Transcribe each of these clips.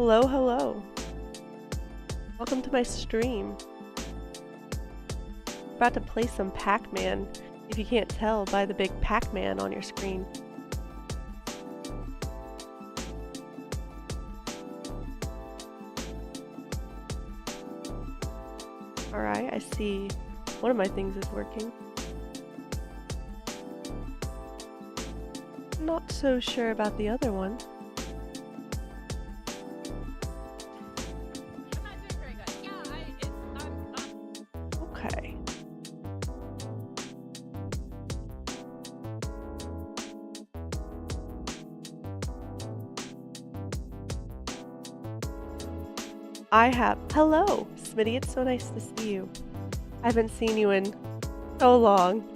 Hello, hello. Welcome to my stream. About to play some Pac-Man, if you can't tell by the big Pac-Man on your screen. Alright, I see one of my things is working. Not so sure about the other one. Okay. Hello, Smitty, it's so nice to see you. I haven't seen you in so long.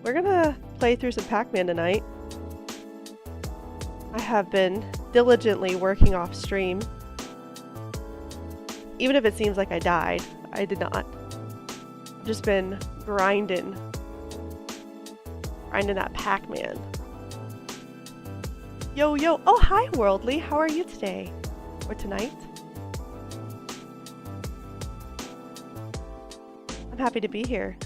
We're gonna play through some Pac-Man tonight. I have been diligently working off stream. Even if it seems like I died, I did not. I've just been grinding that Pac-Man. Yo, yo. Oh, hi, Worldly. How are you today? Or tonight? I'm happy to be here.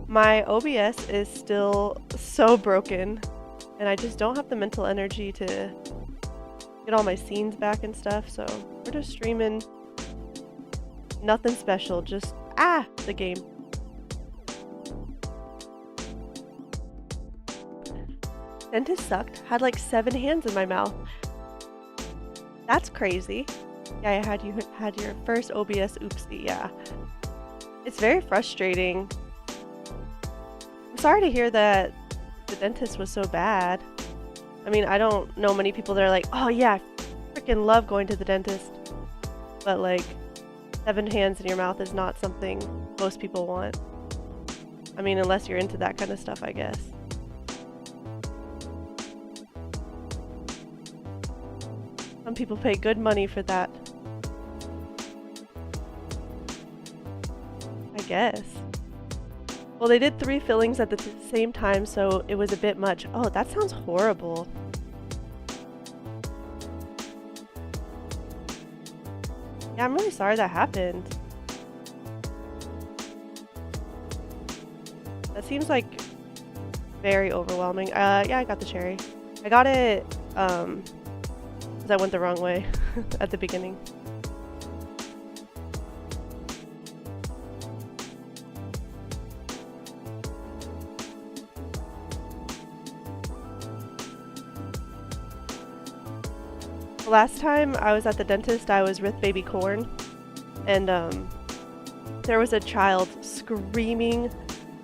My OBS is still so broken, and I just don't have the mental energy to get all my scenes back and stuff, so we're just streaming nothing special, just the game. Dentist sucked. Had like 7 hands in my mouth. That's crazy. Yeah, you had your first OBS oopsie, yeah. It's very frustrating. I'm sorry to hear that the dentist was so bad. I mean, I don't know many people that are like, oh yeah, I freaking love going to the dentist. But like, 7 hands in your mouth is not something most people want. I mean, unless you're into that kind of stuff, I guess. Some people pay good money for that. I guess. Well, they did 3 fillings at the same time, so it was a bit much. Oh, that sounds horrible. Yeah, I'm really sorry that happened. That seems like very overwhelming. Yeah, I got the cherry. I got it, because I went the wrong way at the beginning. Last time I was at the dentist, I was with baby corn, and there was a child screaming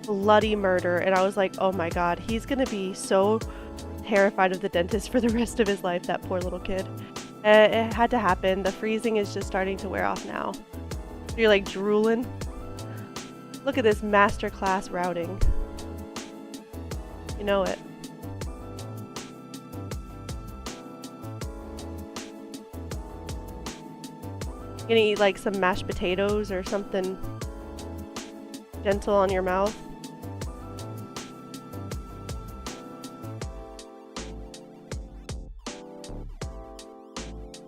bloody murder, and I was like, oh my god, he's gonna be so terrified of the dentist for the rest of his life, that poor little kid. It had to happen. The freezing is just starting to wear off now. You're like drooling. Look at this masterclass routing. You know it. Gonna eat like some mashed potatoes or something gentle on your mouth.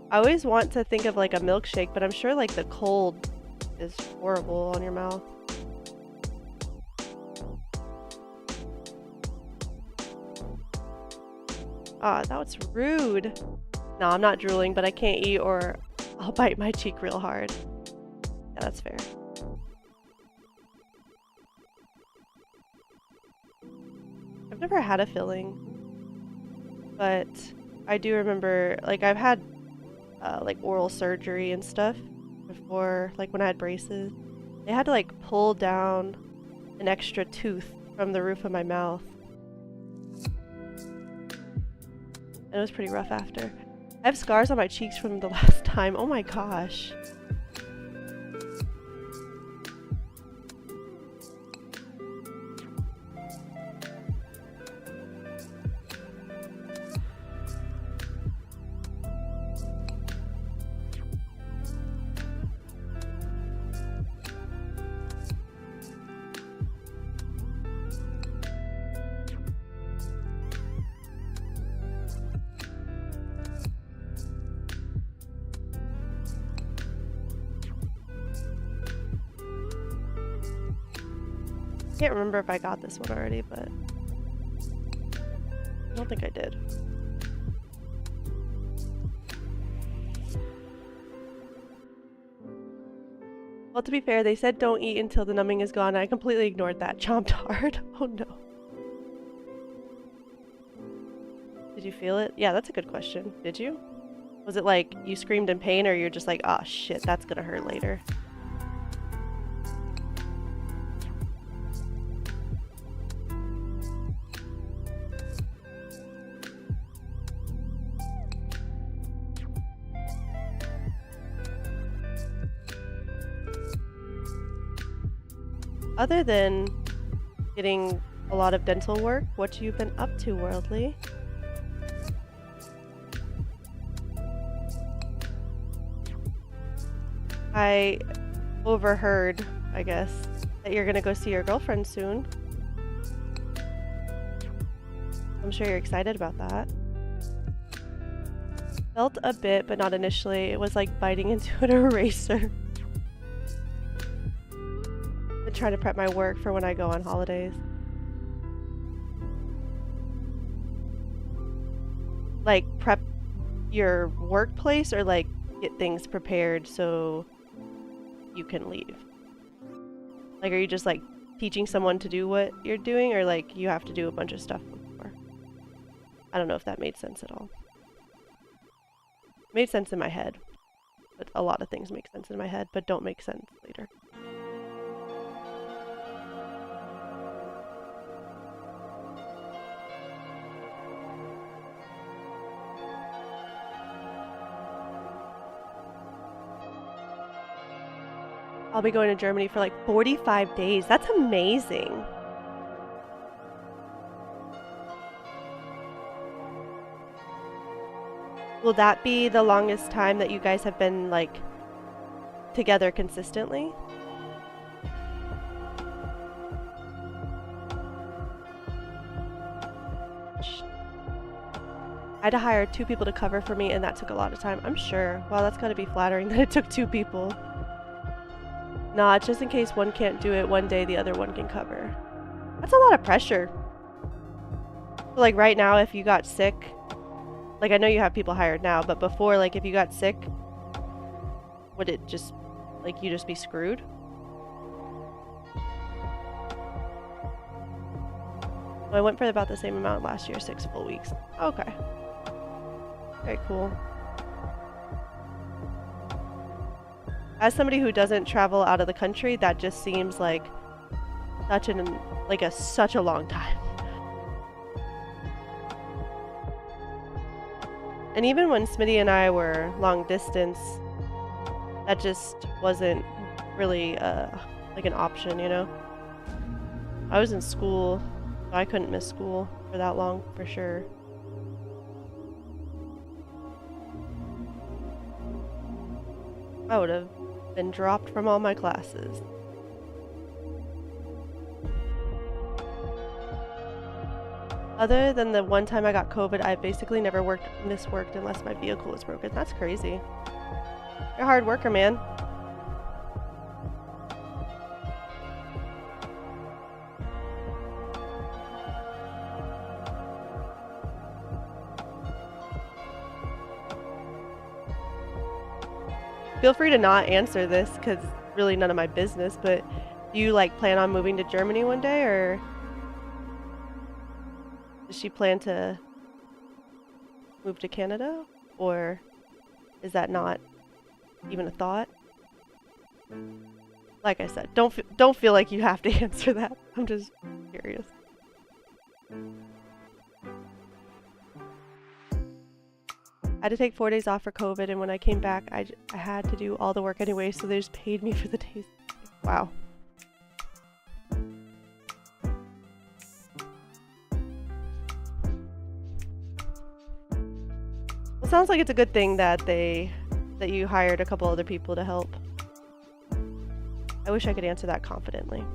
I always want to think of like a milkshake, but I'm sure like the cold is horrible on your mouth. Ah, that was rude. No, I'm not drooling, but I can't eat or I'll bite my cheek real hard. Yeah, that's fair. I've never had a filling, but I do remember, like, I've had like oral surgery and stuff before, like when I had braces. They had to like pull down an extra tooth from the roof of my mouth. And it was pretty rough after. I have scars on my cheeks from the last time. Oh my gosh. Can't remember if I got this one already, but I don't think I did. Well, to be fair, they said don't eat until the numbing is gone. I completely ignored that. Chomped hard. Oh no. Did you feel it? Yeah, that's a good question. Did you? Was it like you screamed in pain or you're just like, oh shit, that's gonna hurt later? Other than getting a lot of dental work, what you've been up to, Worldly? I overheard, I guess, that you're gonna go see your girlfriend soon. I'm sure you're excited about that. Felt a bit, but not initially. It was like biting into an eraser. Been trying to prep my work for when I go on holidays. Like prep your workplace or like get things prepared so you can leave? Like, are you just like teaching someone to do what you're doing, or like you have to do a bunch of stuff before? I don't know if that made sense at all. It made sense in my head, but a lot of things make sense in my head, but don't make sense later. I'll be going to Germany for like 45 days. That's amazing. Will that be the longest time that you guys have been like together consistently? I had to hire 2 people to cover for me, and that took a lot of time. I'm sure. Wow, that's gotta be flattering that it took 2 people. Nah, it's just in case one can't do it one day, the other one can cover. That's a lot of pressure. So like right now, if you got sick, like I know you have people hired now, but before, like if you got sick, would it just, like you just be screwed? Well, I went for about the same amount last year, 6 full weeks. Okay. Very cool. As somebody who doesn't travel out of the country, that just seems like such a long time. And even when Smitty and I were long distance, that just wasn't really like an option, you know? I was in school, so I couldn't miss school for that long, for sure. I would have been dropped from all my classes. Other than the one time I got COVID, I basically never missed work unless my vehicle was broken. That's crazy. You're a hard worker, man. Feel free to not answer this, because it's really none of my business, but do you like plan on moving to Germany one day, or does she plan to move to Canada, or is that not even a thought? Like I said, don't feel like you have to answer that. I'm just curious. I had to take 4 days off for COVID, and when I came back, I had to do all the work anyway, so they just paid me for the days. Wow. Well, sounds like it's a good thing that you hired a couple other people to help. I wish I could answer that confidently.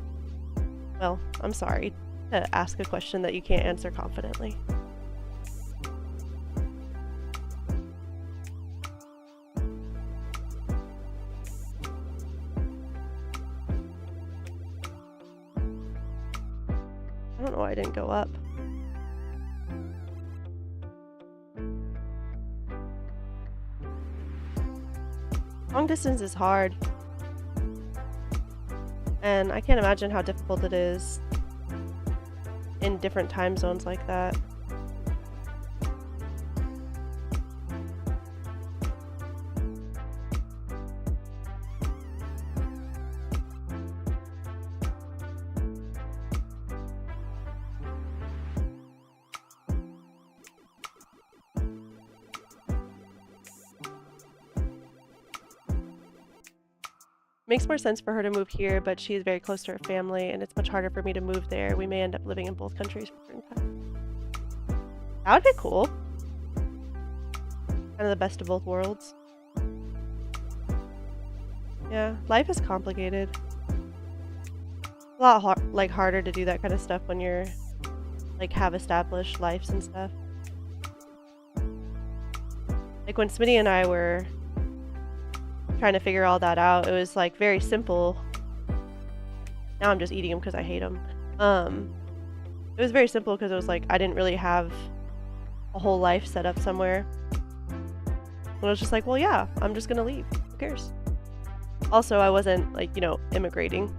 Well, I'm sorry to ask a question that you can't answer confidently. I don't know why I didn't go up. Long distance is hard. And I can't imagine how difficult it is in different time zones like that. Makes more sense for her to move here, but she is very close to her family, and it's much harder for me to move there. We may end up living in both countries for a certain time. That would be cool. Kind of the best of both worlds. Yeah, life is complicated. A lot harder to do that kind of stuff when you're like have established lives and stuff. Like when Smitty and I were trying to figure all that out, it was like very simple. Now I'm just eating them because I hate them. It was very simple because it was like I didn't really have a whole life set up somewhere. And I was just like, well, yeah, I'm just gonna leave. Who cares? Also, I wasn't like, you know, immigrating.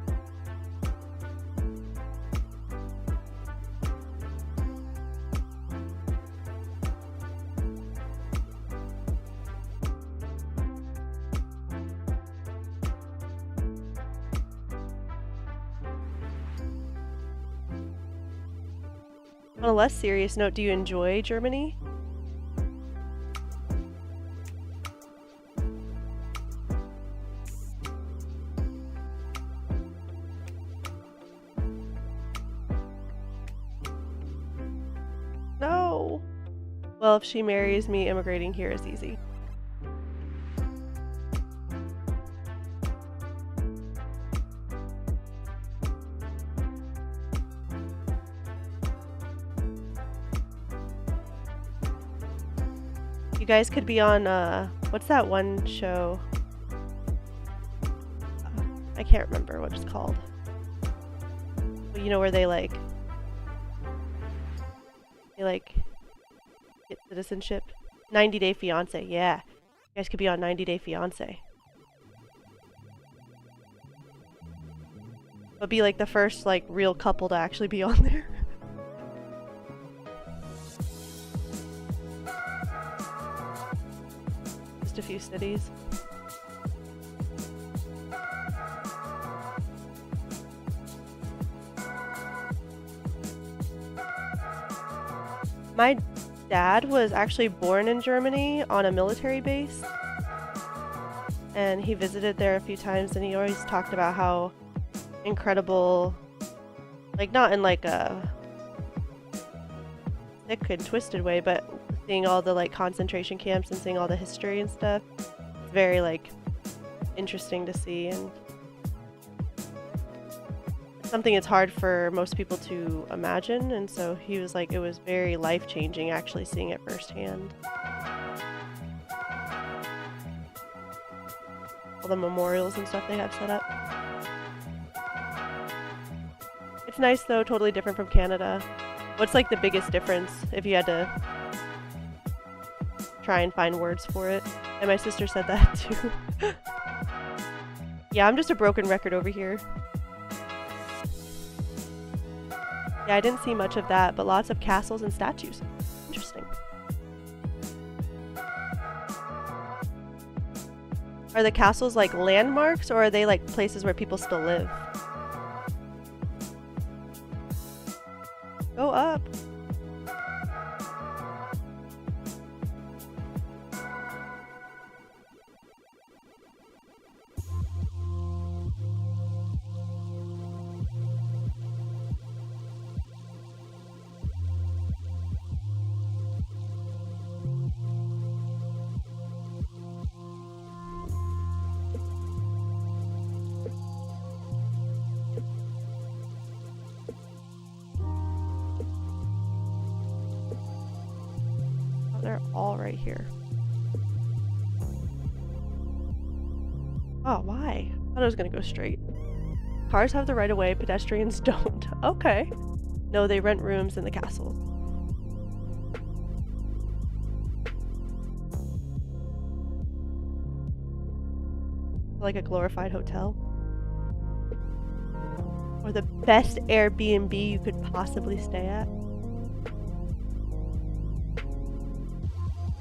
On a less serious note, do you enjoy Germany? No. Well, if she marries me, immigrating here is easy. You guys could be on, what's that one show? I can't remember what it's called. But you know where they like get citizenship? 90 Day Fiancé, yeah. You guys could be on 90 Day Fiancé. But be like the first like real couple to actually be on there. A few cities. My dad was actually born in Germany on a military base, and he visited there a few times, and he always talked about how incredible, like not in like a sick and twisted way, but seeing all the like concentration camps and seeing all the history and stuff, it's very like interesting to see, and it's something it's hard for most people to imagine, and so he was like, it was very life-changing actually seeing it firsthand. All the memorials and stuff they have set up. It's nice though, totally different from Canada. What's like the biggest difference if you had to try and find words for it? And my sister said that too. Yeah, I'm just a broken record over here. Yeah, I didn't see much of that, but lots of castles and statues. Interesting. Are the castles like landmarks, or are they like places where people still live? Go up. They're all right here. Oh, why? I thought I was gonna go straight. Cars have the right of way, pedestrians don't. Okay. No, they rent rooms in the castle. Like a glorified hotel. Or the best Airbnb you could possibly stay at.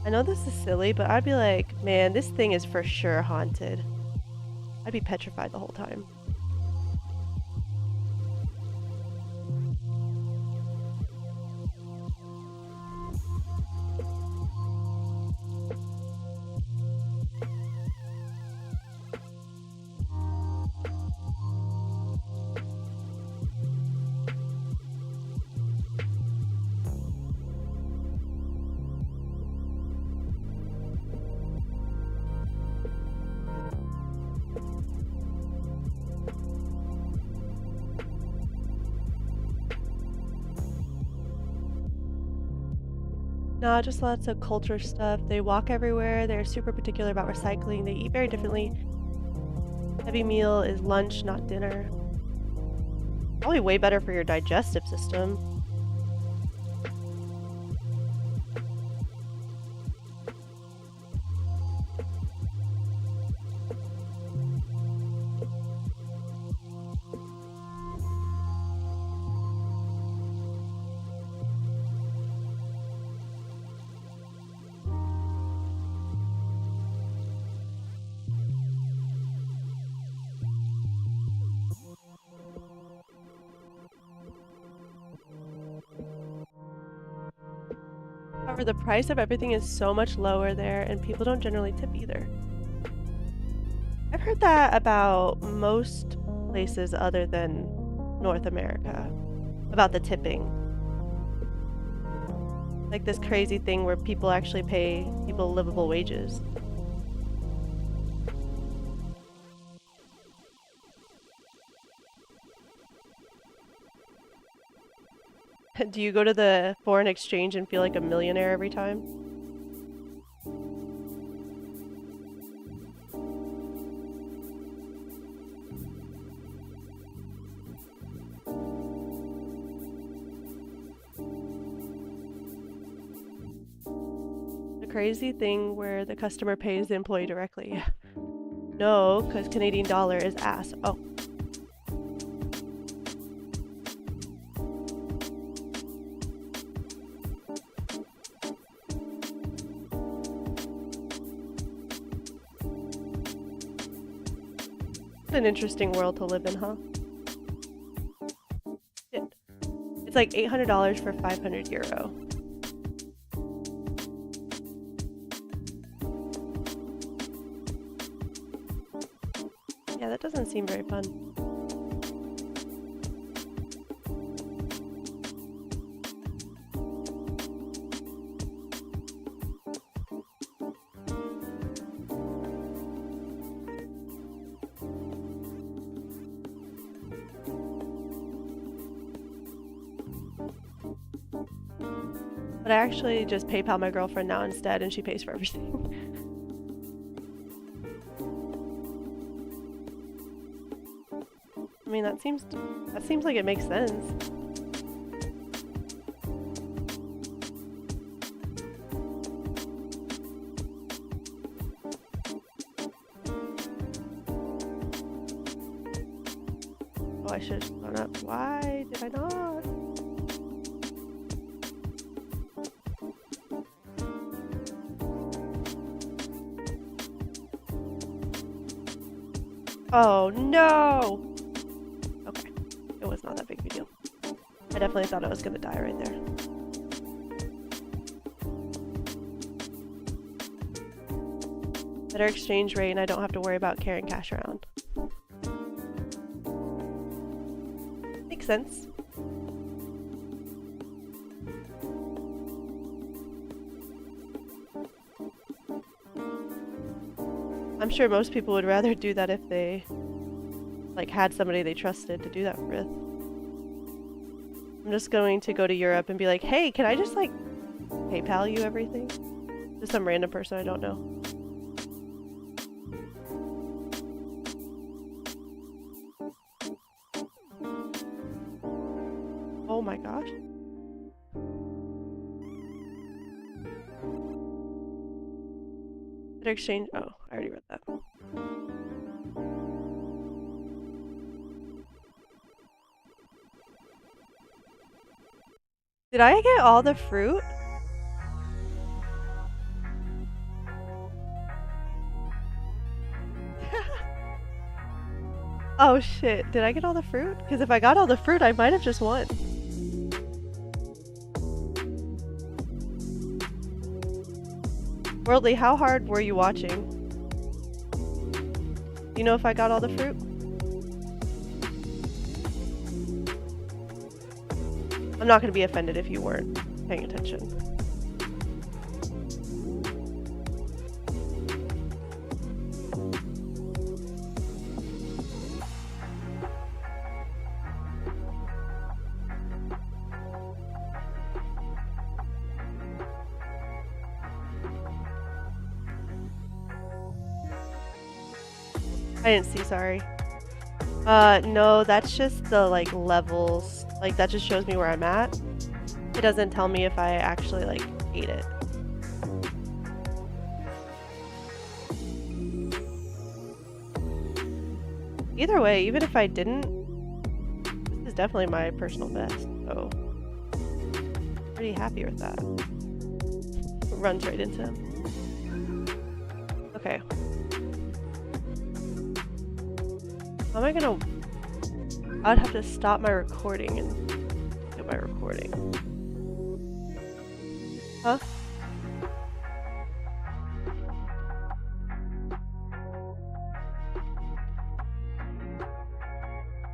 I know this is silly, but I'd be like, man, this thing is for sure haunted. I'd be petrified the whole time. No, just lots of culture stuff. They walk everywhere. They're super particular about recycling. They eat very differently. Heavy meal is lunch, not dinner. Probably way better for your digestive system. However, the price of everything is so much lower there, and people don't generally tip either. I've heard that about most places other than North America, about the tipping. Like this crazy thing where people actually pay people livable wages. Do you go to the foreign exchange and feel like a millionaire every time? The crazy thing where the customer pays the employee directly. No, because Canadian dollar is ass. Oh. An interesting world to live in, huh? It's like $800 for 500 euro. Yeah, that doesn't seem very fun. But I actually just PayPal my girlfriend now instead, and she pays for everything. I mean, that seems like it makes sense. Oh, I should have gone up. Why did I not? Oh no! Okay, it was not that big of a deal. I definitely thought I was gonna die right there. Better exchange rate and I don't have to worry about carrying cash around. Makes sense. I'm sure most people would rather do that if they like had somebody they trusted to do that with. I'm just going to go to Europe and be like, hey, can I just like PayPal you everything? To some random person I don't know. Oh Oh my gosh. Better exchange. Oh, I already read that. Did I get all the fruit? Oh shit, did I get all the fruit? Because if I got all the fruit, I might have just won. Worldly, how hard were you watching? Do you know if I got all the fruit? I'm not gonna be offended if you weren't paying attention. I didn't see, sorry. No, that's just the, like, levels. Like, that just shows me where I'm at. It doesn't tell me if I actually, like, ate it. Either way, even if I didn't, this is definitely my personal best, so pretty happy with that. Runs right into him. Okay. How am I gonna... I would have to stop my recording and do my recording. Huh?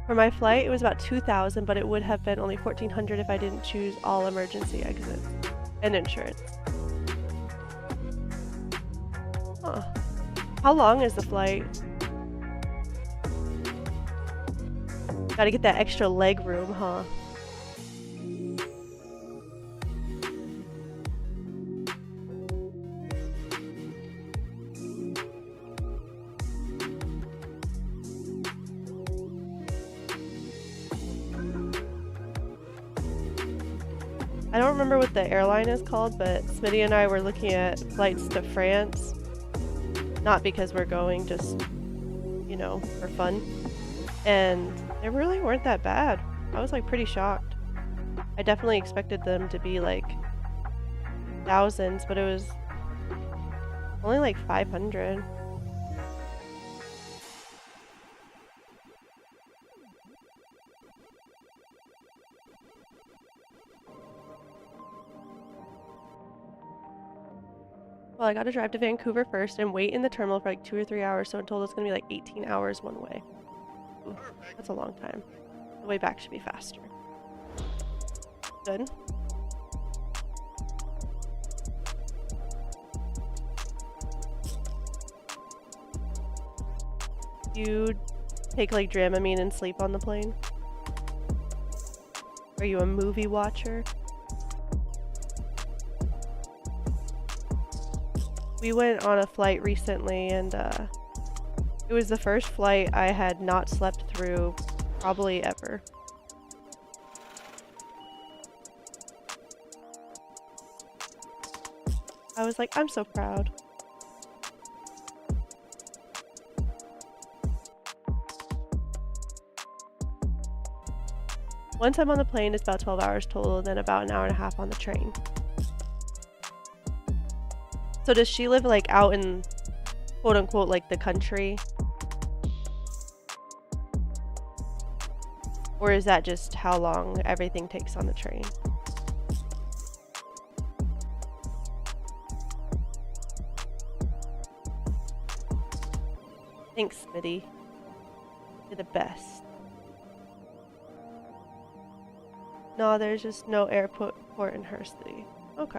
For my flight, it was about 2,000, but it would have been only 1,400 if I didn't choose all emergency exits and insurance. Huh. How long is the flight? Gotta get that extra leg room, huh? I don't remember what the airline is called, but Smitty and I were looking at flights to France. Not because we're going, just, you know, for fun. And they really weren't that bad. I was like pretty shocked. I definitely expected them to be like thousands, but it was only like 500. Well, I gotta drive to Vancouver first and wait in the terminal for like 2 or 3 hours, so I'm told it's gonna be like 18 hours one way. Ooh, that's a long time. The way back should be faster. Good. You take like Dramamine and sleep on the plane? Are you a movie watcher? We went on a flight recently and it was the first flight I had not slept through probably ever. I was like, I'm so proud. One time on the plane is about 12 hours total, then about an hour and a half on the train. So does she live like out in quote unquote like the country? Or is that just how long everything takes on the train? Thanks, Smitty. You're the best. No, there's just no airport in her city. Okay.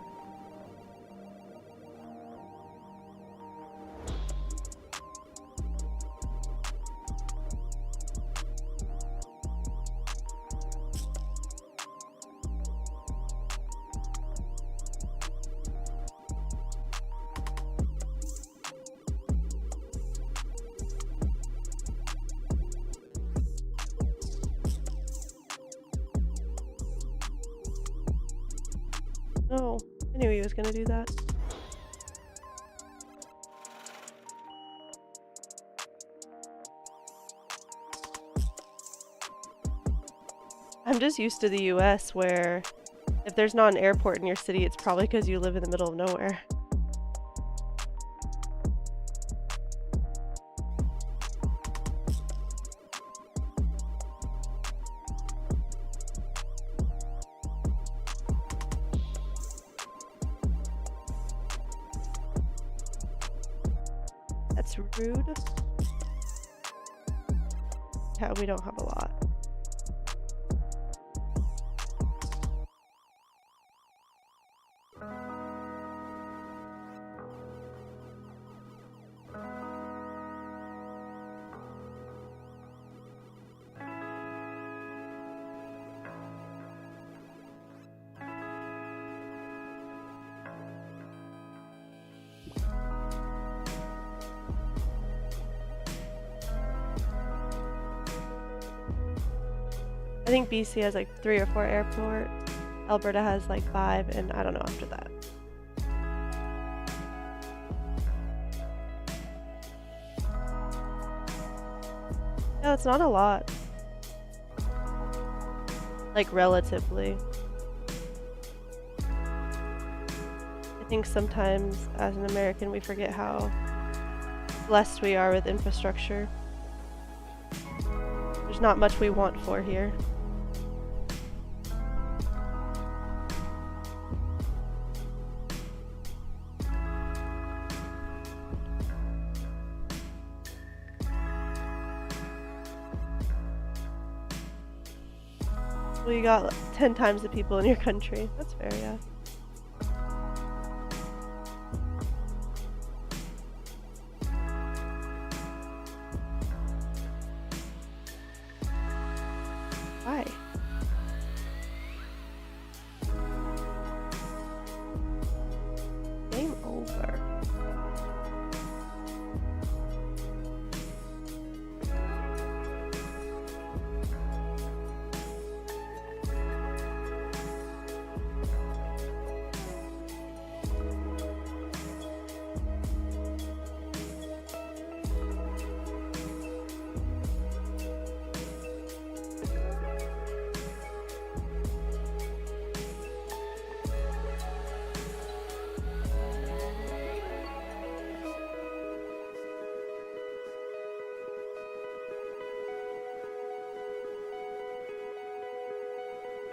No, I knew he was gonna do that. I'm just used to the US where if there's not an airport in your city, it's probably because you live in the middle of nowhere. That's rude. Yeah, we don't have a lot. I think BC has like 3 or 4 airports. Alberta has like 5, and I don't know after that. Yeah, it's not a lot. Like, relatively. I think sometimes as an American we forget how blessed we are with infrastructure. There's not much we want for here. Well, you got 10 times the people in your country. That's fair, yeah. Why? Game over.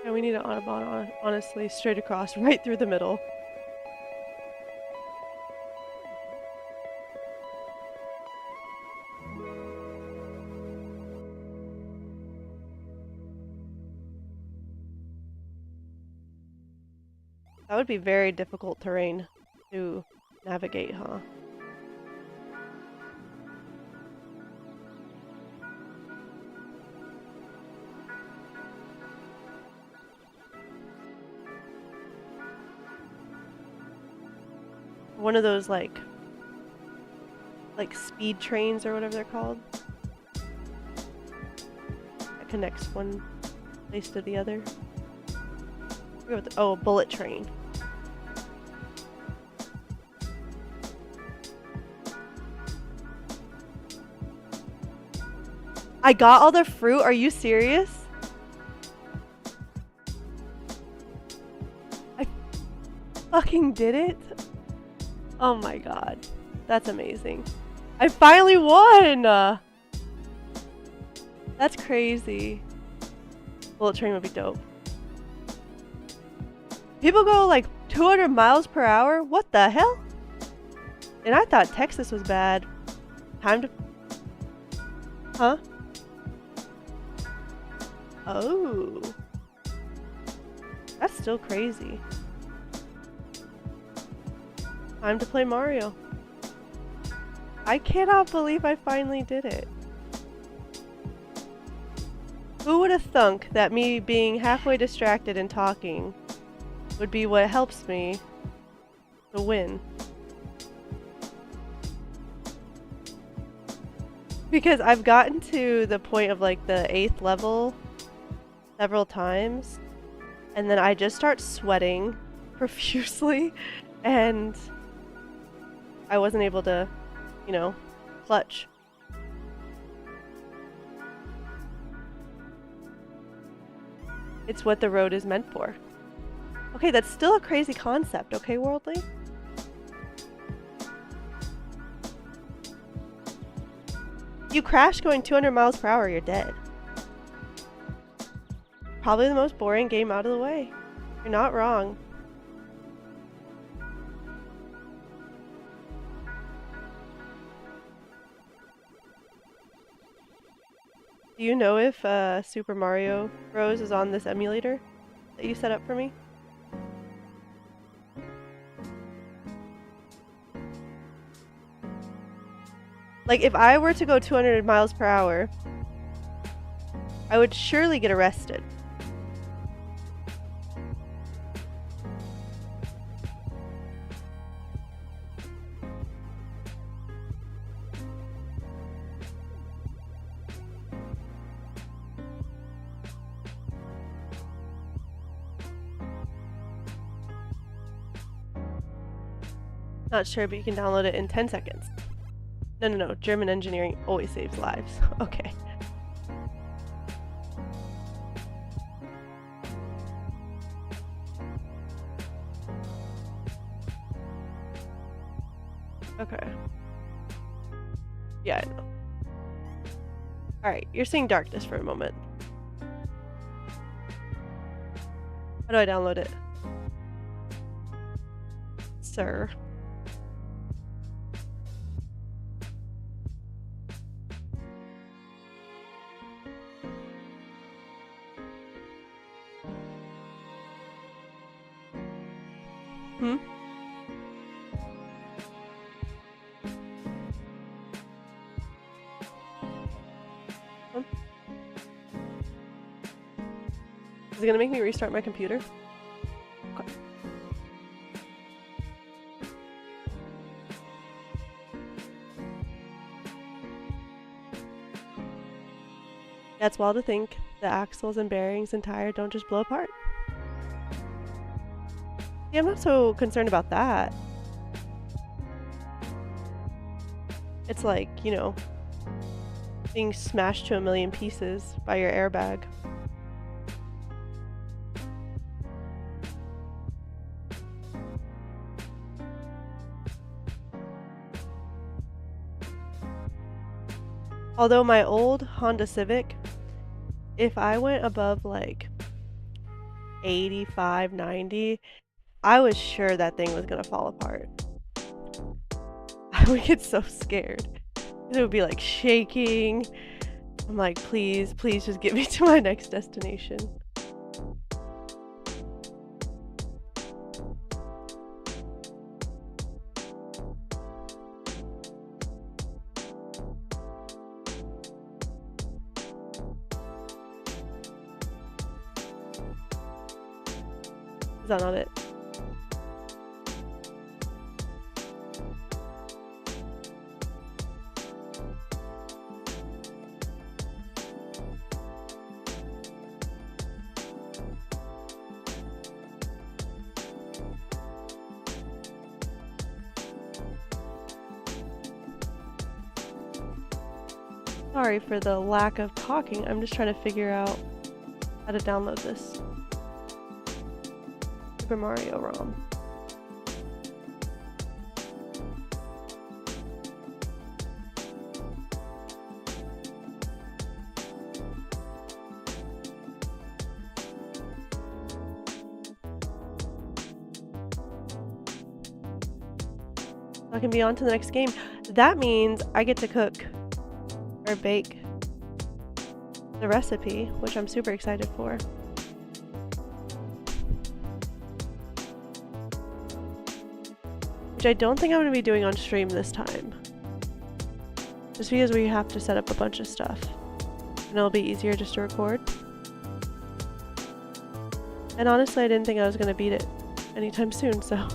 Yeah, we need an Autobahn, honestly, straight across, right through the middle. That would be very difficult terrain to navigate, huh? One of those like speed trains or whatever they're called. That connects one place to the other. Oh, bullet train. I got all the fruit? Are you serious? I fucking did it? Oh my god. That's amazing. I finally won! That's crazy. Bullet train would be dope. People go like 200 miles per hour? What the hell? And I thought Texas was bad. Time to... Huh? Oh. That's still crazy. Time to play Mario. I cannot believe I finally did it. Who would have thunk that me being halfway distracted and talking would be what helps me to win? Because I've gotten to the point of like the 8th level several times, and then I just start sweating, profusely, and I wasn't able to, you know, clutch. It's what the road is meant for. Okay, that's still a crazy concept, okay, Worldly? You crash going 200 miles per hour, you're dead. Probably the most boring game out of the way. You're not wrong. Do you know if Super Mario Bros. Is on this emulator that you set up for me? Like, if I were to go 200 miles per hour, I would surely get arrested. Not sure, but you can download it in 10 seconds. No. German engineering always saves lives. Okay. Okay. Yeah, I know. Alright, you're seeing darkness for a moment. How do I download it? Sir. Hmm? Is it gonna make me restart my computer? Okay. That's wild to think the axles and bearings and tire don't just blow apart. Yeah, I'm not so concerned about that. It's like, you know, being smashed to a million pieces by your airbag. Although my old Honda Civic, if I went above like 85, 90, I was sure that thing was gonna fall apart. I would get so scared. It would be like shaking. I'm like, please just get me to my next destination. Is that not it? Sorry for the lack of talking. I'm just trying to figure out how to download this Super Mario ROM. I can be on to the next game. That means I get to cook or bake the recipe, which I'm super excited for. Which I don't think I'm going to be doing on stream this time. Just because we have to set up a bunch of stuff. And it'll be easier just to record. And honestly, I didn't think I was going to beat it anytime soon, so...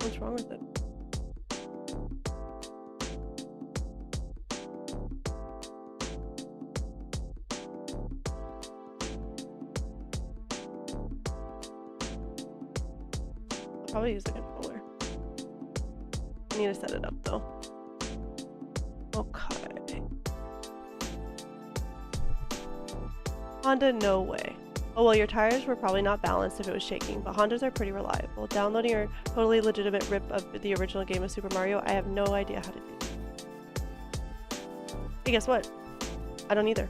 What's wrong with it? I'll probably use the controller. I need to set it up though. Okay. Honda, no way. Oh well, your tires were probably not balanced if it was shaking, but Hondas are pretty reliable. Downloading your totally legitimate rip of the original game of Super Mario, I have no idea how to do it. Hey, guess what? I don't either.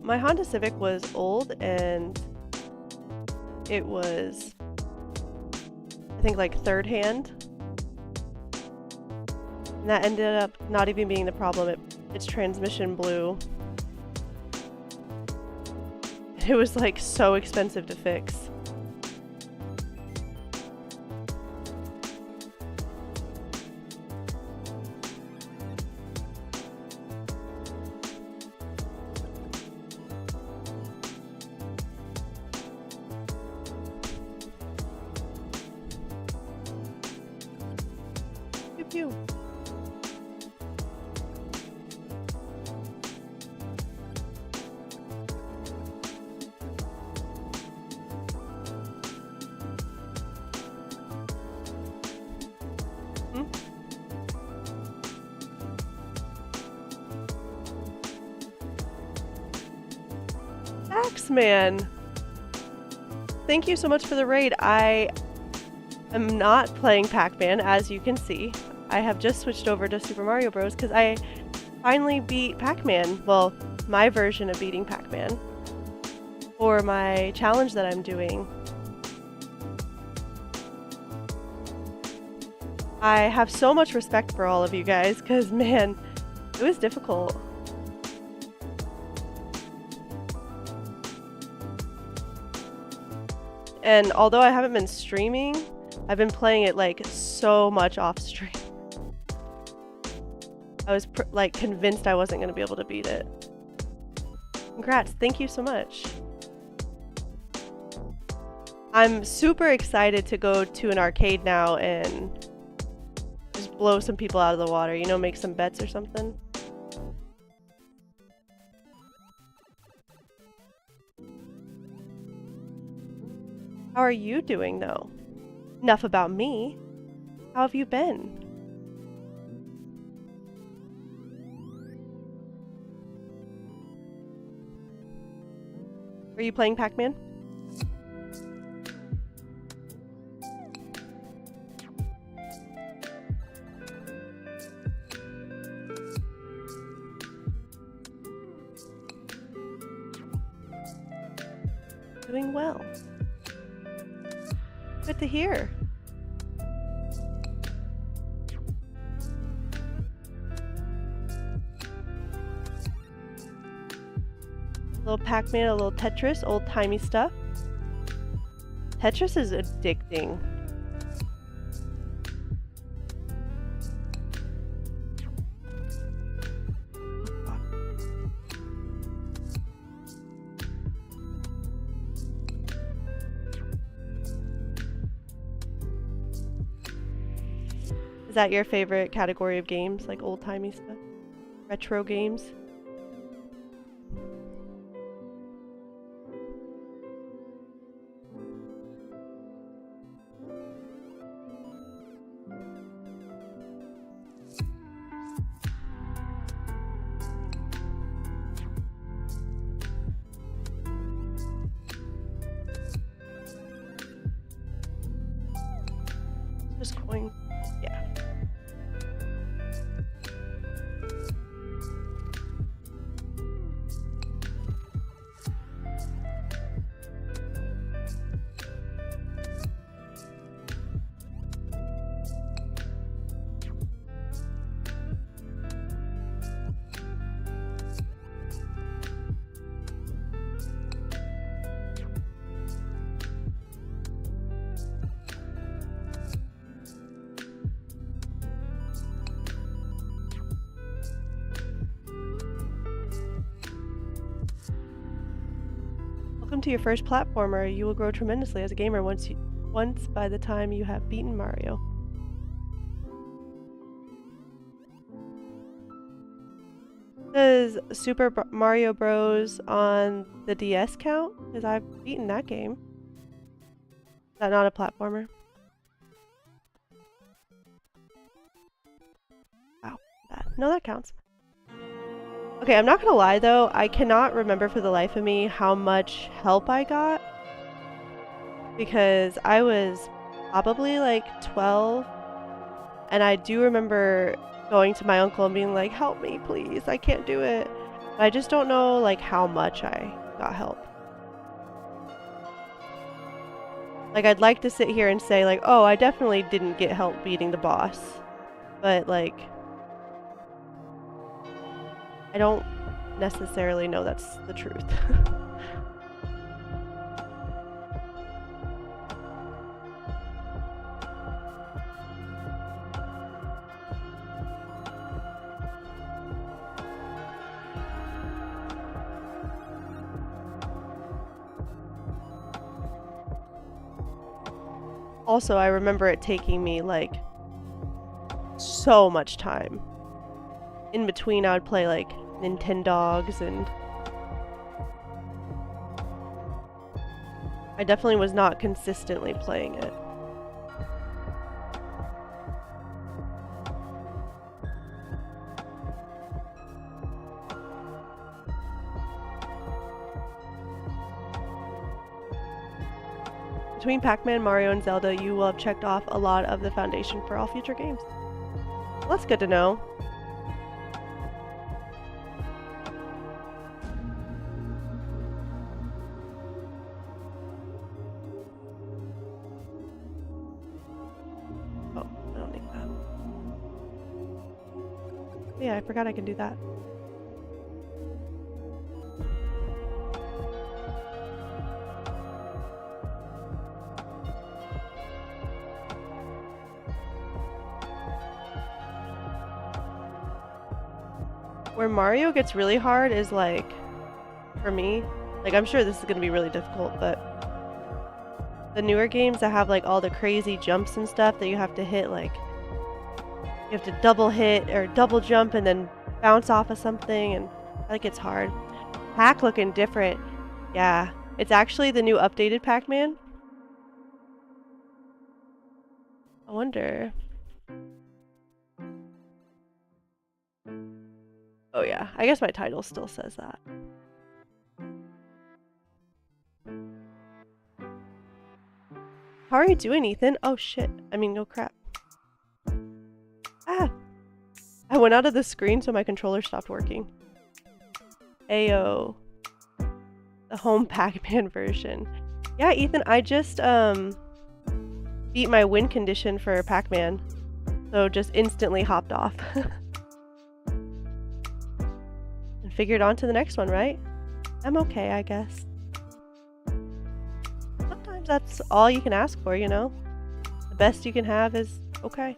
My Honda Civic was old and it was, I think, like third hand. And that ended up not even being the problem. Its transmission blew. It was like so expensive to fix. Pew pew. Axeman, thank you so much for the raid. I am not playing Pac-Man, as you can see. I have just switched over to Super Mario Bros. Because I finally beat Pac-Man. Well, my version of beating Pac-Man for my challenge that I'm doing. I have so much respect for all of you guys because, man, it was difficult. And although I haven't been streaming, I've been playing it like so much off stream. I was like convinced I wasn't going to be able to beat it. Congrats, thank you so much. I'm super excited to go to an arcade now and just blow some people out of the water, you know, make some bets or something. How are you doing, though? Enough about me. How have you been? Are you playing Pac-Man? Doing well. Good to hear. A little Pac-Man, a little Tetris, old-timey stuff. Tetris is addicting. Is that your favorite category of games, like old-timey stuff? Retro games? Just coin. Yeah. Welcome to your first platformer. You will grow tremendously as a gamer once by the time you have beaten Mario. Does Super Mario Bros. On the DS count? Because I've beaten that game. Is that not a platformer? Wow. No, that counts. Okay, I'm not gonna lie though, I cannot remember for the life of me how much help I got. Because I was probably like 12, and I do remember going to my uncle and being like, help me please, I can't do it. But I just don't know like how much I got help. Like I'd like to sit here and say like, oh, I definitely didn't get help beating the boss. But like, I don't necessarily know that's the truth. Also, I remember it taking me like so much time. In between, I would play like Nintendogs, and I definitely was not consistently playing it. Between Pac-Man, Mario, and Zelda, you will have checked off a lot of the foundation for all future games. Well, that's good to know. Oh, I don't need that. Yeah, I forgot I can do that. Where Mario gets really hard is like, for me, like I'm sure this is gonna be really difficult, but the newer games that have like all the crazy jumps and stuff that you have to hit, like you have to double hit or double jump and then bounce off of something, and that gets hard. Pac looking different. Yeah, it's actually the new updated Pac-Man. I wonder. Oh yeah, I guess my title still says that. How are you doing, Ethan? Oh shit. I mean, no crap. Ah! I went out of the screen so my controller stopped working. Ayo. The home Pac-Man version. Yeah, Ethan, I just beat my win condition for Pac-Man. So just instantly hopped off. Figured on to the next one, right? I'm okay, I guess. Sometimes that's all you can ask for, you know? The best you can have is okay.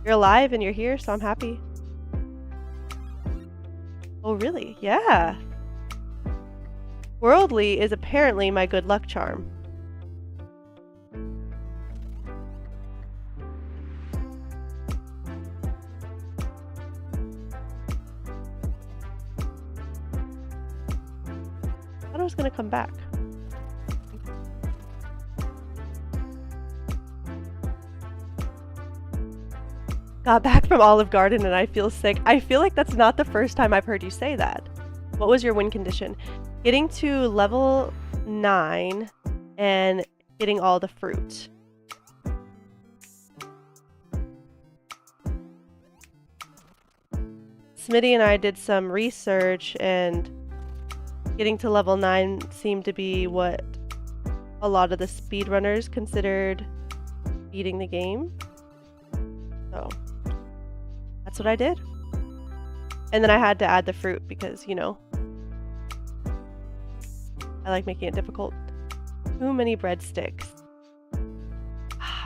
You're alive and you're here, so I'm happy. Oh, really? Yeah. Worldly is apparently my good luck charm. I was gonna come back. Got back from Olive Garden and I feel sick. I feel like that's not the first time I've heard you say that. What was your win condition? Getting to level 9 and getting all the fruit. Smitty and I did some research, and getting to level 9 seemed to be what a lot of the speedrunners considered beating the game. So that's what I did. And then I had to add the fruit because, you know, I like making it difficult. Too many breadsticks.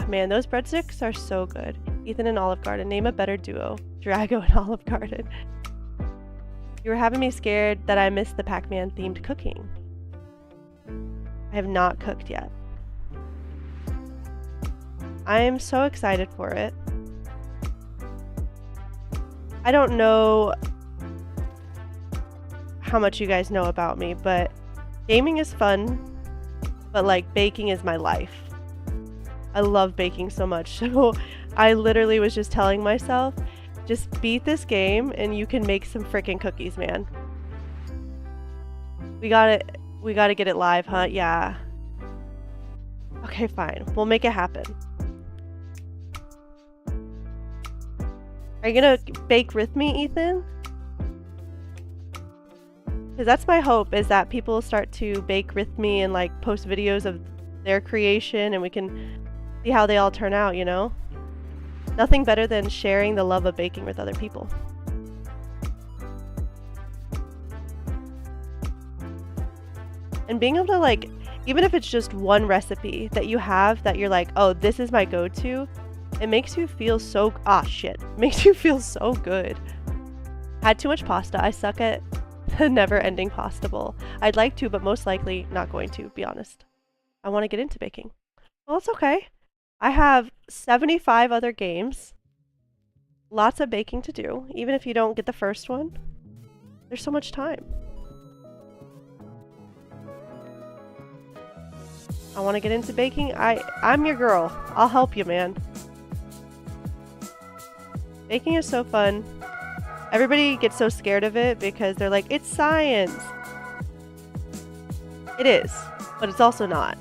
Man, those breadsticks are so good. Ethan and Olive Garden. Name a better duo. Drago and Olive Garden. You were having me scared that I missed the Pac-Man themed cooking. I have not cooked yet. I am so excited for it. I don't know how much you guys know about me, but gaming is fun, but like baking is my life. I love baking so much. So I literally was just telling myself, just beat this game and you can make some freaking cookies, man. We gotta get it live, huh? Yeah. Okay, fine. We'll make it happen. Are you gonna bake with me, Ethan? Because that's my hope, is that people start to bake with me and like post videos of their creation and we can see how they all turn out, you know? Nothing better than sharing the love of baking with other people. And being able to like, even if it's just one recipe that you have that you're like, oh, this is my go-to, it makes you feel so, makes you feel so good. Had too much pasta. I suck at the never-ending pasta bowl. I'd like to, but most likely not going to, be honest. I want to get into baking. Well, it's okay. I have 75 other games. Lots of baking to do. Even if you don't get the first one, there's so much time. I want to get into baking. I'm your girl. I'll help you, man. Baking is so fun. Everybody gets so scared of it because they're like, it's science. It is, but it's also not.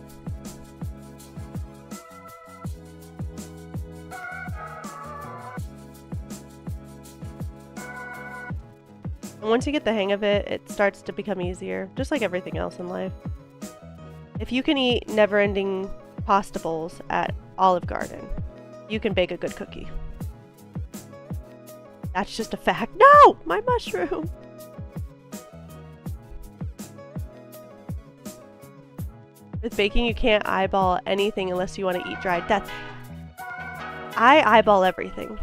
And once you get the hang of it, it starts to become easier, just like everything else in life. If you can eat never-ending pasta bowls at Olive Garden, you can bake a good cookie. That's just a fact. No! My mushroom! With baking, you can't eyeball anything unless you want to eat dried. I eyeball everything.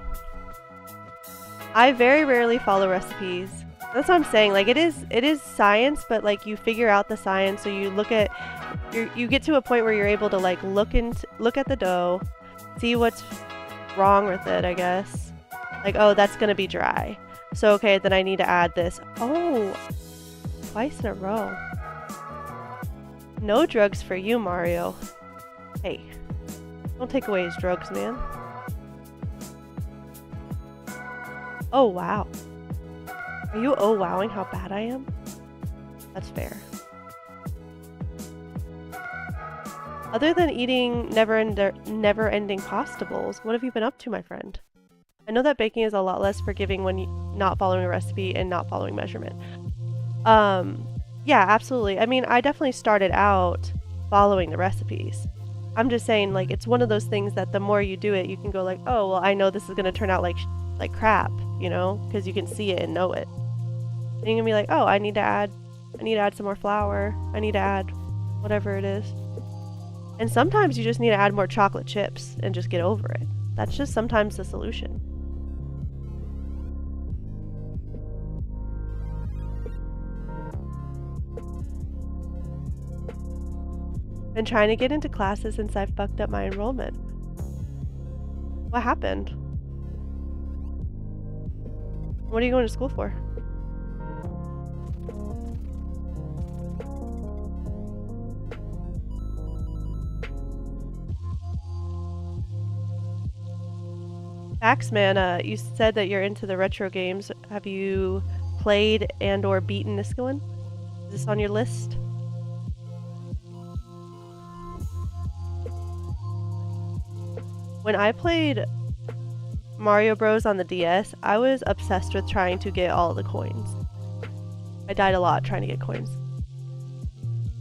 I very rarely follow recipes. That's what I'm saying. Like, it is science, but like you figure out the science. So you look at, you get to a point where you're able to like look at the dough, see what's wrong with it, I guess. Like, oh, that's gonna be dry. So okay, then I need to add this. Oh, twice in a row. No drugs for you, Mario. Hey, don't take away his drugs, man. Oh, wow. Are you wowing how bad I am? That's fair. Other than eating never-ending pasta bowls, what have you been up to, my friend? I know that baking is a lot less forgiving when you're not following a recipe and not following measurement. Yeah, absolutely. I mean, I definitely started out following the recipes. I'm just saying, like, it's one of those things that the more you do it, you can go like, oh, well, I know this is going to turn out like crap, you know, because you can see it and know it. And you can be like, oh, I need to add some more flour. I need to add whatever it is. And sometimes you just need to add more chocolate chips and just get over it. That's just sometimes the solution. Been trying to get into classes since I fucked up my enrollment. What happened? What are you going to school for? Axman, you said that you're into the retro games. Have you played and or beaten this one? Is this on your list? When I played Mario Bros on the DS, I was obsessed with trying to get all the coins. I died a lot trying to get coins.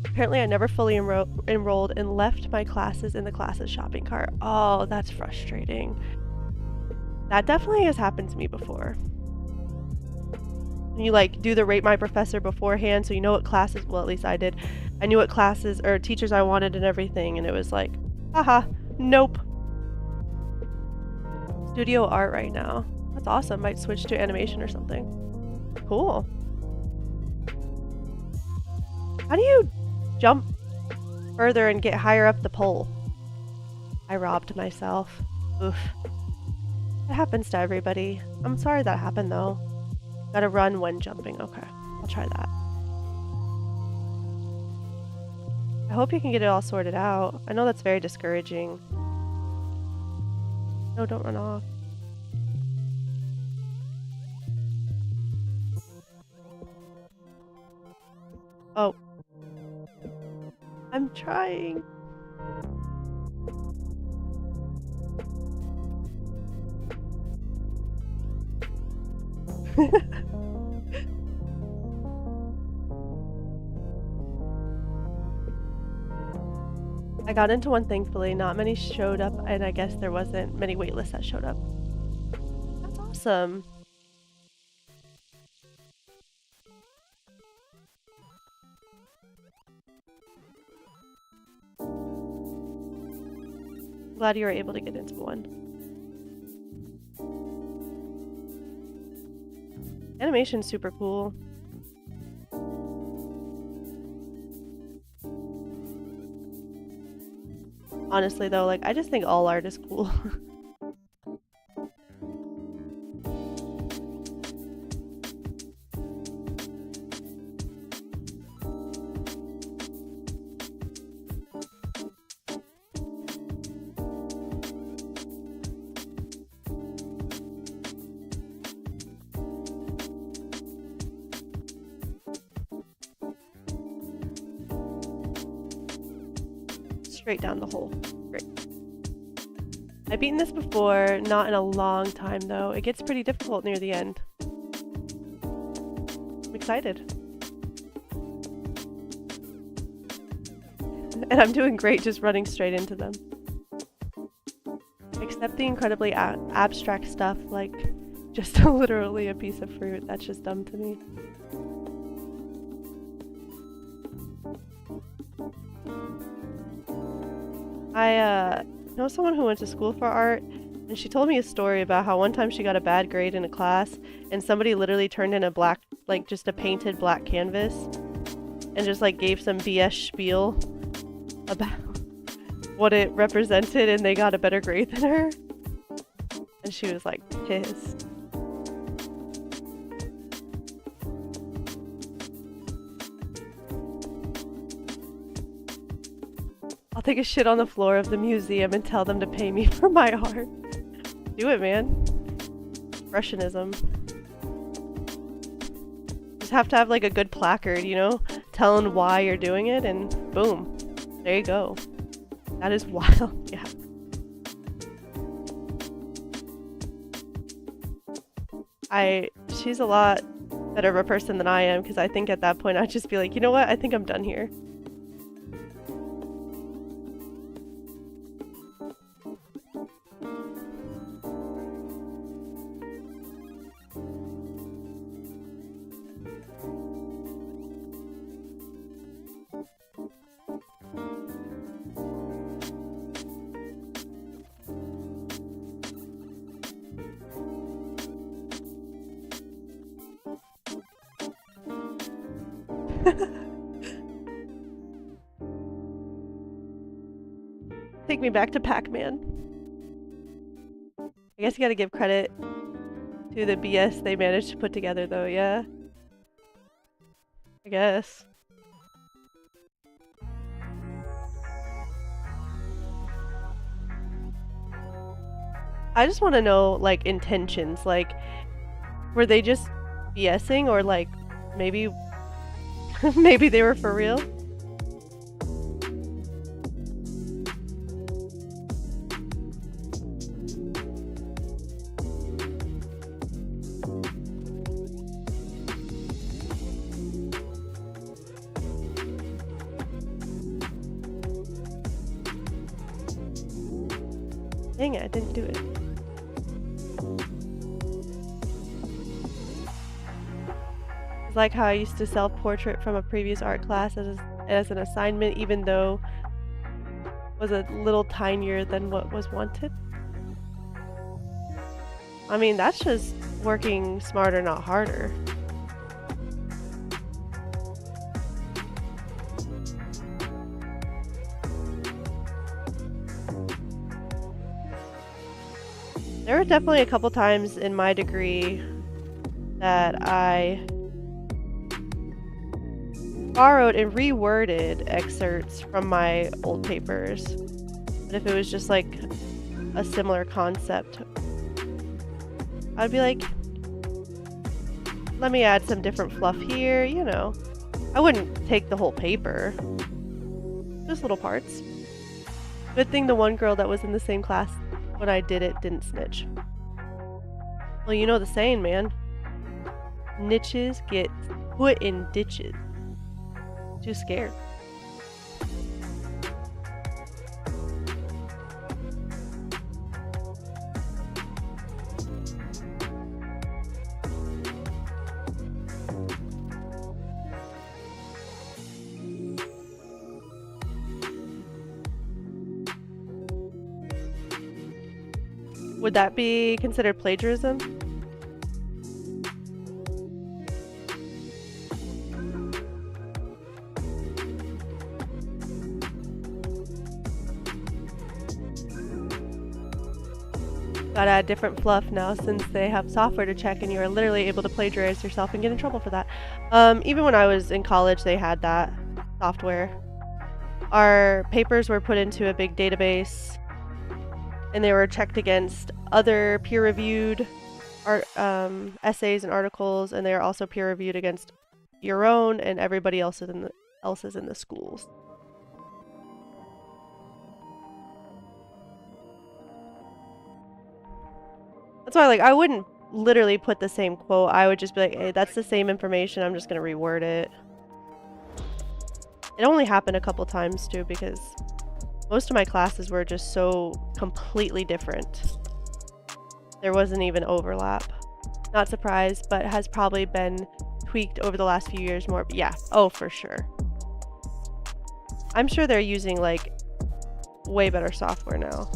Apparently I never fully enrolled and left my classes in the classes shopping cart. Oh, that's frustrating. That definitely has happened to me before. You like do the rate my professor beforehand so you know what classes, well at least I did. I knew what classes or teachers I wanted and everything, and it was like, haha, nope. Studio art right now. That's awesome. Might switch to animation or something. Cool. How do you jump further and get higher up the pole. I robbed myself. Oof. It happens to everybody. I'm sorry that happened though. Gotta run when jumping. Okay, I'll try that. I hope you can get it all sorted out. I know that's very discouraging. No, don't run off. Oh. I'm trying. I got into one thankfully, not many showed up, and I guess there wasn't many waitlists that showed up. That's awesome. Glad you were able to get into one. Animation's super cool. Honestly though, like, I just think all art is cool. Straight down the hole. Great. I've beaten this before, not in a long time though. It gets pretty difficult near the end. I'm excited. And I'm doing great just running straight into them. Except the incredibly abstract stuff, like just literally a piece of fruit. That's just dumb to me. I know someone who went to school for art, and she told me a story about how one time she got a bad grade in a class, and somebody literally turned in a black, like just a painted black canvas, and just like gave some BS spiel about what it represented, and they got a better grade than her. And she was like pissed. I'll take a shit on the floor of the museum and tell them to pay me for my art. Do it, man. Expressionism. Just have to have like a good placard, you know? Telling why you're doing it, and boom. There you go. That is wild. Yeah. She's a lot better of a person than I am, because I think at that point I'd just be like, you know what? I think I'm done here. Take me back to Pac-Man. I guess you gotta give credit to the BS they managed to put together though, yeah? I guess. I just want to know, like, intentions. Like, were they just BSing, or like, maybe maybe they were for real? Dang it, I didn't do it. It's like how I used to self-portrait from a previous art class as an assignment, even though it was a little tinier than what was wanted. I mean, that's just working smarter, not harder. There were definitely a couple times in my degree that I borrowed and reworded excerpts from my old papers. But if it was just like a similar concept, I'd be like, let me add some different fluff here, you know. I wouldn't take the whole paper, just little parts. Good thing the one girl that was in the same class when I did it didn't snitch. Well, you know the saying, man. Niches get put in ditches. Too scared. Would that be considered plagiarism? Gotta add different fluff now since they have software to check and you are literally able to plagiarize yourself and get in trouble for that. Even when I was in college, they had that software. Our papers were put into a big database and they were checked against other peer-reviewed essays and articles, and they are also peer-reviewed against your own and everybody else's in the schools. That's why, like, I wouldn't literally put the same quote. I would just be like, hey, that's the same information. I'm just gonna reword it. It only happened a couple times too because most of my classes were just so completely different. There wasn't even overlap. Not surprised, but has probably been tweaked over the last few years more. But yeah, oh, for sure. I'm sure they're using like way better software now.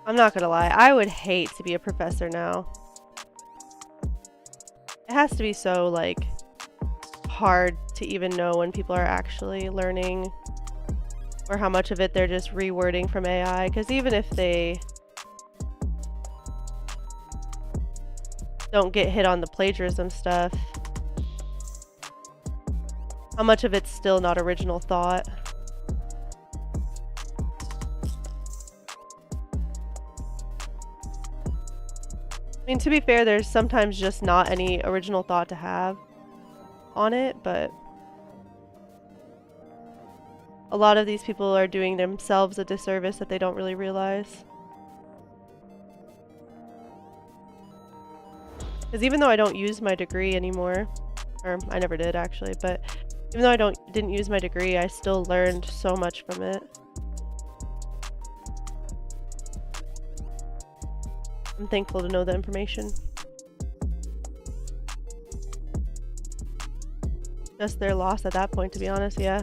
I'm not gonna lie, I would hate to be a professor now. It has to be so, like, hard to even know when people are actually learning or how much of it they're just rewording from AI, because even if they don't get hit on the plagiarism stuff, how much of it's still not original thought? I mean, to be fair, there's sometimes just not any original thought to have on it, but a lot of these people are doing themselves a disservice that they don't really realize. Because even though I don't use my degree anymore, or I never did actually, but even though I didn't use my degree, I still learned so much from it. I'm thankful to know the information. Just their loss at that point, to be honest, yeah.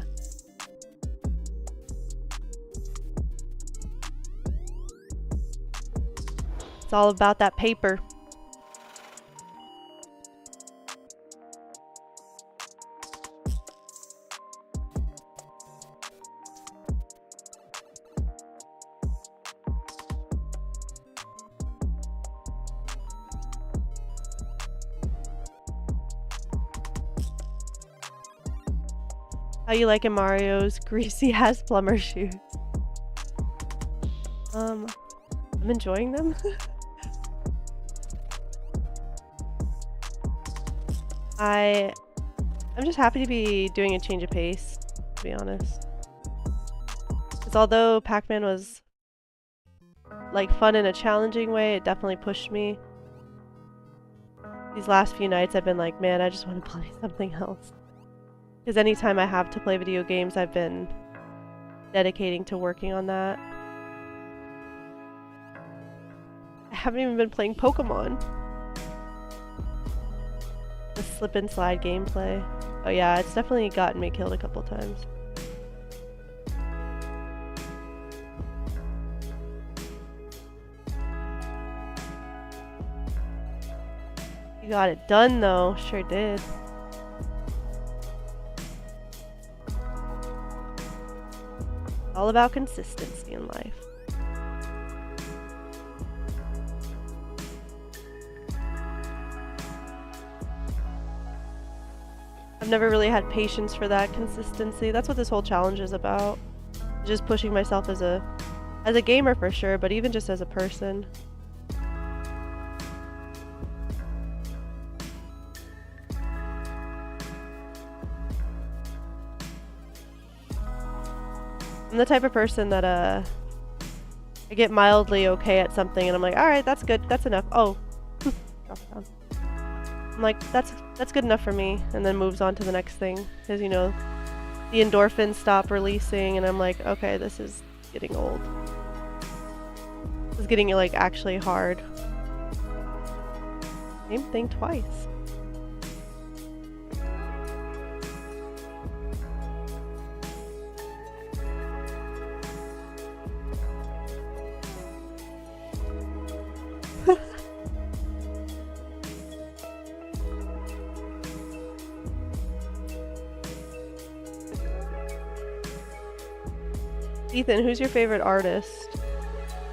It's all about that paper. How you liking Mario's greasy ass plumber shoes? I'm enjoying them. I'm just happy to be doing a change of pace, to be honest. Because although Pac-Man was like fun in a challenging way, it definitely pushed me. These last few nights I've been like, man, I just want to play something else. Because anytime I have to play video games, I've been dedicating to working on that. I haven't even been playing Pokemon. The slip and slide gameplay. Oh yeah, it's definitely gotten me killed a couple times. You got it done though. Sure did. All about consistency in life. I've never really had patience for that consistency. That's what this whole challenge is about. Just pushing myself as a gamer for sure, but even just as a person. I'm the type of person that I get mildly okay at something and I'm like, all right, that's good, that's enough. Oh, drop it down. I'm like, that's good enough for me, and then moves on to the next thing, because you know, the endorphins stop releasing, and I'm like, okay, this is getting old. This is getting like actually hard. Same thing twice. Ethan, who's your favorite artist?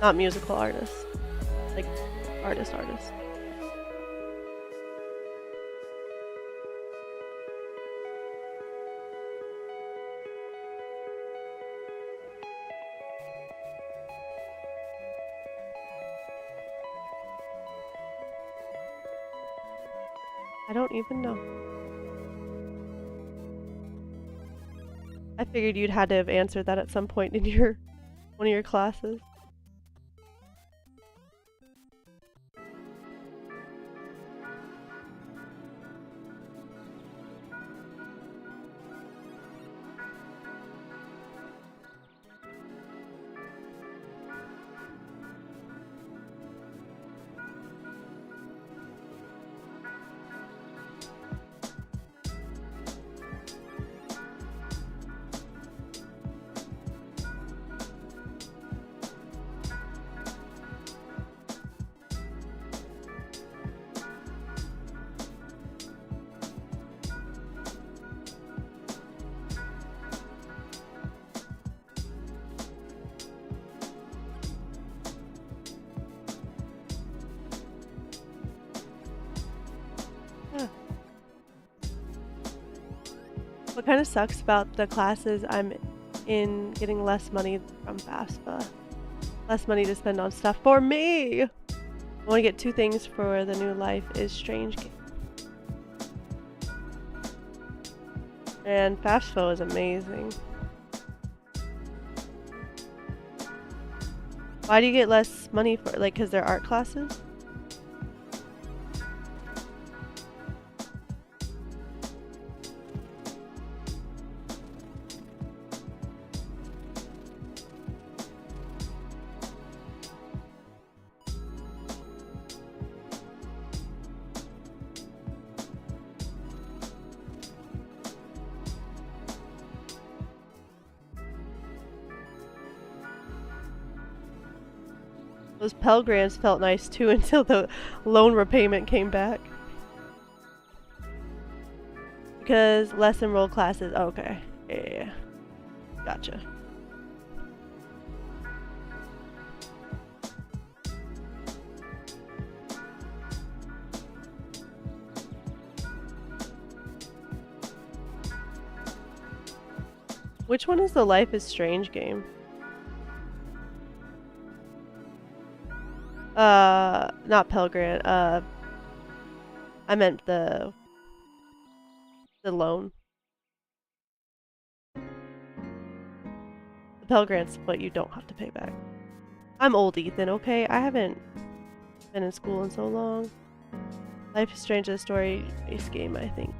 Not musical artist. Like, artist. I don't even know. I figured you'd had to have answered that at some point in one of your classes. What kind of sucks about the classes I'm in getting less money from FAFSA. Less money to spend on stuff for me! I want to get 2 things for the new life is Strange Game. And FAFSA is amazing. Why do you get less money for, like, because they're art classes? Those Pell Grants felt nice too until the loan repayment came back. Because less enrolled classes. Oh, okay. Yeah. Gotcha. Which one is the Life is Strange game? Not Pell Grant. I meant the loan. The Pell Grant's what you don't have to pay back. I'm old, Ethan, okay? I haven't been in school in so long. Life is Strange is a story-based game, I think.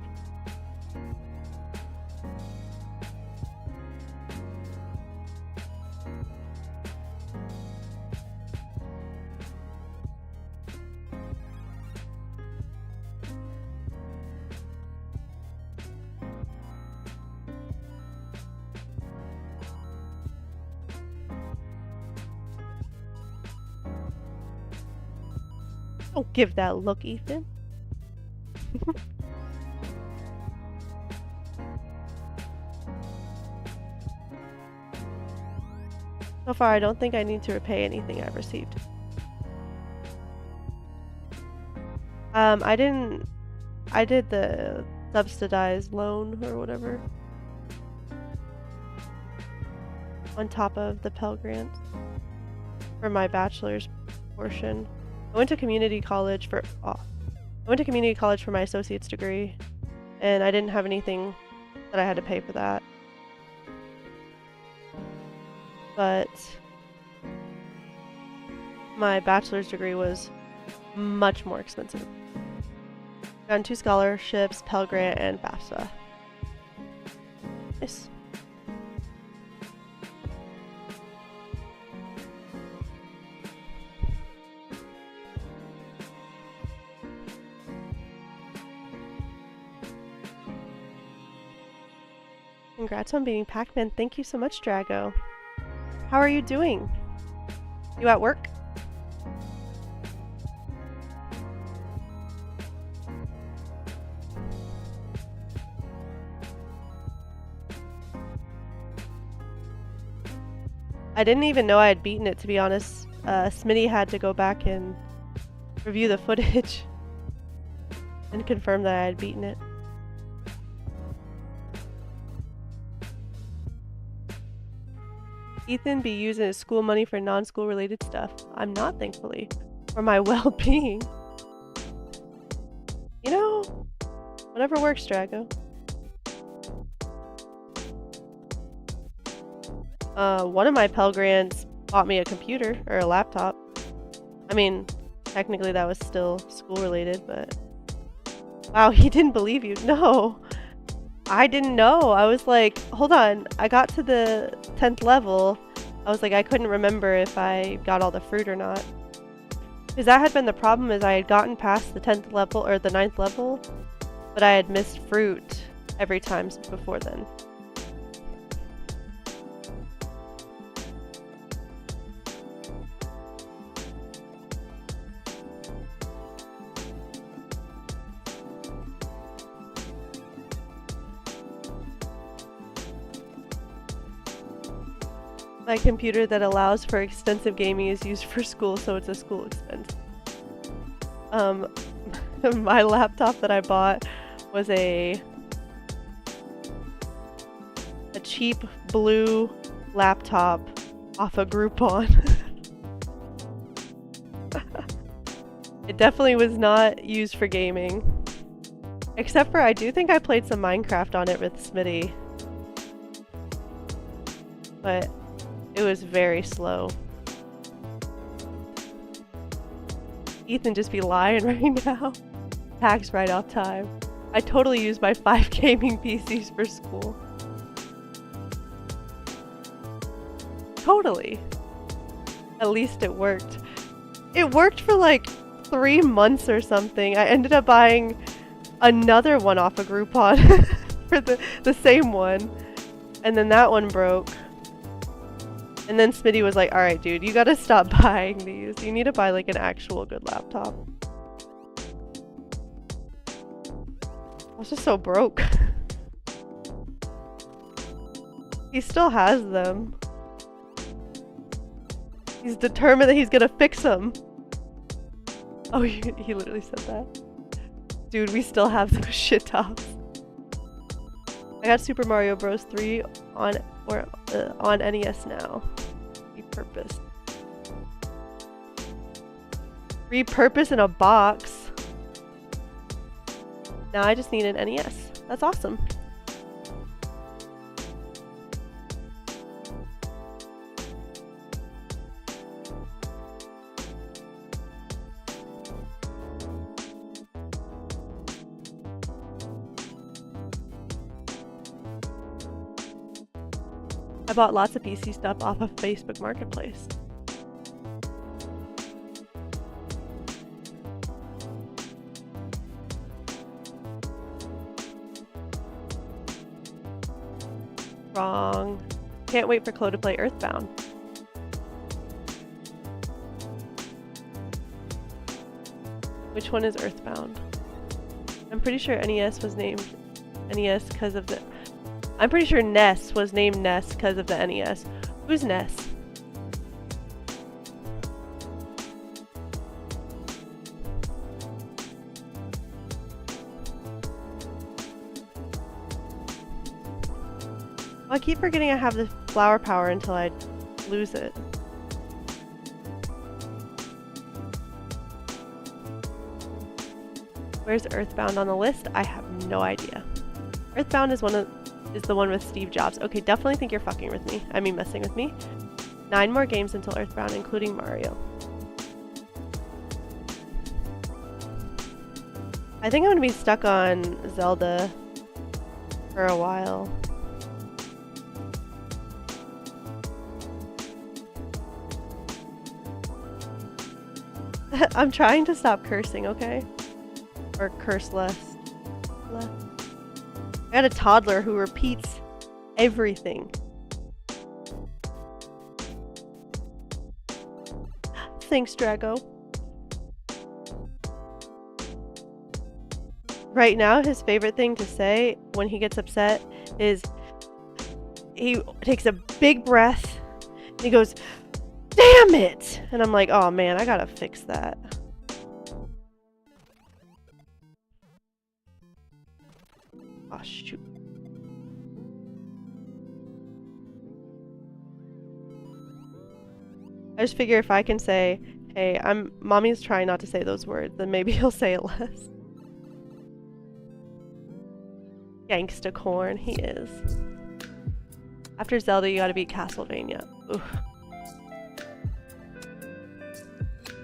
Don't give that look, Ethan. So far, I don't think I need to repay anything I've received. I did the subsidized loan or whatever on top of the Pell Grant for my bachelor's portion. I went to community college for my associate's degree, and I didn't have anything that I had to pay for that. But my bachelor's degree was much more expensive. Gotten 2 scholarships, Pell Grant, and FAFSA. Nice. Congrats on beating Pac-Man. Thank you so much, Drago. How are you doing? You at work? I didn't even know I had beaten it, to be honest. Smitty had to go back and review the footage and confirm that I had beaten it. Ethan be using his school money for non-school related stuff. I'm not, thankfully. For my well-being. You know, whatever works, Drago. One of my Pell Grants bought me a computer, or a laptop. I mean, technically that was still school related, but... Wow, he didn't believe you. No! I didn't know. I was like, hold on. I got to the 10th level. I was like, I couldn't remember if I got all the fruit or not. Because that had been the problem, is I had gotten past the 10th level, or the 9th level, but I had missed fruit every time before then. My computer that allows for extensive gaming is used for school, so it's a school expense. My laptop that I bought was a cheap blue laptop off of Groupon. It definitely was not used for gaming. Except for I do think I played some Minecraft on it with Smitty. But it was very slow. Ethan just be lying right now. Tax write-off time. I totally used my 5 gaming PCs for school. Totally. At least it worked. It worked for like 3 months or something. I ended up buying another one off of Groupon for the same one. And then that one broke. And then Smitty was like, alright dude, you gotta stop buying these. You need to buy like an actual good laptop. I was just so broke. He still has them. He's determined that he's gonna fix them. Oh, he literally said that. Dude, we still have those shit tops. I got Super Mario Bros. 3 on NES now. Repurposed. Repurposed in a box. Now I just need an NES. That's awesome. I bought lots of PC stuff off of Facebook Marketplace. Wrong. Can't wait for Chloe to play Earthbound. Which one is Earthbound? I'm pretty sure NES was named NES because of the... I'm pretty sure NES was named NES because of the NES. Who's NES? Oh, I keep forgetting I have the flower power until I lose it. Where's Earthbound on the list? I have no idea. Earthbound is the one with Steve Jobs. Okay, definitely think you're fucking with me. I mean messing with me. 9 more games until Earthbound, including Mario. I think I'm gonna be stuck on Zelda for a while. I'm trying to stop cursing, okay? Or curse less. I got a toddler who repeats everything. Thanks, Drago. Right now, his favorite thing to say when he gets upset is he takes a big breath and he goes, "Damn it!" And I'm like, oh man, I gotta fix that. Oh shoot. I just figure if I can say, hey, mommy's trying not to say those words, then maybe he'll say it less. Gangsta corn, he is. After Zelda, you gotta beat Castlevania. Oof.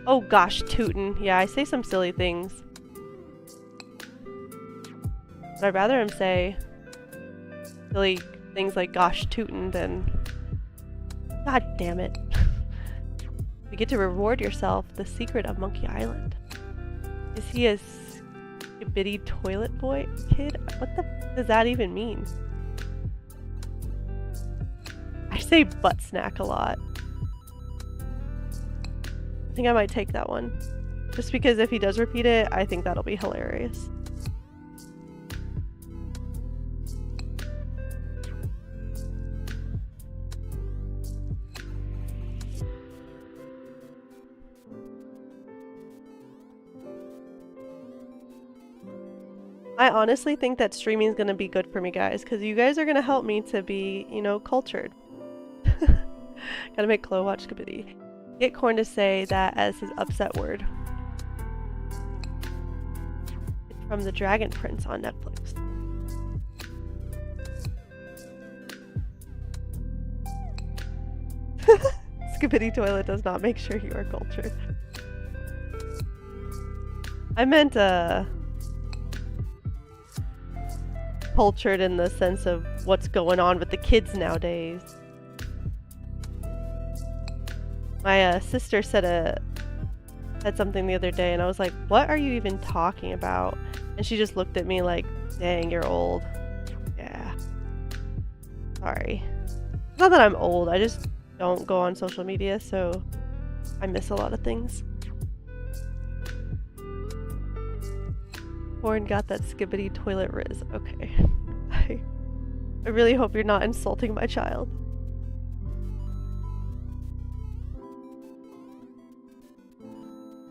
Oh gosh, tootin'. Yeah, I say some silly things. But I'd rather him say silly things like gosh tootin' than God damn it. You get to reward yourself. The secret of Monkey Island. Is he a skibidi toilet boy kid? What the f does that even mean? I say butt snack a lot. I think I might take that one. Just because if he does repeat it, I think that'll be hilarious. I honestly think that streaming is going to be good for me, guys, because you guys are going to help me to be, you know, cultured. Gotta make Chloe watch Skibidi. Get Corn to say that as his upset word. It's from The Dragon Prince on Netflix. Skibidi toilet does not make sure you are cultured. I meant, cultured in the sense of what's going on with the kids nowadays. My sister said something the other day and I was like, what are you even talking about? And she just looked at me like, dang, you're old. Yeah. Sorry. It's not that I'm old, I just don't go on social media, so I miss a lot of things. Corn got that Skibidi toilet riz. Okay. I really hope you're not insulting my child.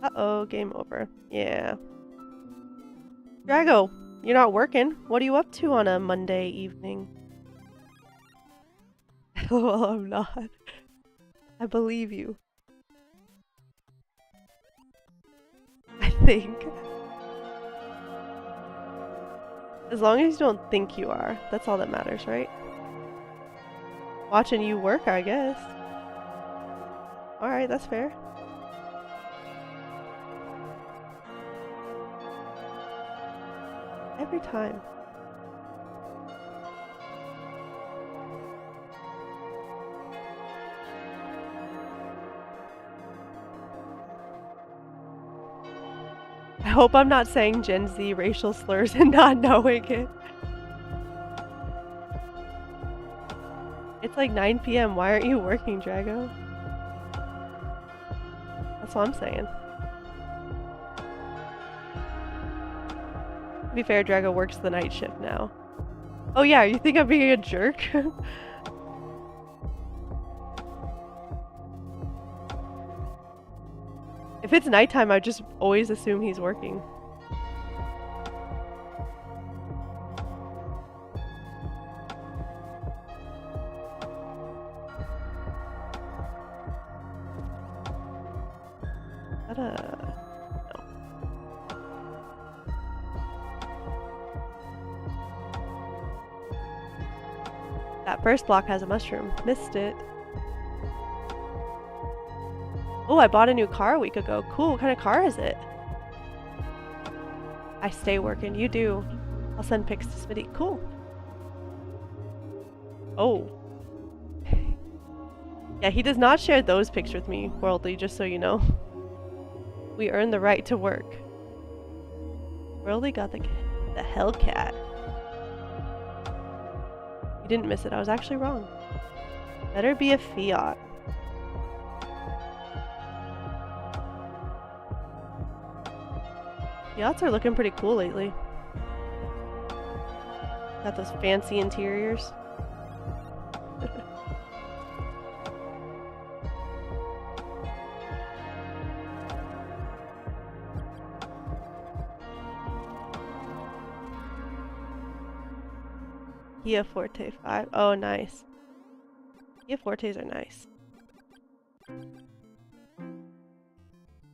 Uh-oh, game over. Yeah. Drago, you're not working. What are you up to on a Monday evening? Well, I'm not. I believe you. I think. As long as you don't think you are, that's all that matters, right? Watching you work, I guess. Alright, that's fair. Every time. I hope I'm not saying Gen Z racial slurs and not knowing it. It's like 9 p.m. Why aren't you working, Drago? That's what I'm saying. be fair, Drago works the night shift now. Oh yeah, you think I'm being a jerk? If it's nighttime, I just always assume he's working. No. That first block has a mushroom. Missed it. Oh, I bought a new car a week ago. Cool. What kind of car is it? I stay working. You do. I'll send pics to Smitty. Cool. Oh. Yeah, he does not share those pics with me, Worldly, just so you know. We earn the right to work. Worldly got the Hellcat. You didn't miss it. I was actually wrong. Better be a Fiat. Fiats are looking pretty cool lately. Got those fancy interiors. Kia Forte 5. Oh, nice. Kia Fortes are nice.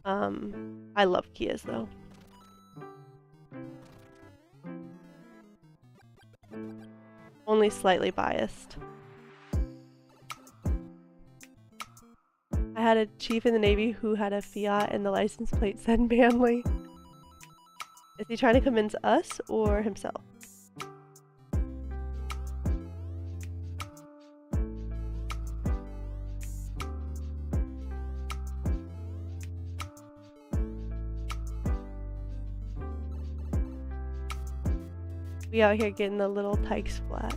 I love Kias though. Only slightly biased. I had a chief in the Navy who had a Fiat and the license plate said Manly. Is he trying to convince us or himself? We out here getting the little Tykes flat.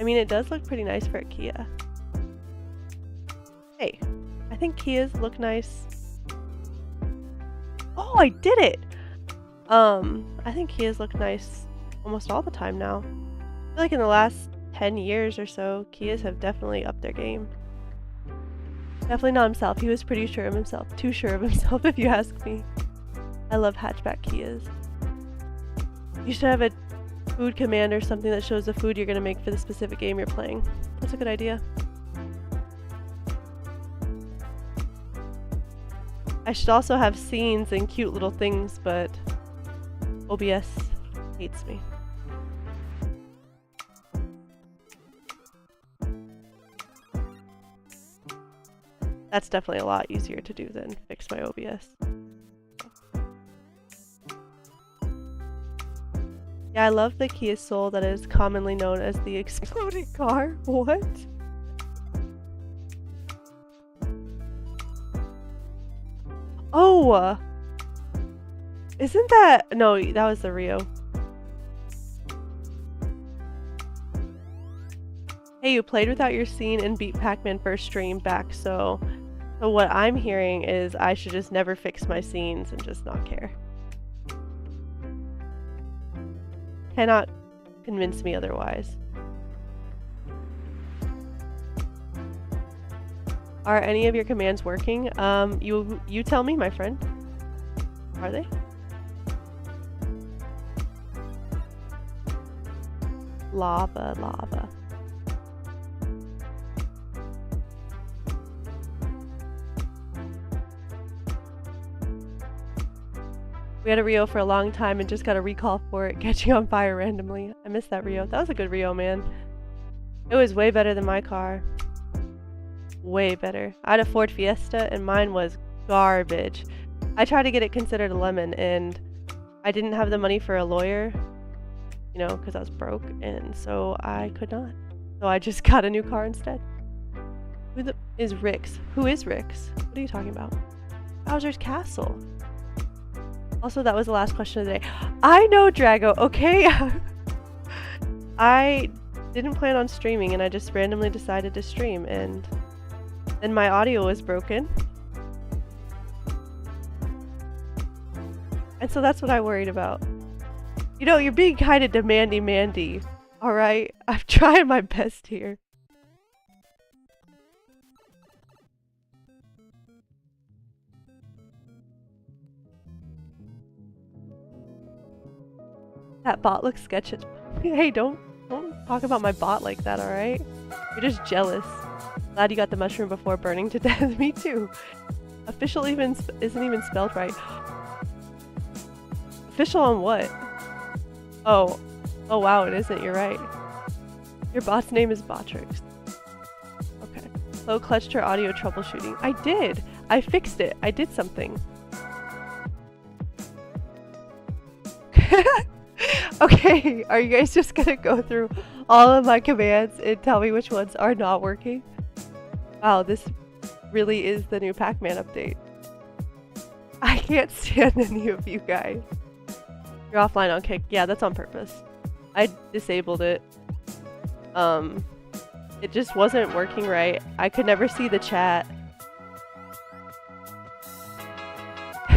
I mean, it does look pretty nice for a Kia. Hey, I think Kias look nice. Oh, I did it! I think Kias look nice almost all the time now. I feel like in the last 10 years or so, Kias have definitely upped their game. Definitely not himself. He was pretty sure of himself. Too sure of himself, if you ask me. I love hatchback Kias. You should have a food command or something that shows the food you're going to make for the specific game you're playing. That's a good idea. I should also have scenes and cute little things, but OBS hates me. That's definitely a lot easier to do than fix my OBS. Yeah, I love the Kia Soul that is commonly known as the exploding car. What? Oh! Isn't that... No, that was the Rio. Hey, you played without your scene and beat Pac-Man first stream back, so what I'm hearing is I should just never fix my scenes and just not care. Cannot convince me otherwise. Are any of your commands working? You tell me, my friend. Are they? Lava. We had a Rio for a long time and just got a recall for it catching on fire randomly. I missed that Rio. That was a good Rio, man. It was way better than my car. Way better. I had a Ford Fiesta and mine was garbage. I tried to get it considered a lemon and I didn't have the money for a lawyer, you know, because I was broke, and so I could not. So I just got a new car instead. Who is Rix? Who is Rix? What are you talking about? Bowser's Castle. Also, that was the last question of the day. I know, Drago, okay? I didn't plan on streaming and I just randomly decided to stream, and then my audio was broken. And so that's what I worried about. You know, you're being kind of demandy-mandy. Alright? I'm trying my best here. That bot looks sketchy. Hey, don't talk about my bot like that, alright? You're just jealous. Glad you got the mushroom before burning to death. Me too. Official isn't even spelled right. Official on what? Oh. Oh wow, it isn't. You're right. Your bot's name is Botrix. Okay. Low clutched her audio troubleshooting. I did! I fixed it. I did something. Okay, are you guys just gonna go through all of my commands and tell me which ones are not working? Wow, this really is the new Pac-Man update. I can't stand any of you guys. You're offline on Kick. Yeah, that's on purpose. I disabled it. It just wasn't working right. I could never see the chat.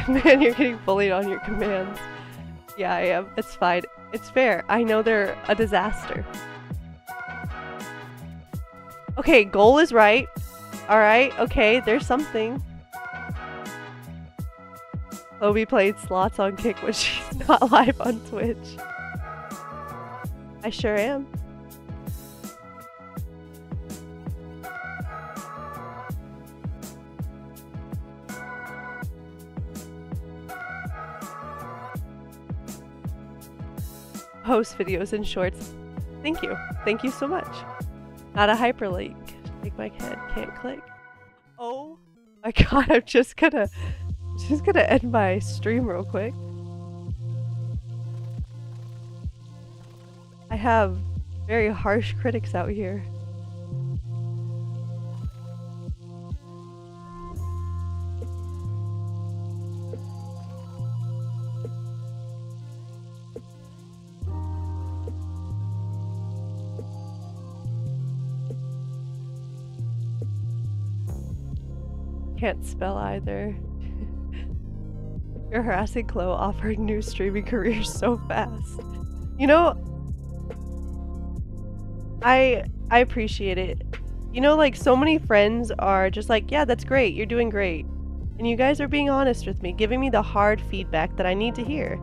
Man, you're getting bullied on your commands. Yeah, I am. It's fine. It's fair. I know they're a disaster. Okay, goal is right. Alright, okay, there's something. Chloe played slots on Kick when she's not live on Twitch. I sure am. Post videos and shorts. Thank you. Thank you so much. Not a hyperlink. Make my head can't click. Oh my god, I'm just gonna end my stream real quick. I have very harsh critics out here. Can't spell either. You're harassing Chloe off her new streaming career so fast. You know, I appreciate it. You know, like, so many friends are just like, yeah, that's great, you're doing great. And you guys are being honest with me, giving me the hard feedback that I need to hear.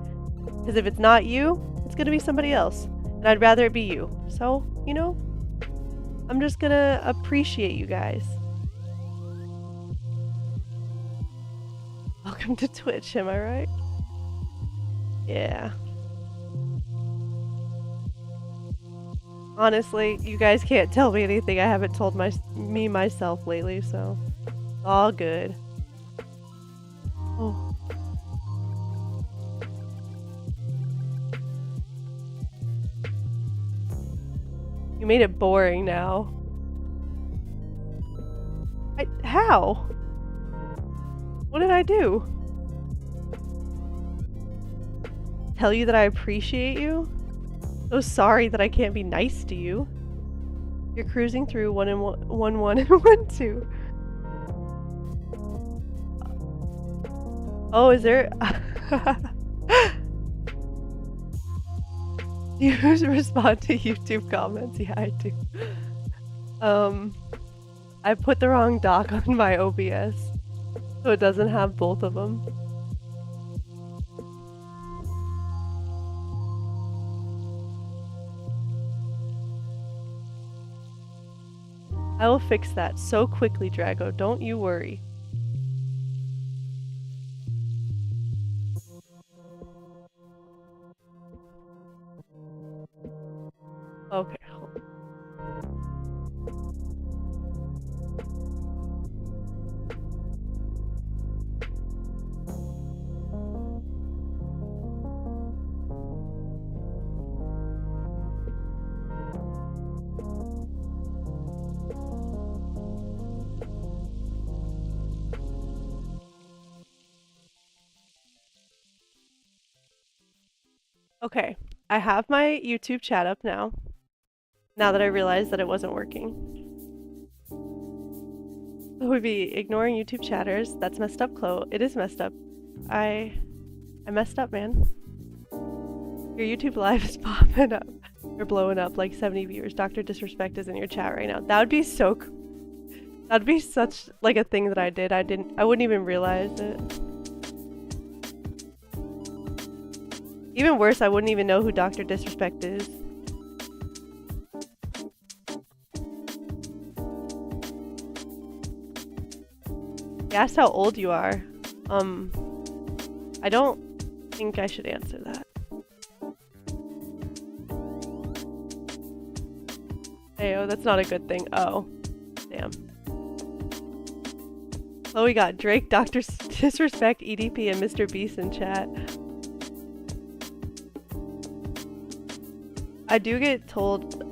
Because if it's not you, it's gonna be somebody else. And I'd rather it be you. So, you know, I'm just gonna appreciate you guys. Welcome to Twitch, am I right? Yeah. Honestly, you guys can't tell me anything I haven't told me myself lately, so it's all good. Oh. You made it boring now. How? What did I do? Tell you that I appreciate you? So sorry that I can't be nice to you. You're cruising through 1 and 1 and 1 2. Oh, is there? Do you respond to YouTube comments? Yeah, I do. I put the wrong dock on my OBS, so it doesn't have both of them. I will fix that so quickly, Drago. Don't you worry. Okay. Okay, I have my YouTube chat up now. Now that I realized that it wasn't working. We'd be ignoring YouTube chatters. That's messed up, Chloe. It is messed up. I messed up, man. Your YouTube live is popping up. You're blowing up like 70 viewers. Dr. Disrespect is in your chat right now. That would be so cool. That'd be such like a thing that I did. I wouldn't even realize it. Even worse, I wouldn't even know who Dr. Disrespect is. You asked how old you are. I don't think I should answer that. Hey, oh, that's not a good thing. Oh, damn. Oh, we got Drake, Dr. Disrespect, EDP, and Mr. Beast in chat. I do get told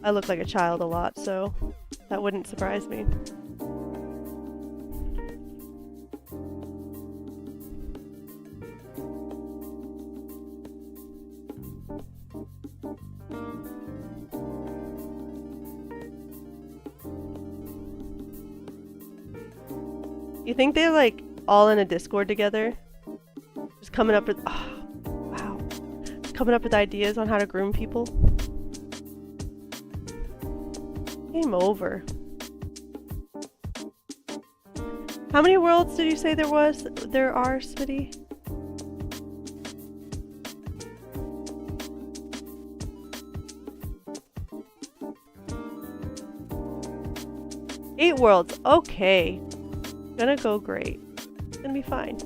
I look like a child a lot, so that wouldn't surprise me. You think they're like all in a Discord together? Just coming up with, oh, wow. Just coming up with ideas on how to groom people? Game over. How many worlds did you say there are, Smitty? Eight worlds, okay. Gonna go great. It's gonna be fine.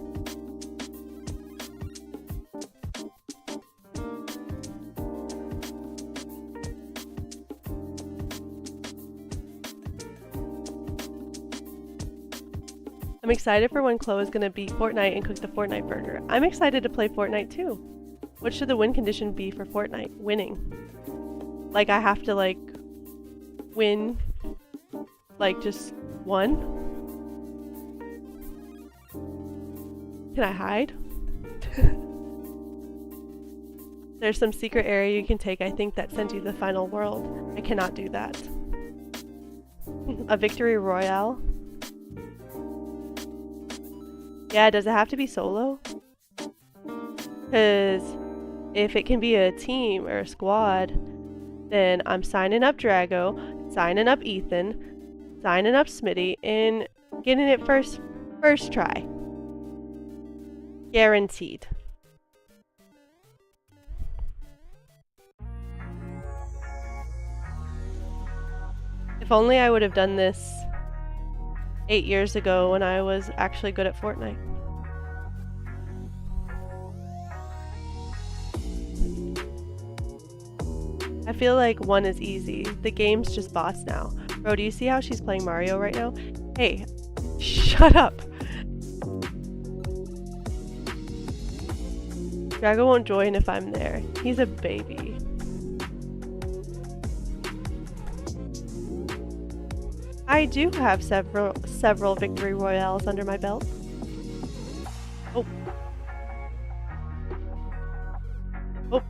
I'm excited for when Chloe is gonna beat Fortnite and cook the Fortnite burger. I'm excited to play Fortnite too. What should the win condition be for Fortnite? Winning. Like I have to like win like just one? Can I hide? There's some secret area you can take, I think, that sends you to the final world. I cannot do that. A victory royale? Yeah, does it have to be solo? Because if it can be a team or a squad, then I'm signing up Drago, signing up Ethan, signing up Smitty, and getting it first try. Guaranteed. If only I would have done this 8 years ago when I was actually good at Fortnite. I feel like 1 is easy. The game's just bots now. Bro, do you see how she's playing Mario right now? Hey, shut up. Drago won't join if I'm there. He's a baby. I do have several victory royales under my belt. Oh. Oh.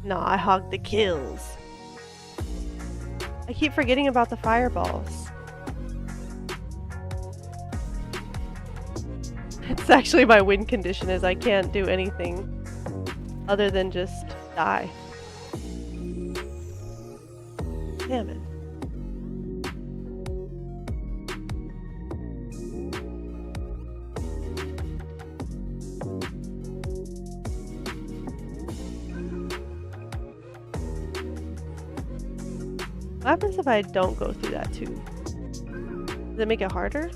Nah, I hogged the kills. I keep forgetting about the fireballs. It's actually my win condition is I can't do anything other than just die. Damn it. What happens if I don't go through that too? Does it make it harder?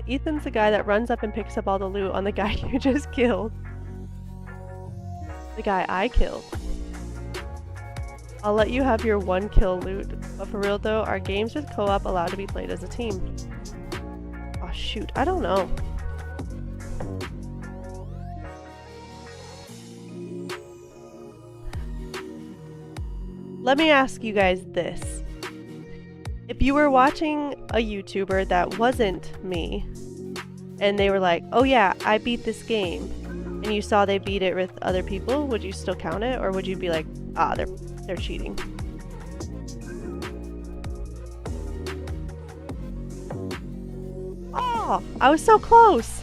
Ethan's the guy that runs up and picks up all the loot on the guy you just killed. The guy I killed. I'll let you have your 1 kill loot, but for real though, are games with co-op allowed to be played as a team? Oh shoot, I don't know. Let me ask you guys this. If you were watching a YouTuber that wasn't me, and they were like, oh yeah, I beat this game, and you saw they beat it with other people, would you still count it, or would you be like, ah, they're cheating? Oh, I was so close!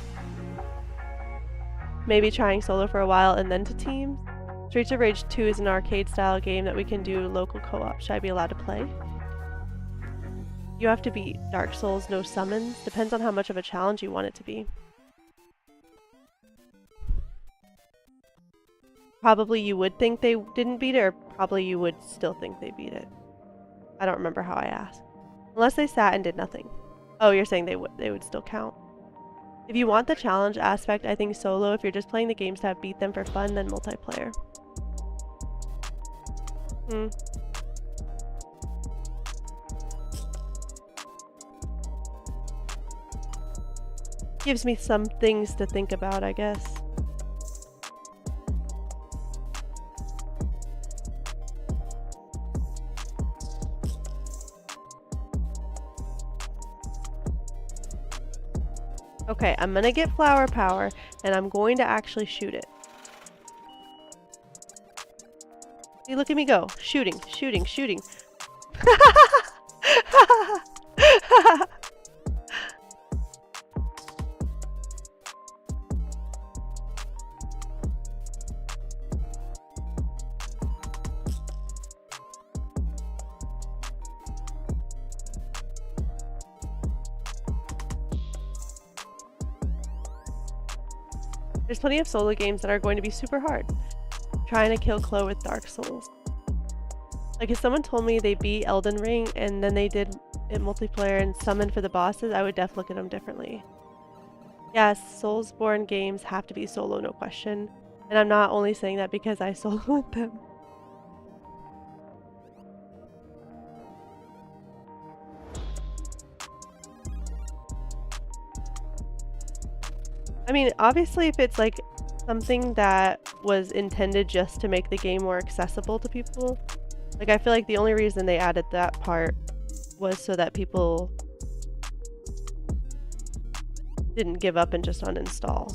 Maybe trying solo for a while and then to teams. Streets of Rage 2 is an arcade-style game that we can do local co-op. Should I be allowed to play? You have to beat Dark Souls, no summons. Depends on how much of a challenge you want it to be. Probably you would think they didn't beat it, or probably you would still think they beat it. I don't remember how I asked. Unless they sat and did nothing. Oh, you're saying they would still count. If you want the challenge aspect, I think solo. If you're just playing the games to have beat them for fun, then multiplayer. Gives me some things to think about, I guess. Okay, I'm gonna get flower power, and I'm going to actually shoot it. See, look at me go. Shooting, shooting, shooting. There's plenty of solo games that are going to be super hard. Trying to kill Chloe with Dark Souls. Like if someone told me they beat Elden Ring and then they did it multiplayer and summoned for the bosses, I would definitely look at them differently. Yes, Soulsborne games have to be solo, no question. And I'm not only saying that because I soloed them. I mean, obviously if it's like something that was intended just to make the game more accessible to people, like I feel like the only reason they added that part was so that people didn't give up and just uninstall.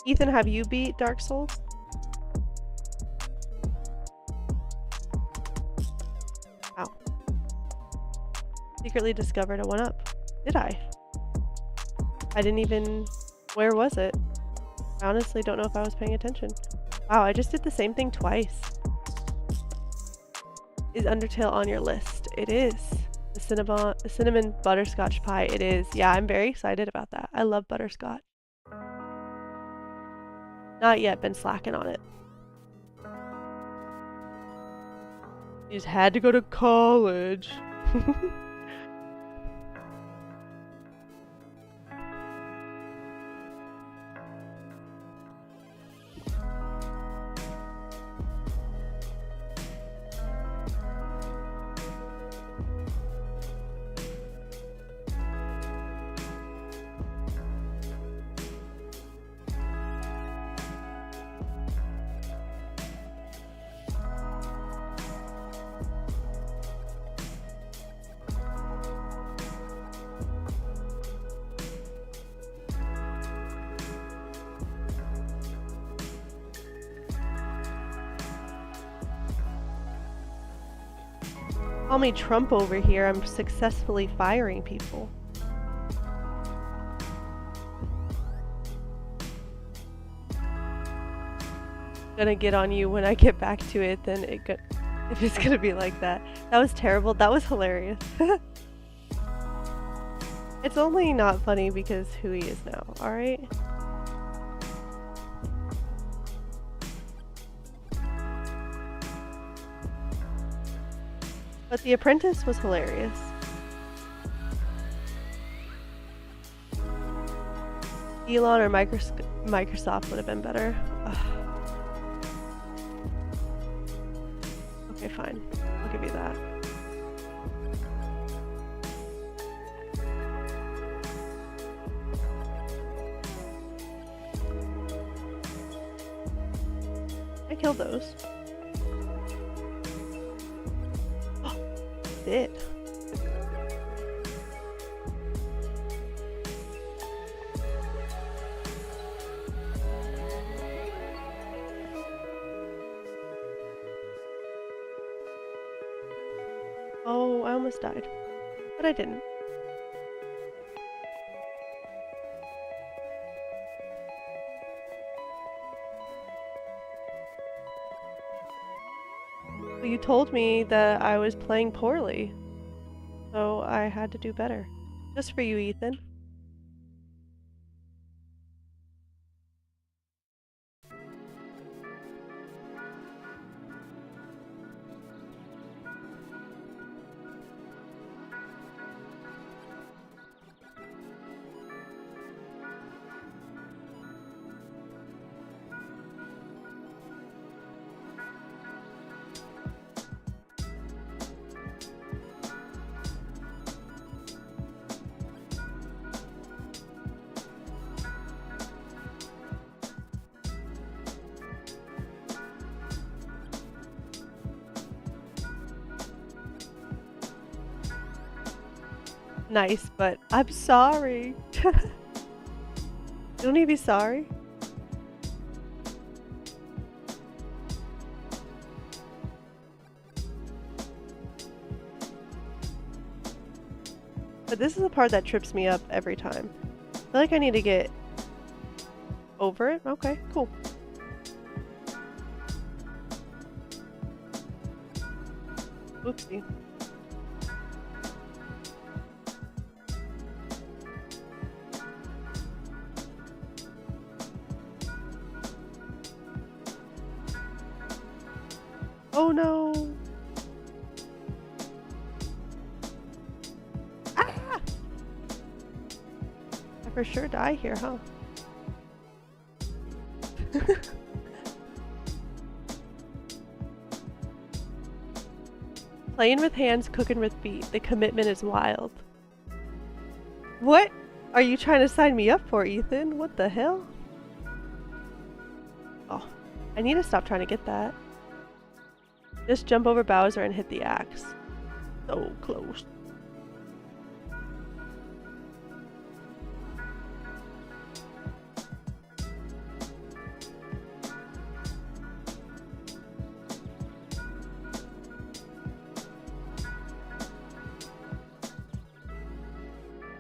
Ethan, have you beat Dark Souls? Wow. Secretly discovered a 1-up. Did I? I didn't even... Where was it? I honestly don't know if I was paying attention. Wow, I just did the same thing twice. Is Undertale on your list? It is. The cinnamon butterscotch pie, it is. Yeah, I'm very excited about that. I love butterscotch. Not yet, been slacking on it. You just had to go to college. Call me Trump over here, I'm successfully firing people. Gonna get on you when I get back to it, then if it's gonna be like that. That was terrible, that was hilarious. It's only not funny because who he is now, alright? But The Apprentice was hilarious. Elon or Microsoft would have been better. Ugh. Okay, fine. I'll give you that. killed those. Did. Oh, I almost died. But I didn't. Well, you told me that I was playing poorly. So I had to do better. Just for you, Ethan. Nice, but I'm sorry. You don't need to be sorry. But this is the part that trips me up every time. I feel like I need to get over it. Okay, cool. Oopsie. Oh no! Ah! I for sure die here, huh? Playing with hands, cooking with feet. The commitment is wild. What are you trying to sign me up for, Ethan? What the hell? Oh, I need to stop trying to get that. Just jump over Bowser and hit the axe. So close.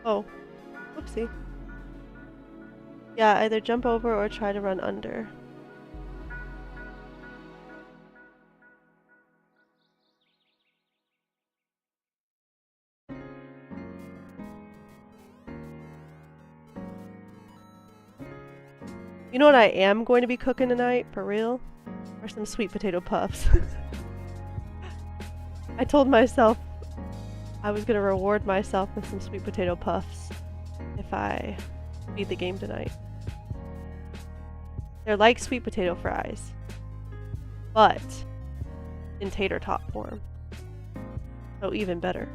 Oh, whoopsie. Yeah, either jump over or try to run under. You know what I am going to be cooking tonight, for real? Are some sweet potato puffs. I told myself I was gonna reward myself with some sweet potato puffs if I beat the game tonight. They're like sweet potato fries, but in tater tot form. So even better.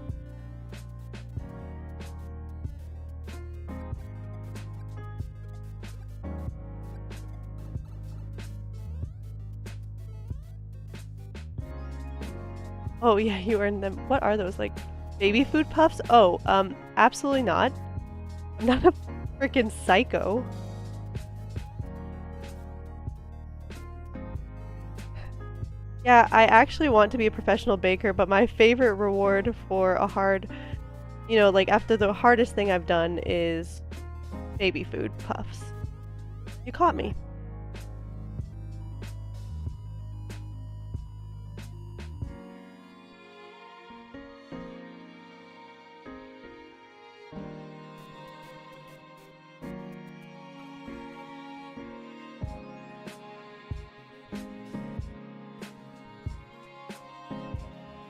Oh yeah, you earned them. What are those, like baby food puffs? Oh, absolutely not. I'm not a freaking psycho. Yeah, I actually want to be a professional baker, but my favorite reward for a hard, you know, like after the hardest thing I've done is baby food puffs. You caught me.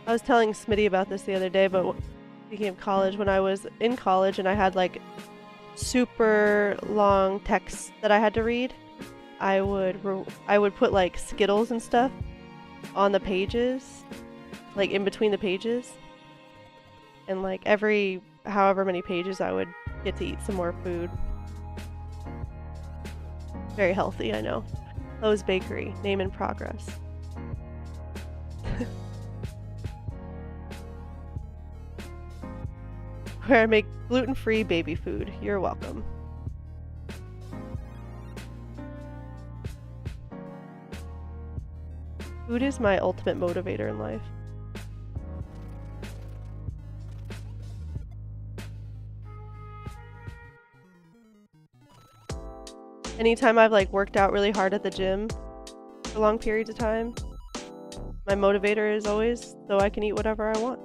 I was telling Smitty about this the other day, but speaking of college, when I was in college and I had like super long texts that I had to read, I would put like Skittles and stuff on the pages, like in between the pages, and like every however many pages I would get to eat some more food. Very healthy, I know. Lowe's Bakery. Name in progress. Where I make gluten-free baby food. You're welcome. Food is my ultimate motivator in life. Anytime I've like worked out really hard at the gym for long periods of time, my motivator is always so I can eat whatever I want.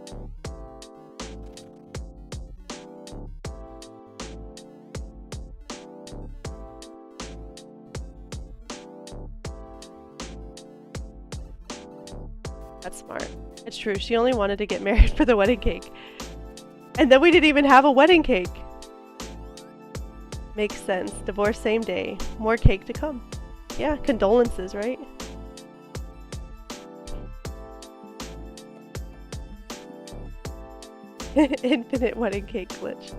That's smart. It's true. She only wanted to get married for the wedding cake. And then we didn't even have a wedding cake. Makes sense. Divorce same day. More cake to come. Yeah, condolences, right? Infinite wedding cake glitch.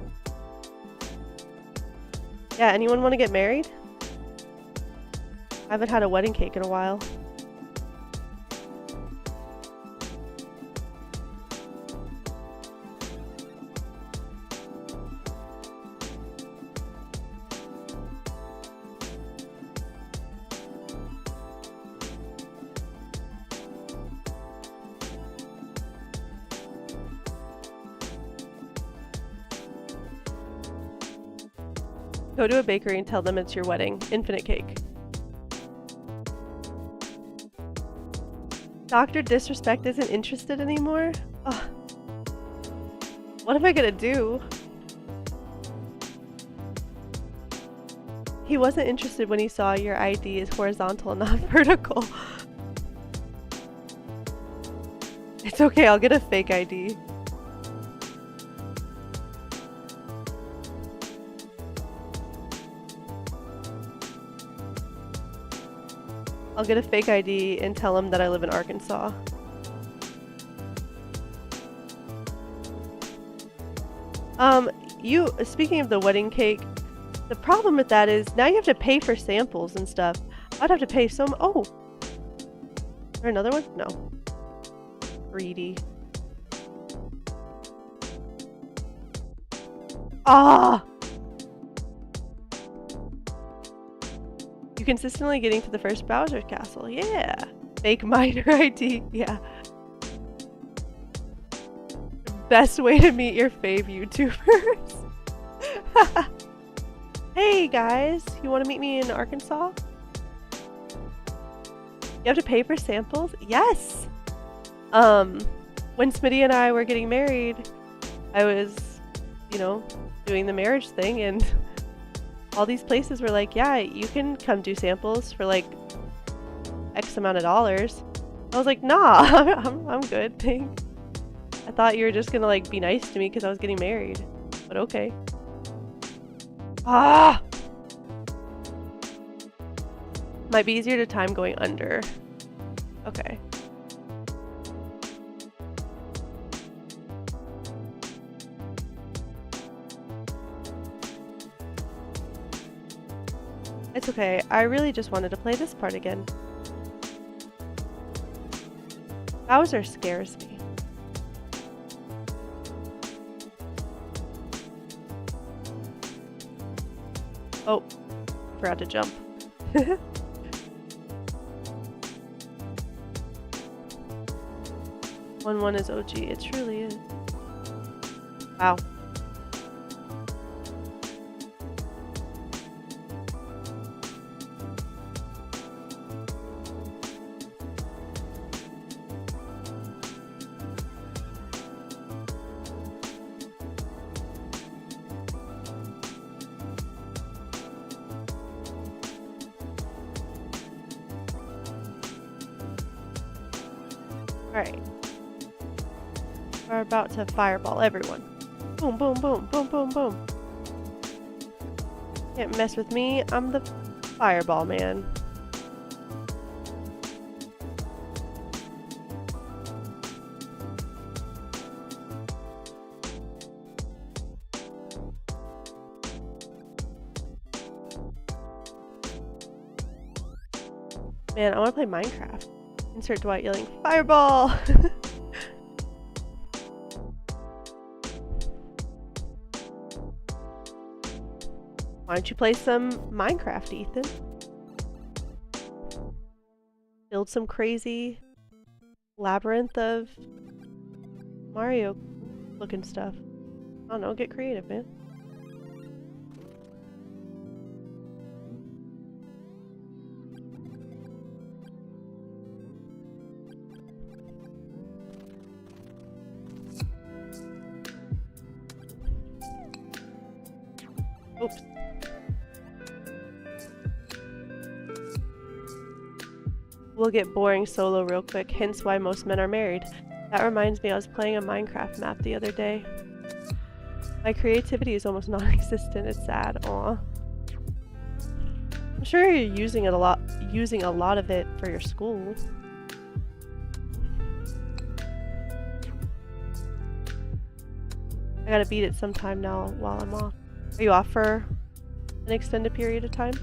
Yeah, anyone want to get married? I haven't had a wedding cake in a while. Go to a bakery and tell them it's your wedding. Infinite cake. Dr. Disrespect isn't interested anymore? Ugh. What am I gonna do? He wasn't interested when he saw your ID is horizontal and not vertical. It's okay, I'll get a fake ID. I'll get a fake ID and tell him that I live in Arkansas. Speaking of the wedding cake, the problem with that is now you have to pay for samples and stuff. I'd have to pay oh! Is there another one? No. Greedy. Ah! You consistently getting to the first Bowser Castle. Yeah. Fake miner ID. Yeah. Best way to meet your fave YouTubers. Hey guys, you want to meet me in Arkansas? You have to pay for samples? Yes! When Smitty and I were getting married, I was, doing the marriage thing, and all these places were like, yeah, you can come do samples for like X amount of dollars. I was like, nah, I'm good, thanks. I thought you were just gonna like be nice to me because I was getting married, but okay. Ah! Might be easier to time going under. Okay. It's okay, I really just wanted to play this part again. Bowser scares me. Oh, forgot to jump. One is OG, it truly is. Wow. Alright. We're about to fireball everyone. Boom, boom, boom, boom, boom, boom. Can't mess with me, I'm the fireball man. Man, I want to play Minecraft. Insert Dwight yelling, "Fireball!" Why don't you play some Minecraft, Ethan? Build some crazy labyrinth of Mario looking stuff. I don't know, get creative, man. Oops. Will get boring solo real quick, hence why most men are married. That reminds me, I was playing a Minecraft map the other day. My creativity is almost non-existent. It's sad. Aw. I'm sure you're using a lot of it for your school. I gotta beat it sometime now while I'm off. Are you off for an extended period of time?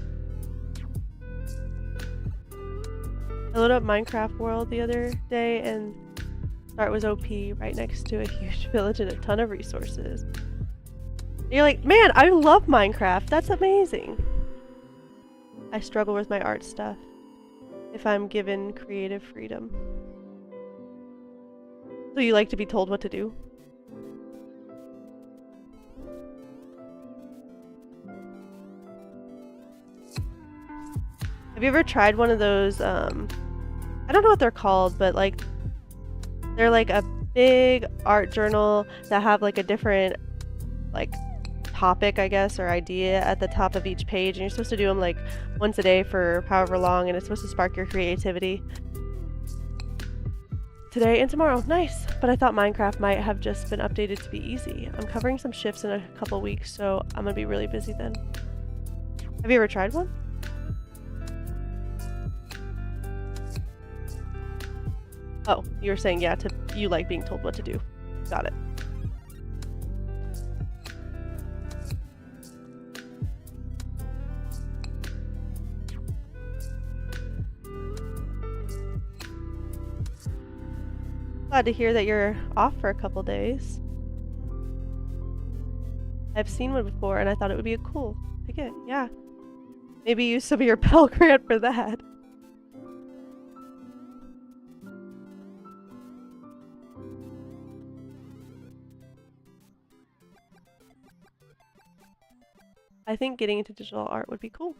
I loaded up Minecraft World the other day and start was OP right next to a huge village and a ton of resources. And you're like, man, I love Minecraft. That's amazing. I struggle with my art stuff if I'm given creative freedom. So you like to be told what to do? Have you ever tried one of those, I don't know what they're called, but like, they're like a big art journal that have like a different, like, topic, I guess, or idea at the top of each page, and you're supposed to do them like once a day for however long, and it's supposed to spark your creativity. Today and tomorrow, nice. But I thought Minecraft might have just been updated to be easy. I'm covering some shifts in a couple weeks, so I'm gonna be really busy then. Have you ever tried one? Oh, you were saying, yeah, you like being told what to do. Got it. Glad to hear that you're off for a couple days. I've seen one before and I thought it would be a cool to get, yeah. Maybe use some of your Pell Grant for that. I think getting into digital art would be cool.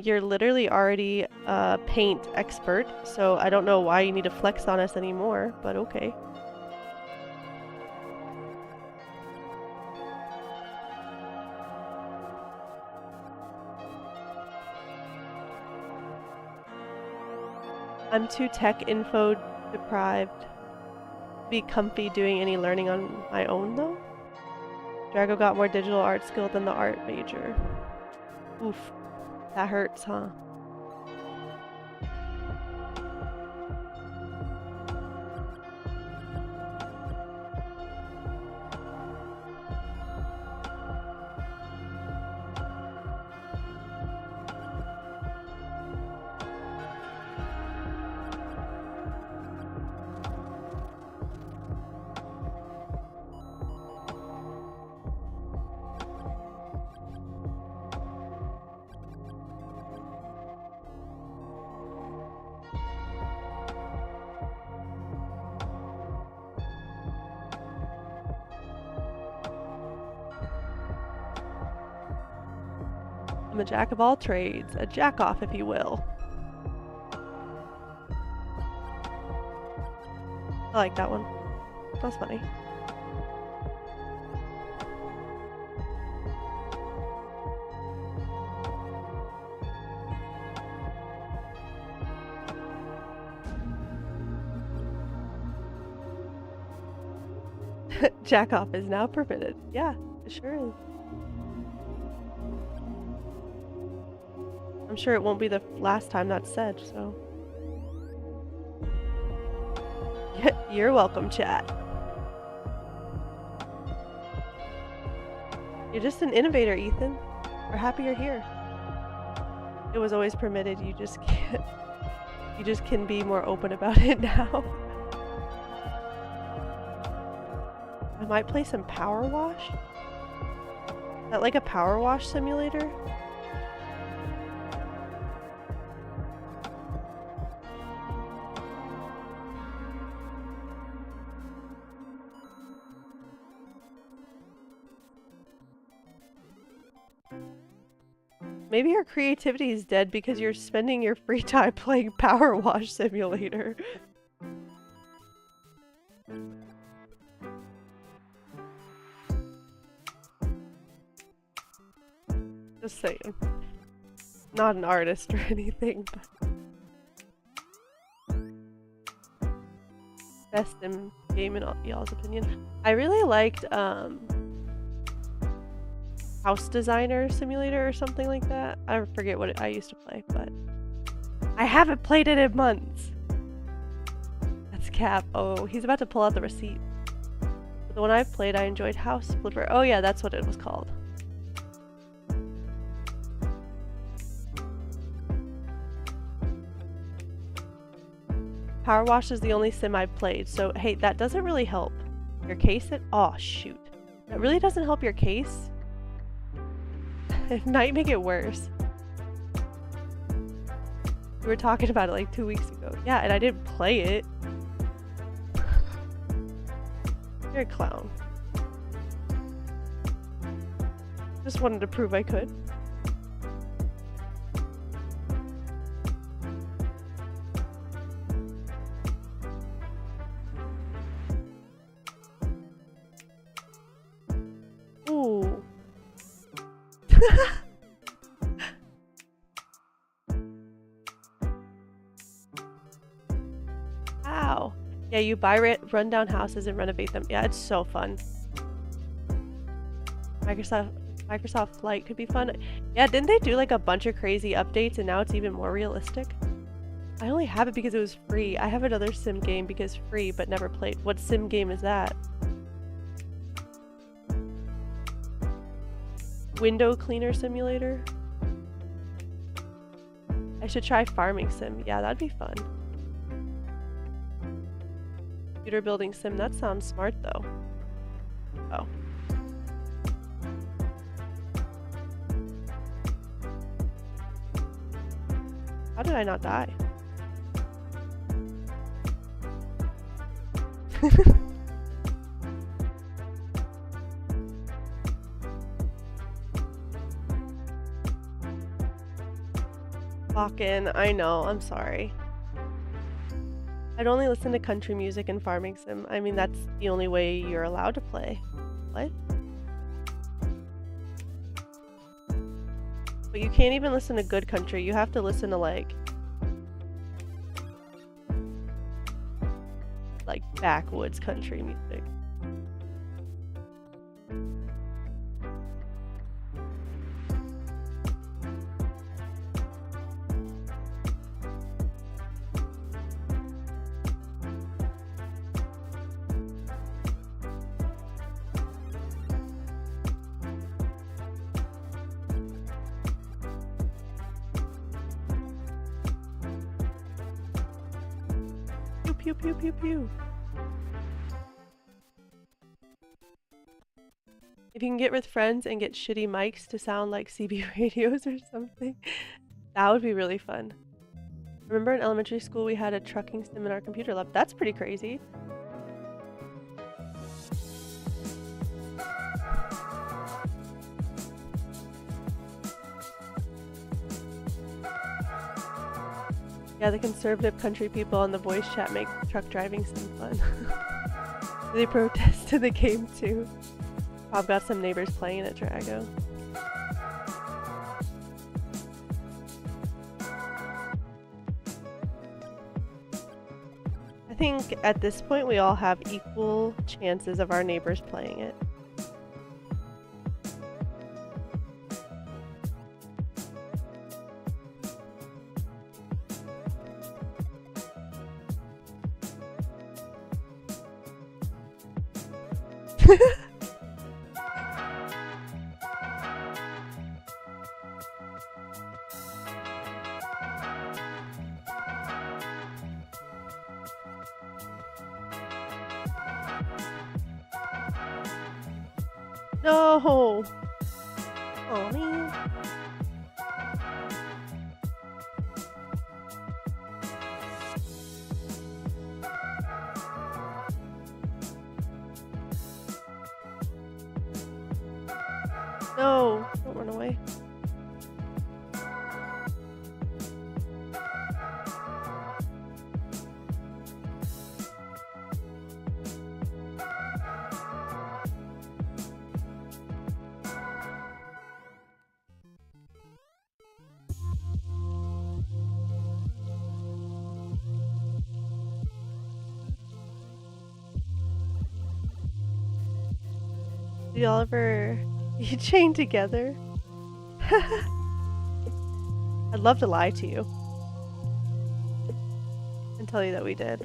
You're literally already a paint expert, so I don't know why you need to flex on us anymore, but okay. I'm too tech info deprived to be comfy doing any learning on my own though. Drago got more digital art skill than the art major. Oof. That hurts, huh? I'm a jack of all trades, a jack-off if you will. I like that one. That's funny. Jack-off is now permitted. Yeah, it sure is. I'm sure it won't be the last time that's said, so. You're welcome, chat. You're just an innovator, Ethan. We're happy you're here. It was always permitted, you just can't. You just can be more open about it now. I might play some Power Wash. Is that like a Power Wash simulator? Maybe your creativity is dead because you're spending your free time playing Power Wash Simulator. Just saying. Not an artist or anything, but best sim game in y'all's opinion. I really liked House Designer Simulator or something like that. I forget what I used to play, but I haven't played it in months. That's Cap. Oh, he's about to pull out the receipt. But the one I've played, I enjoyed House Flipper. Oh yeah, that's what it was called. Power Wash is the only sim I've played, so hey, that doesn't really help your case. Oh shoot, that really doesn't help your case. It might make it worse. We were talking about it like 2 weeks ago. Yeah, and I didn't play it. You're a clown. Just wanted to prove I could. Ooh. Wow. Yeah, you buy rundown houses and renovate them. Yeah, it's so fun. Microsoft Flight could be fun. Yeah, didn't they do like a bunch of crazy updates and now it's even more realistic? I only have it because it was free. I have another sim game because free but never played. What sim game is that? Window Cleaner Simulator? I should try Farming Sim. Yeah, that'd be fun. Computer Building Sim. That sounds smart though. Oh. How did I not die? Lock in. I know. I'm sorry. I'd only listen to country music and Farming Sim. I mean, that's the only way you're allowed to play. What? But you can't even listen to good country. You have to listen to like backwoods country music. Pew pew pew pew. If you can get with friends and get shitty mics to sound like CB radios or something, that would be really fun. Remember in elementary school we had a trucking sim in our computer lab? That's pretty crazy. Yeah, the conservative country people on the voice chat make truck driving sim fun. They protest to the game too. I've got some neighbors playing at Drago. I think at this point we all have equal chances of our neighbors playing it. No! Oh man. No! Don't run away. Do y'all ever you chain together? I'd love to lie to you and tell you that we did.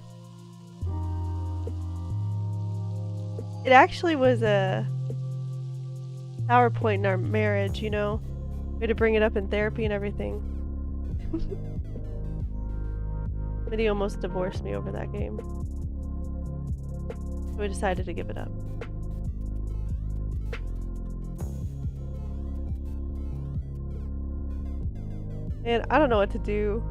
It actually was a sour point in our marriage, you know? We had to bring it up in therapy and everything. But he almost divorced me over that game. So we decided to give it up. Man, I don't know what to do.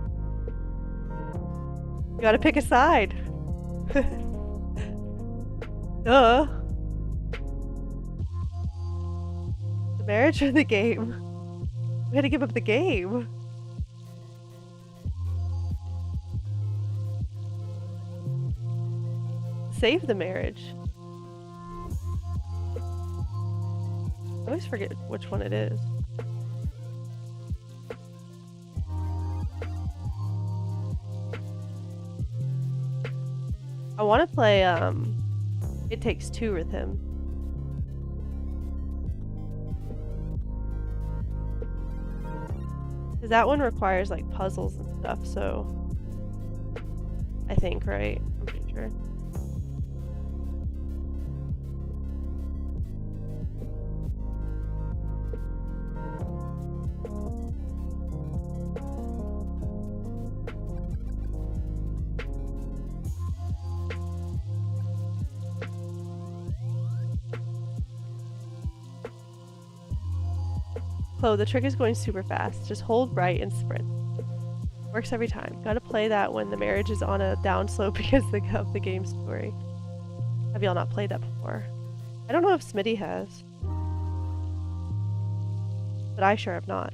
You gotta pick a side. Duh. The marriage or the game? We had to give up the game. Save the marriage. I always forget which one it is. I want to play It Takes Two with him. Because that one requires like puzzles and stuff, so I think, right? I'm pretty sure. Chloe, the trick is going super fast. Just hold right and sprint. Works every time. Gotta play that when the marriage is on a downslope because of the game story. Have y'all not played that before? I don't know if Smitty has. But I sure have not.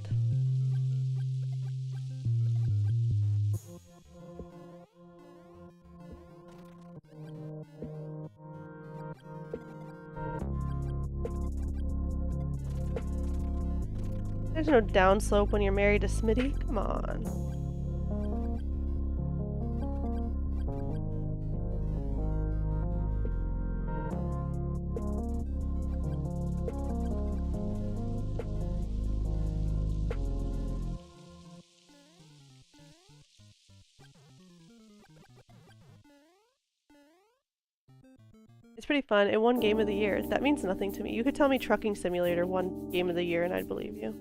There's no downslope when you're married to Smitty. Come on. It's pretty fun. It won Game of the Year. That means nothing to me. You could tell me Trucking Simulator won Game of the Year and I'd believe you.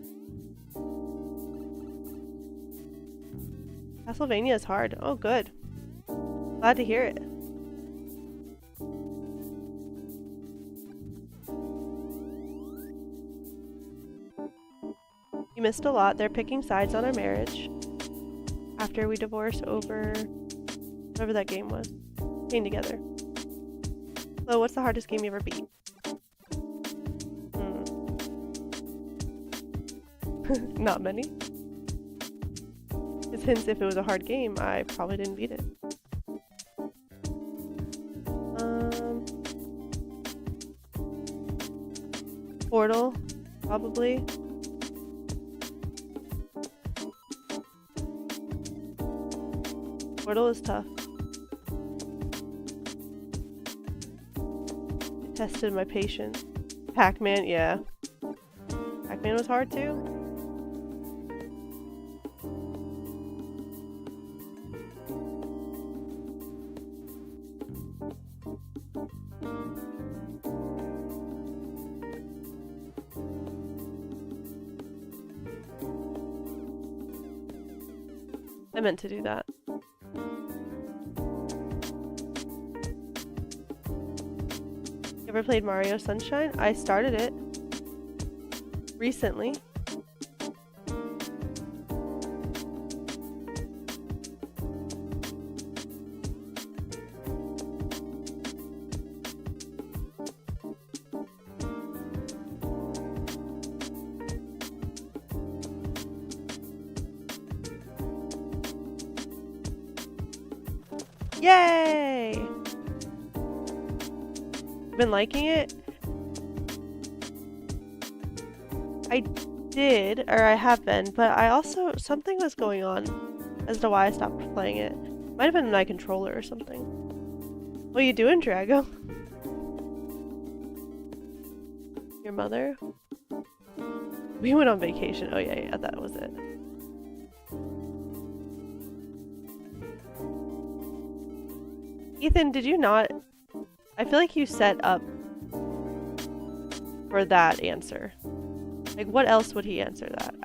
Castlevania is hard. Oh, good. Glad to hear it. You missed a lot. They're picking sides on our marriage. After we divorced over whatever that game was. Staying together. So what's the hardest game you ever beat? Not many. Since if it was a hard game, I probably didn't beat it. Portal, probably. Portal is tough. It tested my patience. Pac-Man, yeah. Pac-Man was hard too. I meant to do that. You ever played Mario Sunshine? I started it. Recently. Yay! Been liking it? I did, or I have been, but I also, something was going on as to why I stopped playing it. Might have been my controller or something. What are you doing, Drago? Your mother? We went on vacation. Oh yeah, that was it. Ethan, did you not? I feel like you set up for that answer. Like, what else would he answer that?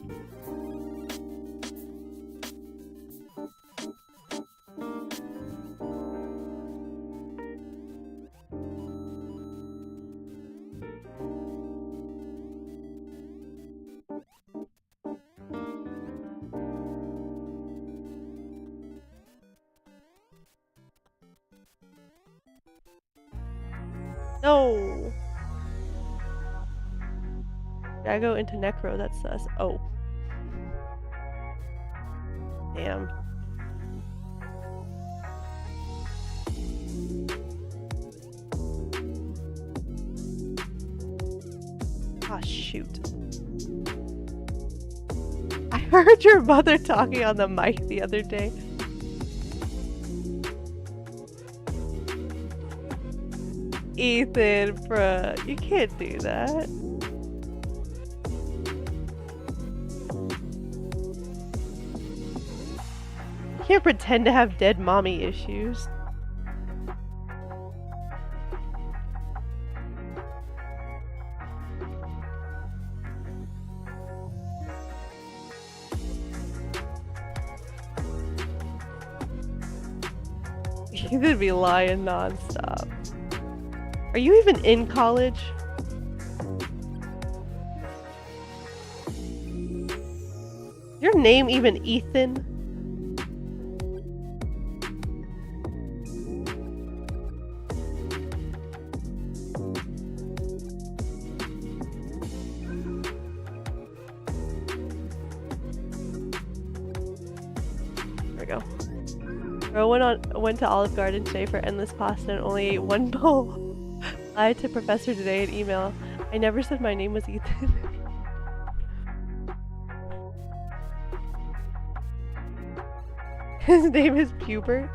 No! Drago into Necro, that's sus. Oh. Damn. Ah, shoot. I heard your mother talking on the mic the other day. Ethan, bruh, you can't do that. You can't pretend to have dead mommy issues. You'd be lying nonstop. Are you even in college? Your name even Ethan? There we go. Bro went to Olive Garden today for endless pasta and only ate one bowl. Lied to professor today in email. I never said my name was Ethan. His name is Pubert.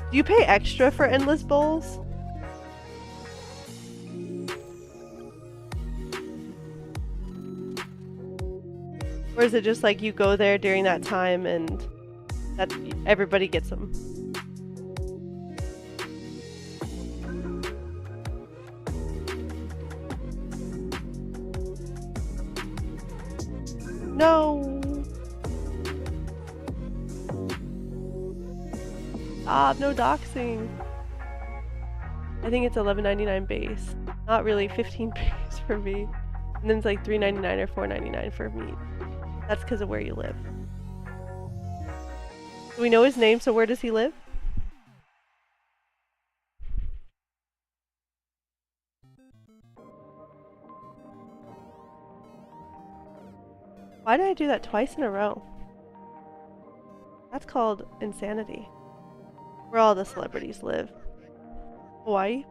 Do you pay extra for endless bowls? Or is it just like you go there during that time and that everybody gets them? No. Stop, no doxing. I think it's $11.99 base. Not really, 15 base for me. And then it's like $3.99 or $4.99 for meat. That's because of where you live. Do we know his name, so where does he live? Why did I do that twice in a row? That's called insanity. Where all the celebrities live. Hawaii?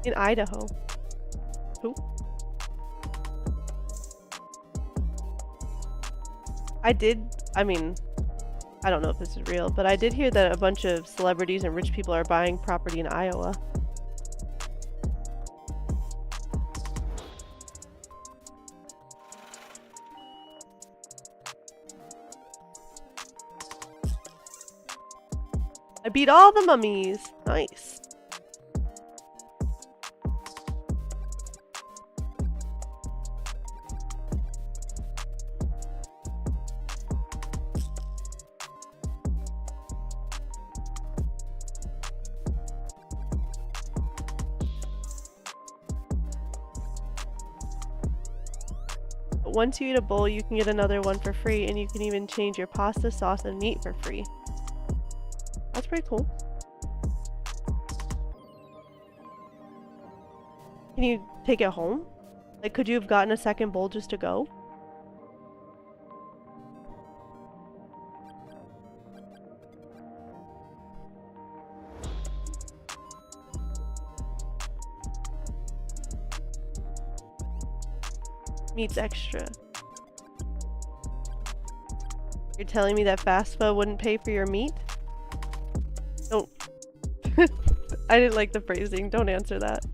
In Idaho. Who? I mean, I don't know if this is real, but I did hear that a bunch of celebrities and rich people are buying property in Iowa. I beat all the mummies. Nice. Once you eat a bowl, you can get another one for free, and you can even change your pasta, sauce, and meat for free. That's pretty cool. Can you take it home? Like, could you have gotten a second bowl just to go? Meat's extra. You're telling me that FAFSA wouldn't pay for your meat? Don't. I didn't like the phrasing. Don't answer that.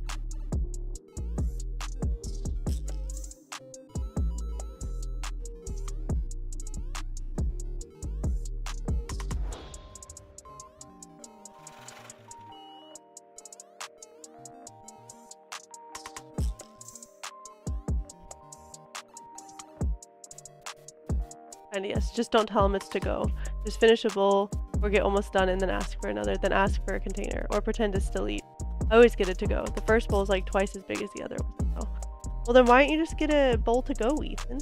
And yes, just don't tell them it's to go. Just finish a bowl or get almost done and then ask for another, then ask for a container or pretend to still eat. I always get it to go. The first bowl is like twice as big as the other one. So. Well, then why don't you just get a bowl to go, Ethan?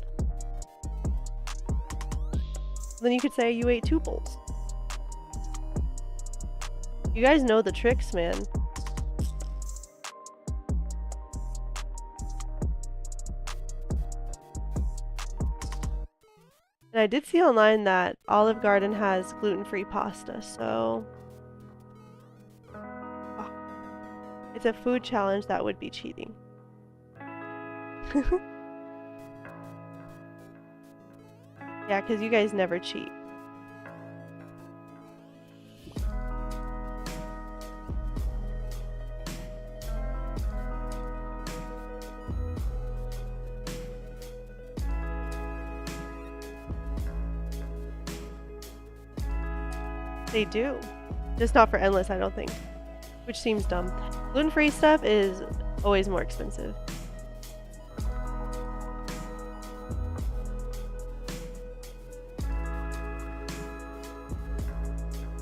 Then you could say you ate 2 bowls. You guys know the tricks, man. And I did see online that Olive Garden has gluten-free pasta, so it's a food challenge that would be cheating. Yeah, because you guys never cheat. They do. Just not for endless, I don't think. Which seems dumb. Gluten-free stuff is always more expensive.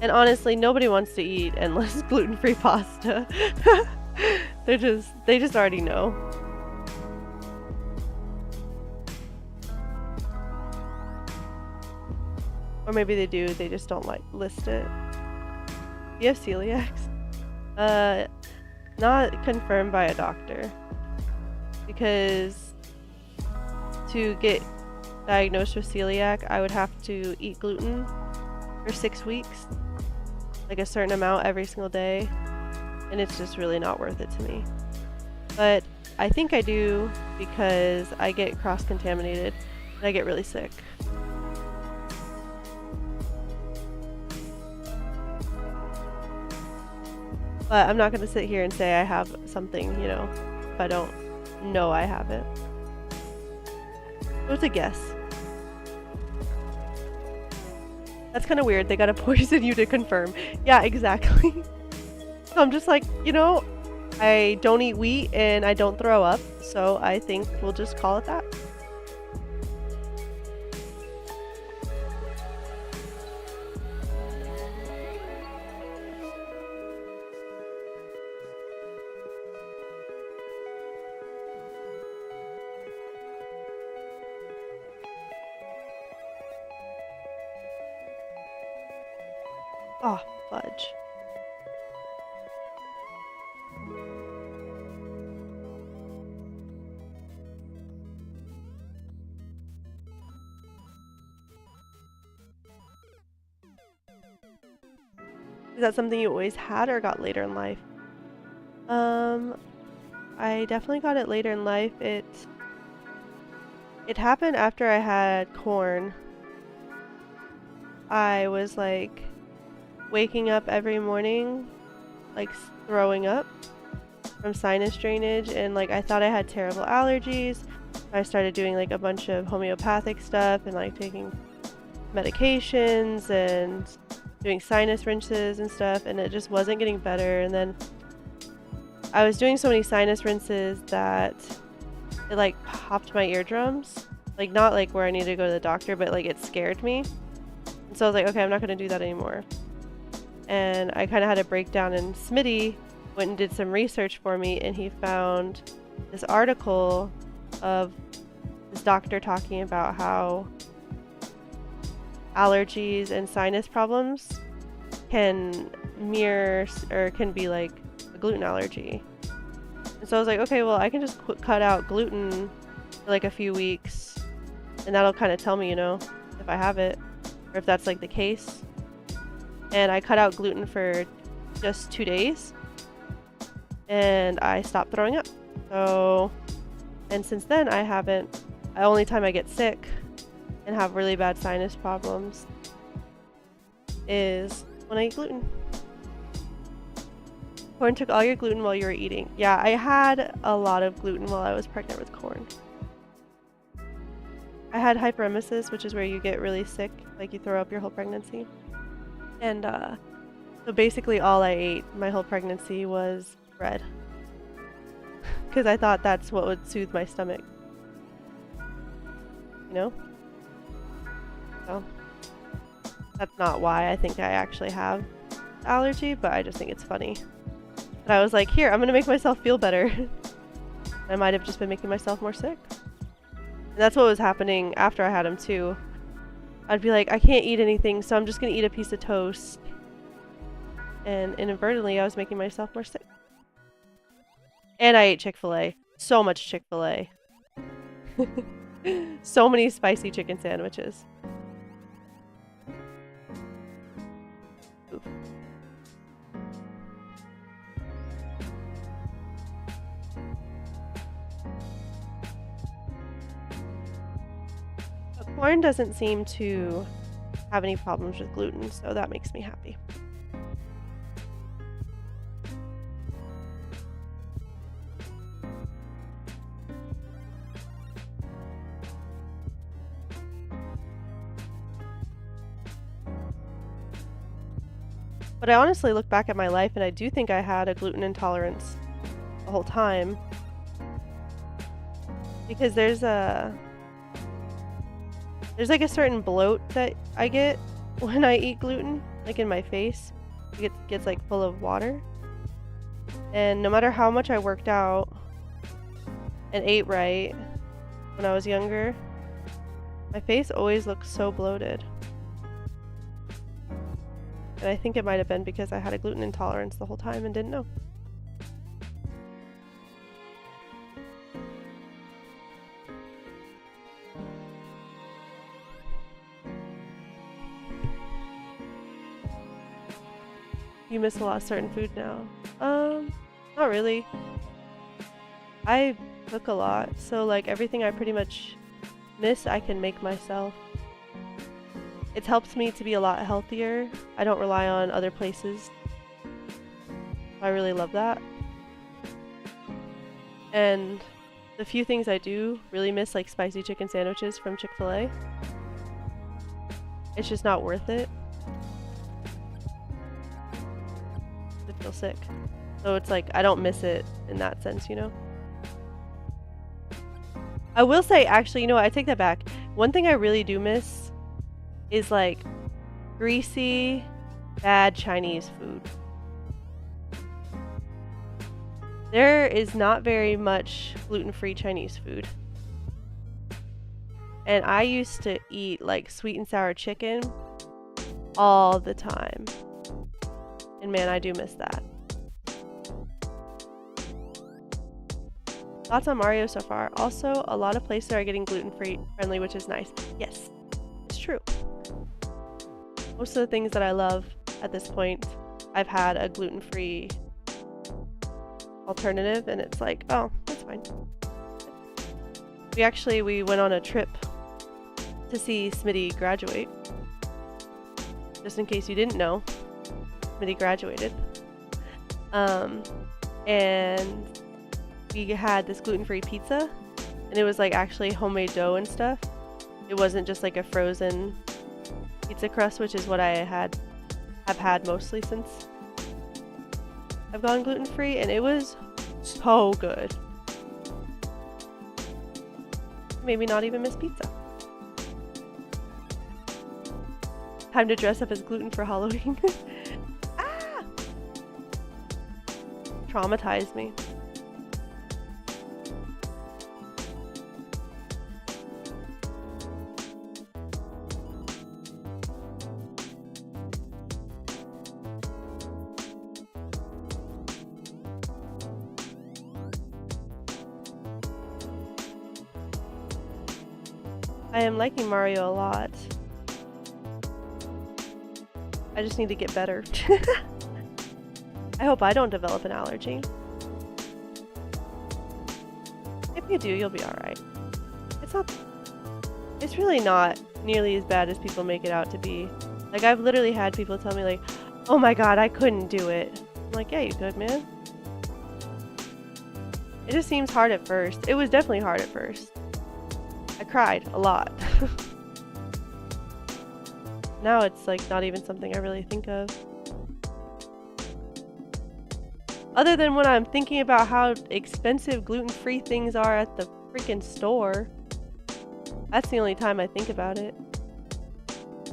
And honestly, nobody wants to eat endless gluten-free pasta. they just already know. Or maybe they do, they just don't like list it. Do you have celiacs? Not confirmed by a doctor. Because to get diagnosed with celiac, I would have to eat gluten for 6 weeks. Like a certain amount every single day. And it's just really not worth it to me. But I think I do because I get cross-contaminated and I get really sick. But I'm not going to sit here and say I have something, you know, if I don't know I have it. It was a guess. That's kind of weird. They gotta poison you to confirm. Yeah, exactly. So I'm just like, you know, I don't eat wheat and I don't throw up. So I think we'll just call it that. Oh, fudge. Is that something you always had or got later in life? I definitely got it later in life. It happened after I had corn. I was like waking up every morning like throwing up from sinus drainage, and like I thought I had terrible allergies. I started doing like a bunch of homeopathic stuff and like taking medications, and doing sinus rinses and stuff, and it just wasn't getting better. And then I was doing so many sinus rinses that it like popped my eardrums. Like not like where I needed to go to the doctor, but like it scared me. And so I was like, okay, I'm not gonna do that anymore. And I kind of had a breakdown, and Smitty went and did some research for me, and he found this article of this doctor talking about how allergies and sinus problems can mirror or can be like a gluten allergy. And so I was like, okay, well, I can just cut out gluten for like a few weeks, and that'll kind of tell me, you know, if I have it or if that's like the case. And I cut out gluten for just 2 days, and I stopped throwing up. So, and since then I haven't. The only time I get sick and have really bad sinus problems is when I eat gluten. Corn took all your gluten while you were eating. Yeah, I had a lot of gluten while I was pregnant with corn. I had hyperemesis, which is where you get really sick, like you throw up your whole pregnancy. And so basically all I ate my whole pregnancy was bread. Because I thought that's what would soothe my stomach. You know? So that's not why I think I actually have allergy, but I just think it's funny. And I was like, here, I'm gonna make myself feel better. I might have just been making myself more sick. And that's what was happening after I had him too. I'd be like, I can't eat anything, so I'm just gonna eat a piece of toast. And inadvertently, I was making myself more sick. And I ate Chick-fil-A. So much Chick-fil-A. So many spicy chicken sandwiches. Oof. But corn doesn't seem to have any problems with gluten, so that makes me happy. But I honestly look back at my life, and I do think I had a gluten intolerance the whole time. Because there's like a certain bloat that I get when I eat gluten, like in my face. It gets like full of water. And no matter how much I worked out and ate right when I was younger, my face always looks so bloated. And I think it might have been because I had a gluten intolerance the whole time and didn't know. You miss a lot of certain food now. Not really. I cook a lot, so like everything I pretty much miss, I can make myself. It's helped me to be a lot healthier. I don't rely on other places. I really love that. And the few things I do really miss, like spicy chicken sandwiches from Chick-fil-A, it's just not worth it. I feel sick. So it's like, I don't miss it in that sense, you know? I will say, actually, you know what? I take that back. One thing I really do miss is like greasy, bad Chinese food. There is not very much gluten-free Chinese food. And I used to eat like sweet and sour chicken all the time. And man, I do miss that. Thoughts on Mario so far? Also, a lot of places are getting gluten-free friendly, which is nice. Yes, it's true. Most of the things that I love at this point, I've had a gluten-free alternative, and it's like, oh, that's fine. We went on a trip to see Smitty graduate. Just in case you didn't know, Smitty graduated. And we had this gluten-free pizza, and it was like actually homemade dough and stuff. It wasn't just like a frozen pizza crust, which is what I had have had mostly since I've gone gluten-free, and it was so good. Maybe not even miss pizza. Time to dress up as gluten for Halloween. Ah! Traumatized me. I am liking Mario a lot. I just need to get better. I hope I don't develop an allergy. If you do, you'll be alright. It's really not nearly as bad as people make it out to be. Like, I've literally had people tell me like, oh my god, I couldn't do it. I'm like, yeah, you could, man. It just seems hard at first. It was definitely hard at first. I cried a lot. Now it's like not even something I really think of. Other than when I'm thinking about how expensive gluten-free things are at the freaking store. That's the only time I think about it.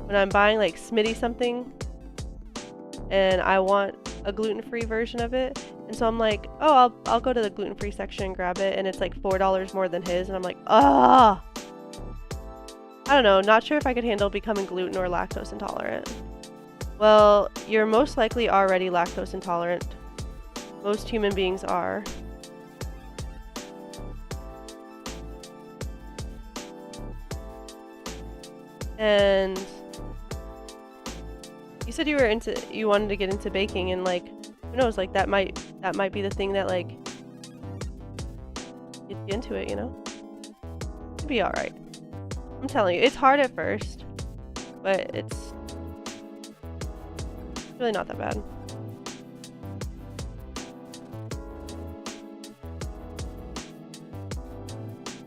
When I'm buying like Smitty something and I want a gluten-free version of it, and so I'm like, oh, I'll go to the gluten-free section and grab it, and it's like $4 more than his, and I'm like, ah. I don't know, not sure if I could handle becoming gluten or lactose intolerant. Well, you're most likely already lactose intolerant. Most human beings are. And you said you wanted to get into baking, and like, who knows, like that might be the thing that like gets you into it, you know? It'll be alright. I'm telling you, it's hard at first, but it's really not that bad.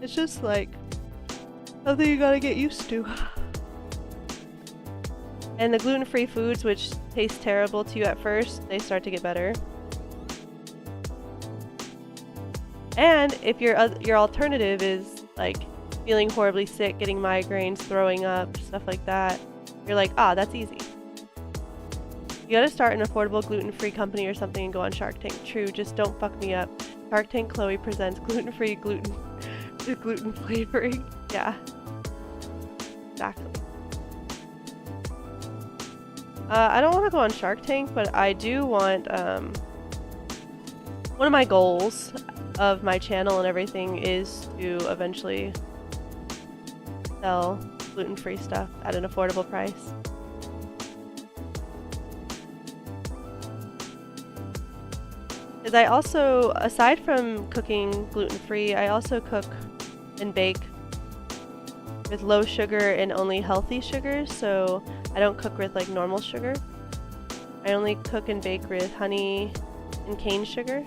It's just like something you gotta get used to. And the gluten-free foods, which taste terrible to you at first, they start to get better. And if your alternative is like feeling horribly sick, getting migraines, throwing up, stuff like that, you're like, ah, that's easy. You gotta start an affordable gluten-free company or something and go on Shark Tank. True, just don't fuck me up. Shark Tank Chloe presents gluten-free gluten flavoring. Yeah. Exactly. I don't want to go on Shark Tank, but I do want, one of my goals of my channel and everything is to eventually sell gluten-free stuff at an affordable price. Because I also, aside from cooking gluten-free, I also cook and bake with low sugar and only healthy sugars, so I don't cook with like normal sugar. I only cook and bake with honey and cane sugar.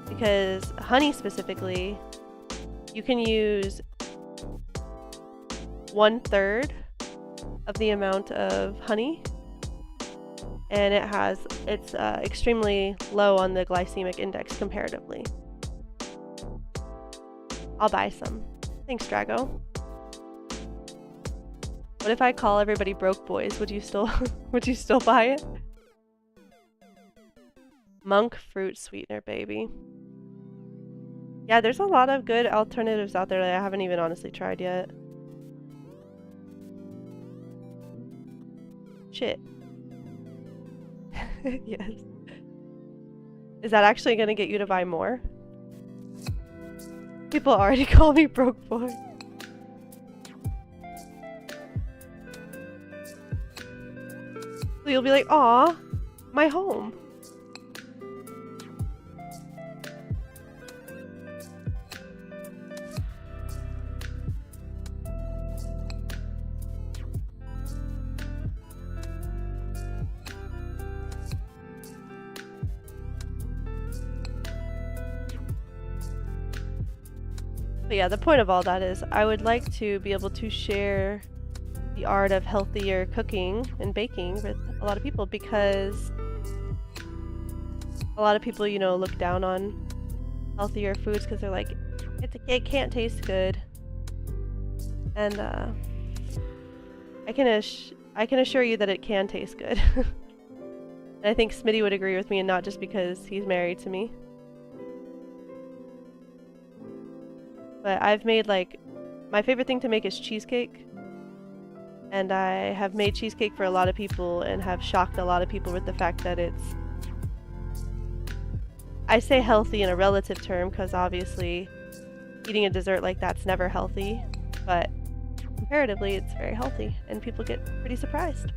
Because honey specifically, you can use 1/3 of the amount of honey, and it's extremely low on the glycemic index comparatively. I'll buy some. Thanks, Drago. What if I call everybody broke boys? Would you still buy it? Monk fruit sweetener, baby. Yeah, there's a lot of good alternatives out there that I haven't even honestly tried yet. Shit. Yes. Is that actually gonna get you to buy more? People already call me broke boy. So you'll be like, aw, my home. But yeah, the point of all that is I would like to be able to share the the art of healthier cooking and baking with a lot of people, because a lot of people, you know, look down on healthier foods because they're like, it can't taste good. And I can assure you that it can taste good. And I think Smitty would agree with me, and not just because he's married to me. But I've made, like, my favorite thing to make is cheesecake. And I have made cheesecake for a lot of people and have shocked a lot of people with the fact that it's, I say healthy in a relative term because obviously eating a dessert like that's never healthy, but comparatively it's very healthy and people get pretty surprised.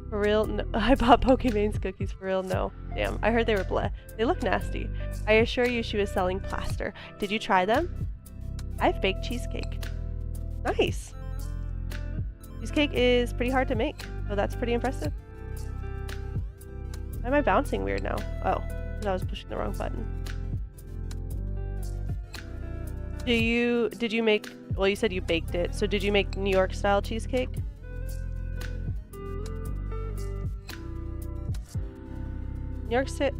For real? No. I bought Pokemon's cookies. For real? No. Damn, I heard they were bleh. They look nasty. I assure you she was selling plaster. Did you try them? I've baked cheesecake. Nice! Cheesecake is pretty hard to make, so that's pretty impressive. Why am I bouncing weird now? Oh, because I was pushing the wrong button. Did you make, well, you said you baked it, so did you make New York style cheesecake?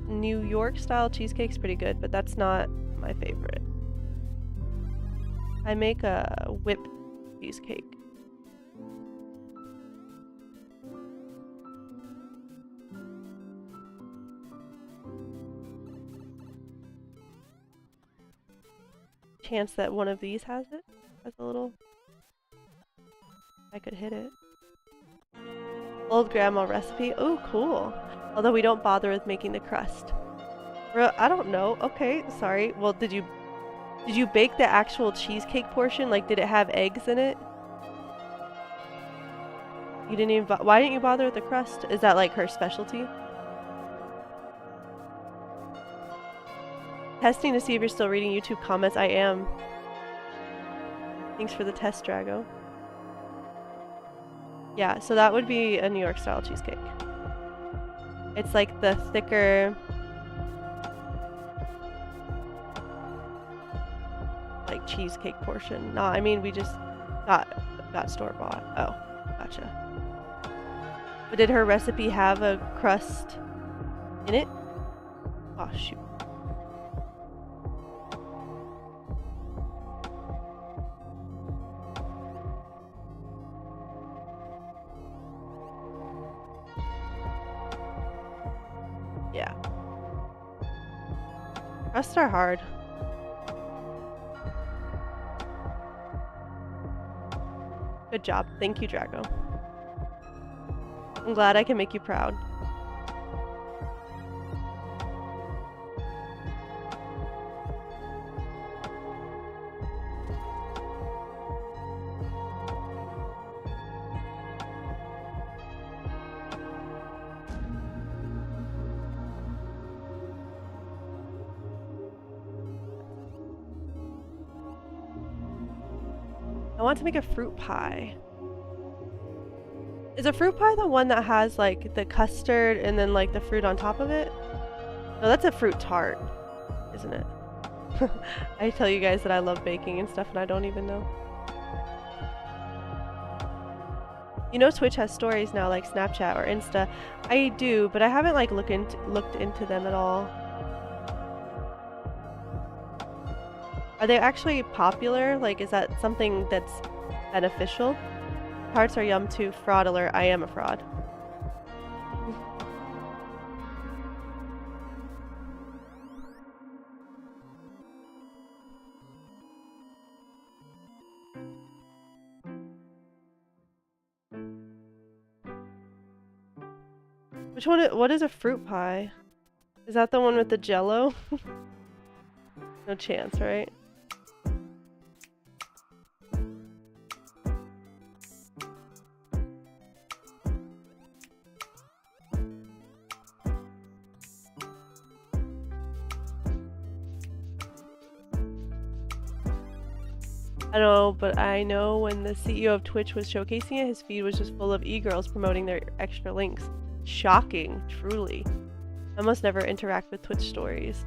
New York style cheesecake's pretty good, but that's not my favorite. I make a whipped cheesecake. Chance that one of these has it? Has a little... I could hit it. Old grandma recipe. Oh, cool. Although we don't bother with making the crust. I don't know. Okay, sorry. Well, did you bake the actual cheesecake portion? Like, did it have eggs in it? You didn't even why didn't you bother with the crust? Is that like her specialty? Testing to see if you're still reading YouTube comments. I am. Thanks for the test, Drago. Yeah, so that would be a New York style cheesecake. It's like the thicker, like cheesecake portion. No, I mean we just got store bought. Oh, gotcha. But did her recipe have a crust in it? Oh shoot. Yeah. Crusts are hard. Good job. Thank you, Drago. I'm glad I can make you proud. I want to make a fruit pie. Is a fruit pie the one that has like the custard and then like the fruit on top of it? No, that's a fruit tart, isn't it? I tell you guys that I love baking and stuff and I don't even know. You know Twitch has stories now like Snapchat or Insta. I do, but I haven't like looked into them at all. Are they actually popular? Like, is that something that's beneficial? Tarts are yum too. Fraud alert. I am a fraud. Which one? What is a fruit pie? Is that the one with the jello? No chance, right? I don't know, but I know when the CEO of Twitch was showcasing it, his feed was just full of e-girls promoting their extra links. Shocking, truly. I must never interact with Twitch stories.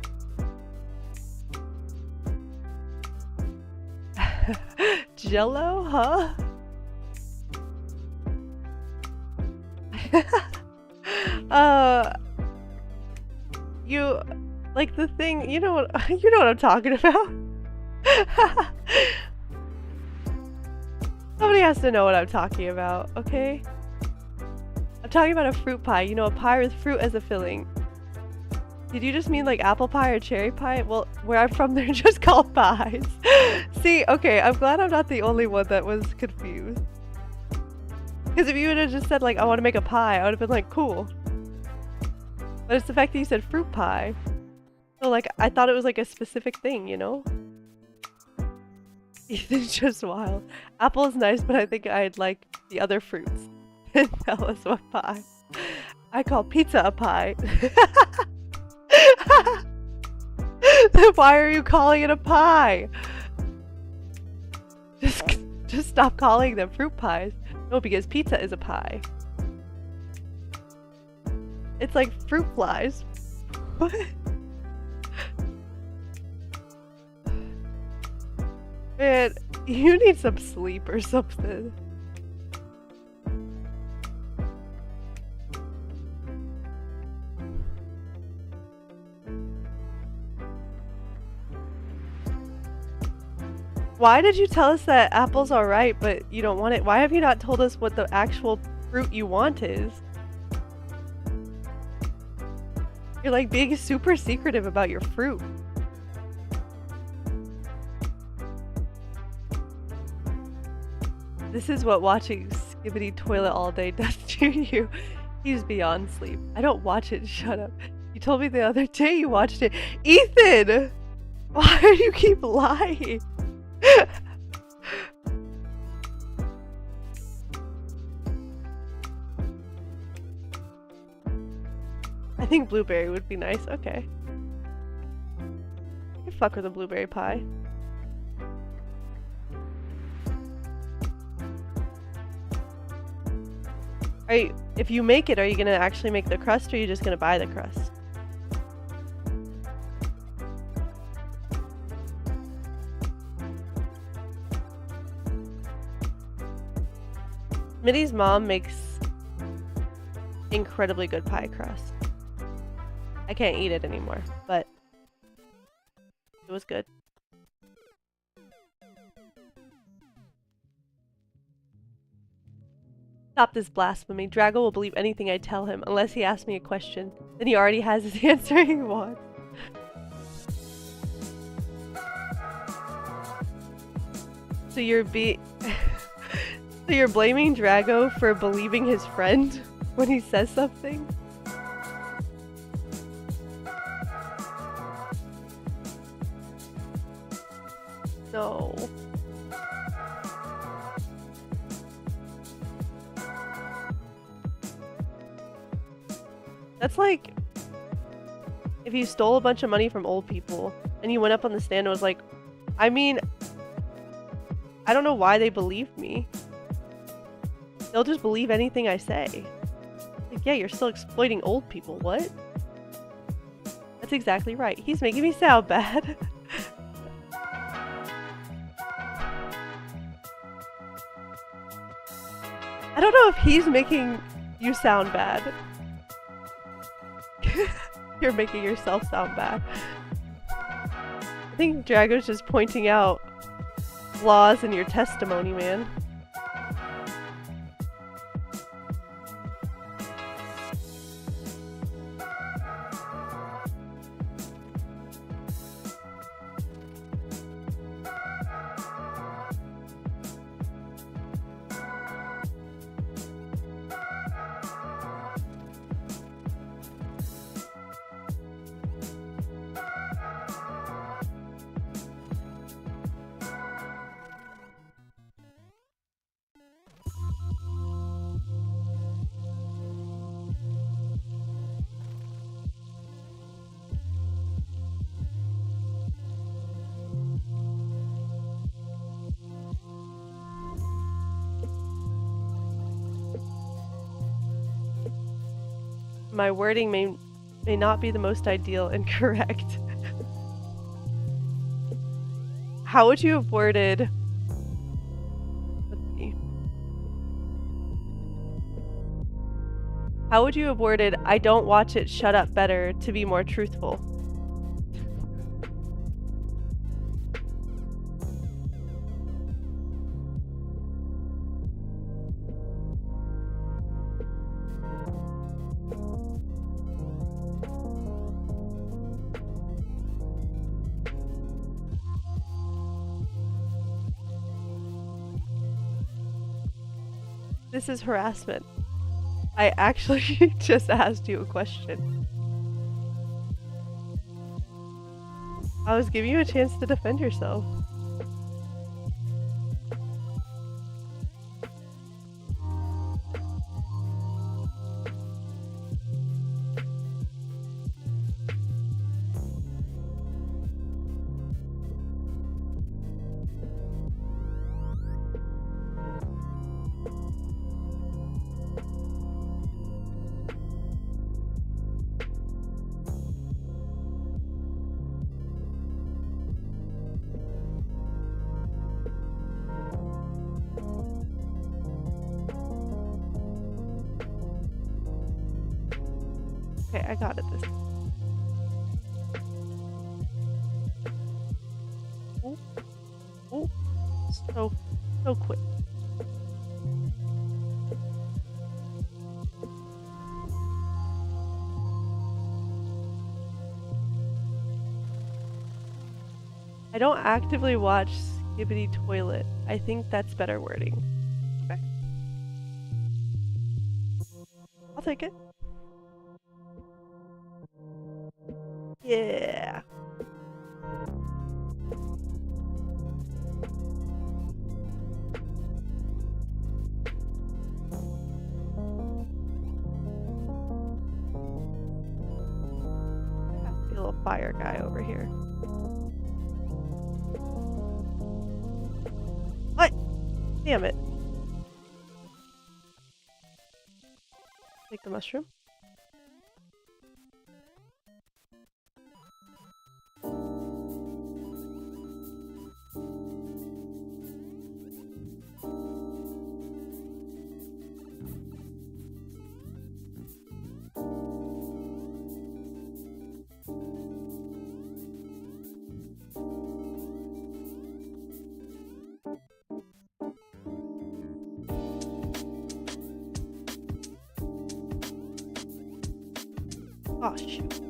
Jello, huh? uh, you like the thing, you know what you know what I'm talking about. Somebody has to know what I'm talking about, okay? I'm talking about a fruit pie, you know, a pie with fruit as a filling. Did you just mean like apple pie or cherry pie? Well, where I'm from, they're just called pies. See, okay, I'm glad I'm not the only one that was confused. Because if you would have just said like, I want to make a pie, I would have been like, cool. But it's the fact that you said fruit pie. So like, I thought it was like a specific thing, you know? Ethan's just wild. Apple is nice, but I think I'd like the other fruits. Tell us what pie. I call pizza a pie. Then why are you calling it a pie? Just stop calling them fruit pies. No, because pizza is a pie. It's like fruit flies. What? Man, you need some sleep or something. Why did you tell us that apple's alright, but you don't want it? Why have you not told us what the actual fruit you want is? You're like being super secretive about your fruit. This is what watching Skibbity Toilet all day does to you. He's beyond sleep. I don't watch it, shut up. You told me the other day you watched it. Ethan! Why do you keep lying? I think blueberry would be nice. Okay. I fuck with a blueberry pie. If you make it, are you gonna actually make the crust, or are you just gonna buy the crust? Smitty's mom makes incredibly good pie crust. I can't eat it anymore, but it was good. Stop this blasphemy. Drago will believe anything I tell him, unless he asks me a question. Then he already has his answer he wants. So you're so you're blaming Drago for believing his friend when he says something? No. That's like if you stole a bunch of money from old people and you went up on the stand and was like, I mean, I don't know why they believe me. They'll just believe anything I say. Like, yeah, you're still exploiting old people. What? That's exactly right. He's making me sound bad. I don't know if he's making you sound bad. You're making yourself sound bad. I think Drago's just pointing out flaws in your testimony, man. My wording may not be the most ideal and correct. How would you have worded How would you have worded, I don't watch it, shut up better, to be more truthful? This is harassment. I actually just asked you a question. I was giving you a chance to defend yourself. Okay, I got it this time. Oh, oh, so quick. I don't actively watch Skibbity Toilet. I think that's better wording. Okay. I'll take it. Yeah. There has to be a little fire guy over here. What? Damn it. Take the mushroom. Oh, shoot.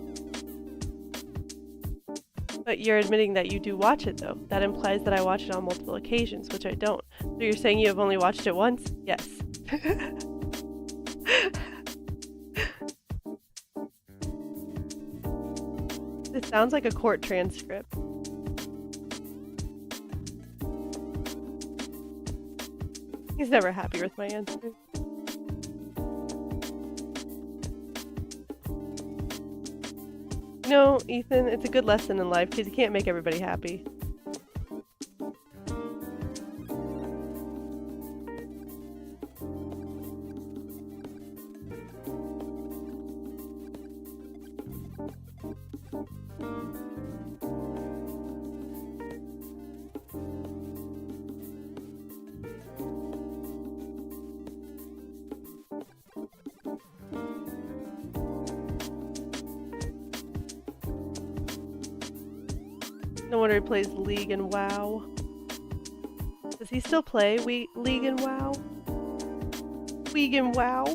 But you're admitting that you do watch it, though. That implies that I watch it on multiple occasions, which I don't. So you're saying you have only watched it once? Yes. This sounds like a court transcript. He's never happy with my answer. No, Ethan, it's a good lesson in life because you can't make everybody happy. No wonder he plays League and WoW. Does he still play League and WoW? League and WoW?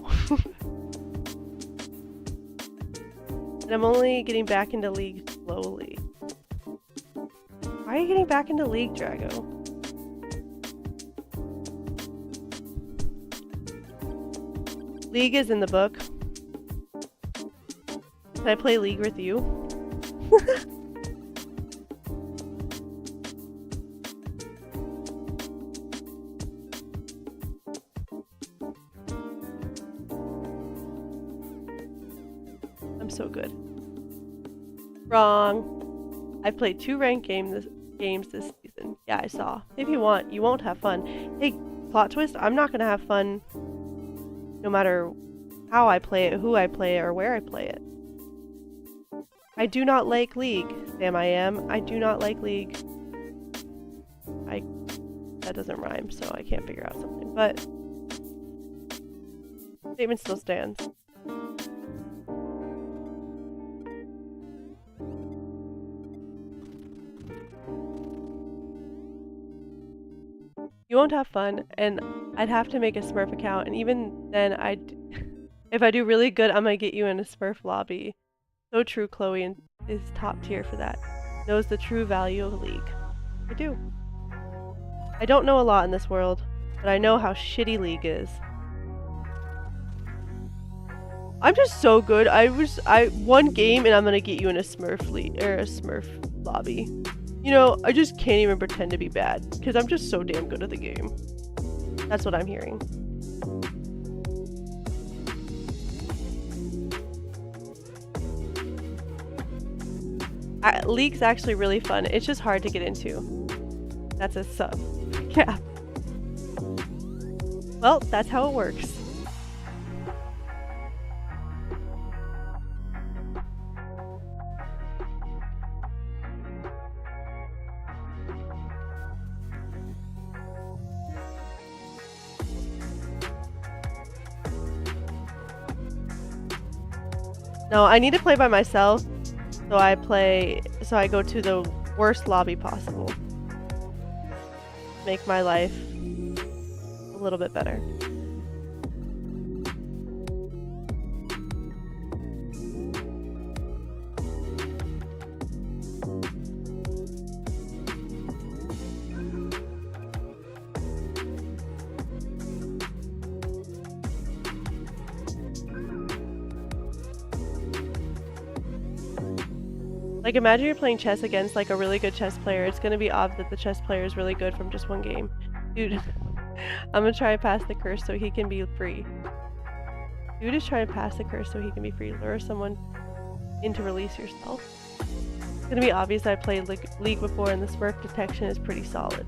And I'm only getting back into League slowly. Why are you getting back into League, Drago? League is in the book. Can I play League with you? I'm so good. Wrong. I've played 2 ranked games this season. Yeah, I saw. If you want, you won't have fun. Hey, plot twist, I'm not gonna have fun no matter how I play it, who I play it, or where I play it. I do not like League, Sam I am. I do not like League. That doesn't rhyme, so I can't figure out something, but statement still stands. You won't have fun, and I'd have to make a Smurf account, and even then if I do really good, I'm gonna get you in a Smurf lobby. So true, Chloe, and is top tier for that. Knows the true value of League. I do. I don't know a lot in this world, but I know how shitty League is. I'm just so good. One game and I'm gonna get you in a Smurf league or a Smurf lobby. You know, I just can't even pretend to be bad because I'm just so damn good at the game. That's what I'm hearing. League's actually really fun. It's just hard to get into. That's a sub. Yeah. Well, that's how it works. No, I need to play by myself, so I go to the worst lobby possible. Make my life a little bit better. Like, imagine you're playing chess against, like, a really good chess player. It's gonna be obvious that the chess player is really good from just one game. Dude, I'm gonna try to pass the curse so he can be free. Dude is trying to pass the curse so he can be free. Lure someone in to release yourself. It's gonna be obvious I played League before and the Smurf detection is pretty solid.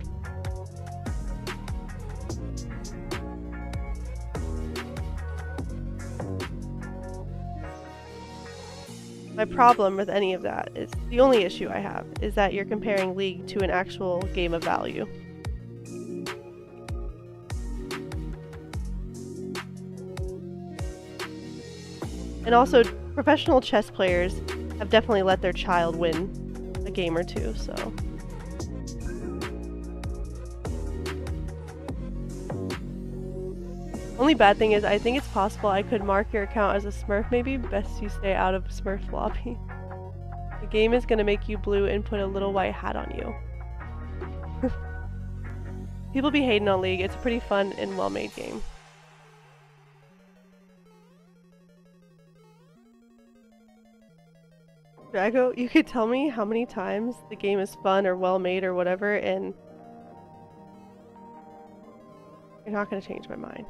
My problem with any of that is, the only issue I have, is that you're comparing League to an actual game of value. And also, professional chess players have definitely let their child win a game or two, so. Only bad thing is, I think it's possible I could mark your account as a Smurf maybe. Best you stay out of Smurf lobby. The game is gonna make you blue and put a little white hat on you. People be hating on League. It's a pretty fun and well-made game. Drago, you could tell me how many times the game is fun or well-made or whatever, and you're not gonna change my mind.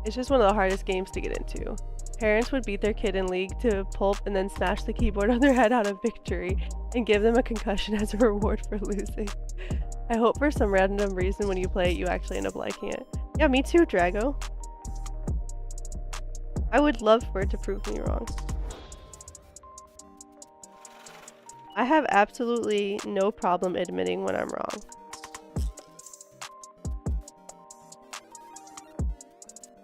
It's just one of the hardest games to get into. Parents would beat their kid in League to pulp and then smash the keyboard on their head out of victory and give them a concussion as a reward for losing. I hope for some random reason when you play it you actually end up liking it. Yeah, me too, Drago. I would love for it to prove me wrong. I have absolutely no problem admitting when I'm wrong.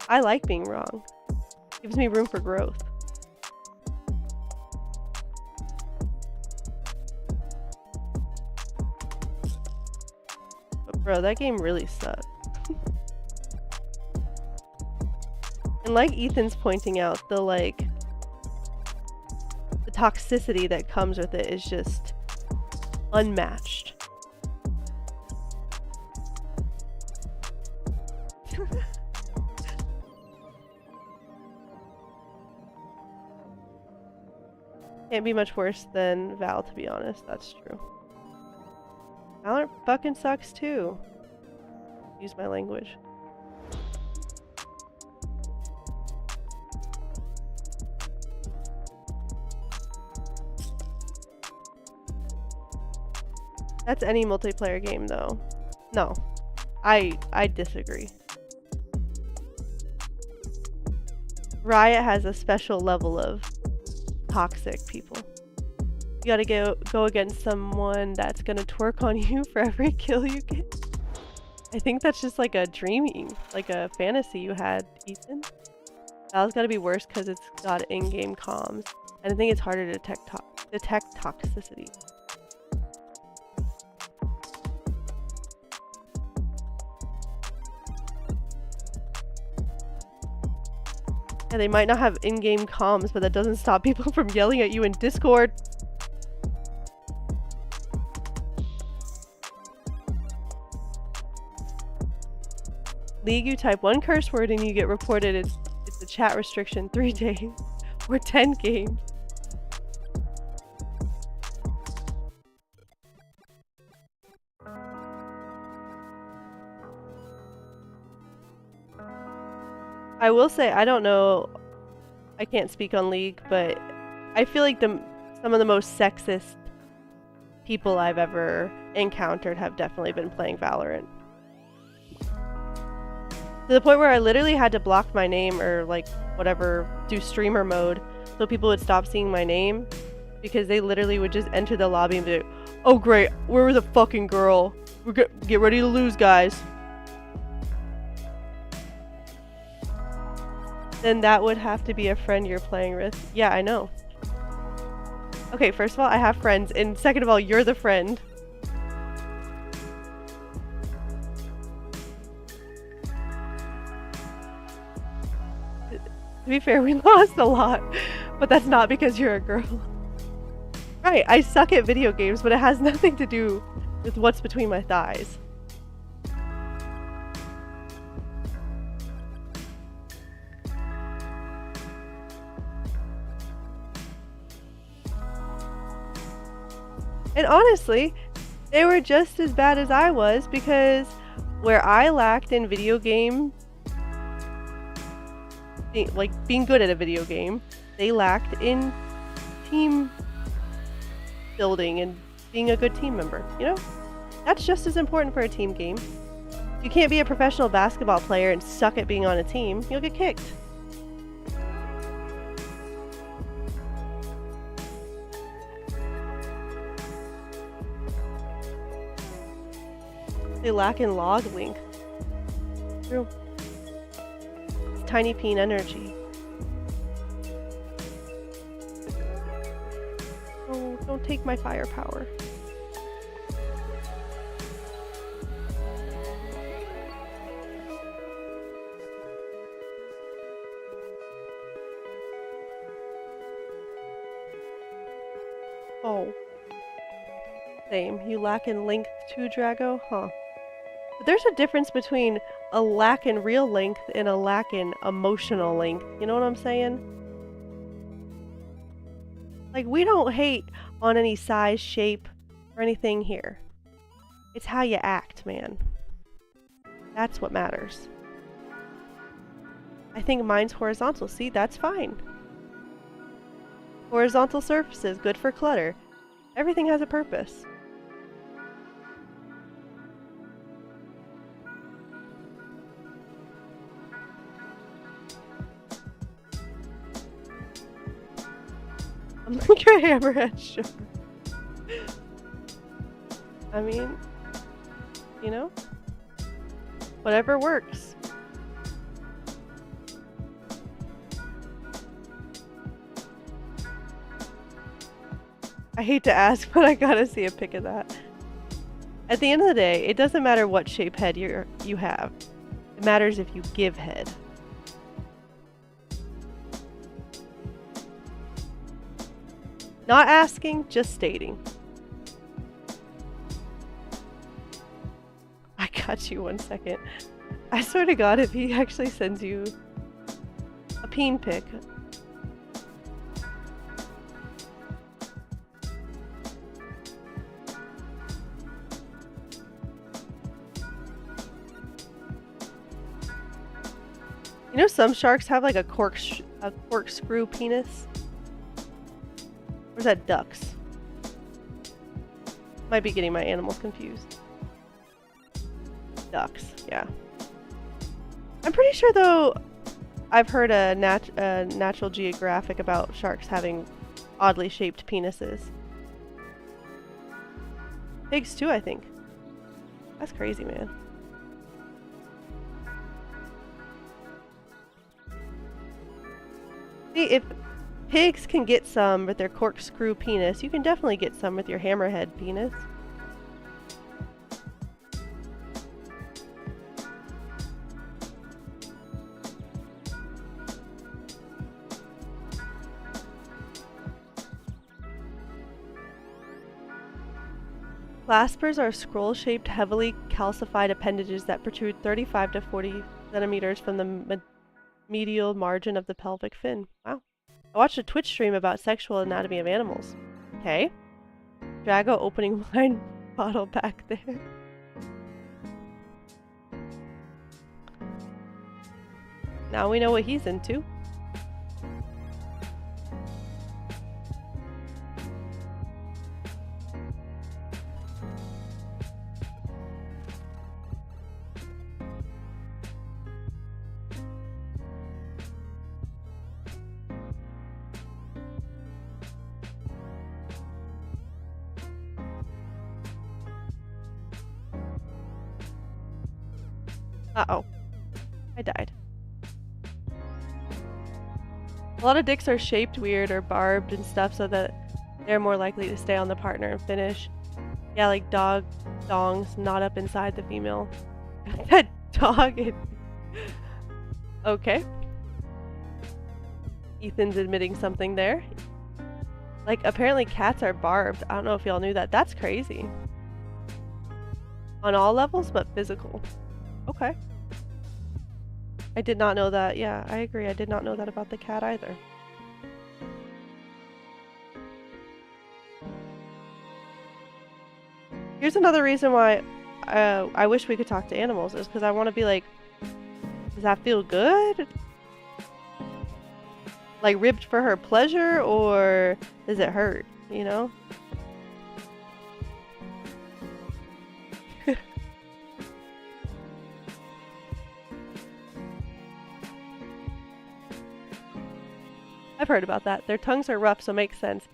I like being wrong. It gives me room for growth. But bro, that game really sucked. And like Ethan's pointing out, the toxicity that comes with it is just unmatched. Can't be much worse than Val, to be honest. That's true. Valorant fucking sucks too. Use my language. That's any multiplayer game though. No. I disagree. Riot has a special level of toxic people. You gotta go against someone that's gonna twerk on you for every kill you get. I think that's just like a dreaming, like a fantasy you had, Ethan. Val's gotta be worse because it's got in-game comms. And I think it's harder to detect toxicity. Yeah, they might not have in-game comms, but that doesn't stop people from yelling at you in Discord. League, you type one curse word and you get reported. It's a chat restriction, 3 days or 10 games. I will say, I don't know, I can't speak on League, but I feel like some of the most sexist people I've ever encountered have definitely been playing Valorant. To the point where I literally had to block my name or like whatever, do streamer mode so people would stop seeing my name because they literally would just enter the lobby and be like, oh great, we're the fucking girl. Get ready to lose, guys. Then that would have to be a friend you're playing with. Yeah, I know. Okay, first of all, I have friends, and second of all, you're the friend. To be fair, we lost a lot, but that's not because you're a girl. Right, I suck at video games, but it has nothing to do with what's between my thighs. And honestly, they were just as bad as I was because where I lacked in video game, like being good at a video game, they lacked in team building and being a good team member, you know? That's just as important for a team game. You can't be a professional basketball player and suck at being on a team. You'll get kicked. They lack in log length. True. It's tiny peen energy. Oh, don't take my firepower. Oh. Same. You lack in length too, Drago? Huh. But there's a difference between a lack in real length and a lack in emotional length. You know what I'm saying? Like, we don't hate on any size, shape, or anything here. It's how you act, man. That's what matters. I think mine's horizontal. See, that's fine. Horizontal surfaces, good for clutter. Everything has a purpose. I'm like a hammerhead, sure. I mean, you know, whatever works. I hate to ask, but I gotta see a pic of that. At the end of the day, it doesn't matter what shape head you have. It matters if you give head. Not asking, just stating. I got you 1 second. I swear to God, if he actually sends you a peen pic. You know some sharks have like a corkscrew penis? Or is that ducks? Might be getting my animals confused. Ducks, yeah. I'm pretty sure though, I've heard a Natural Geographic about sharks having oddly shaped penises. Pigs too, I think. That's crazy, man. See, if pigs can get some with their corkscrew penis, you can definitely get some with your hammerhead penis. Claspers are scroll-shaped, heavily calcified appendages that protrude 35 to 40 centimeters from the medial margin of the pelvic fin. Wow. I watched a Twitch stream about sexual anatomy of animals. Okay. Drago opening wine bottle back there. Now we know what he's into. Uh-oh. I died. A lot of dicks are shaped weird or barbed and stuff so that they're more likely to stay on the partner and finish. Yeah, like dog dongs not up inside the female. That dog is... Okay. Ethan's admitting something there. Like, apparently cats are barbed. I don't know if y'all knew that. That's crazy. On all levels, but physical. Okay. I did not know that. Yeah, I agree. I did not know that about the cat either. Here's another reason why I wish we could talk to animals, is because I want to be like, does that feel good? Like ribbed for her pleasure, or does it hurt, you know? I've heard about that. Their tongues are rough, so makes sense.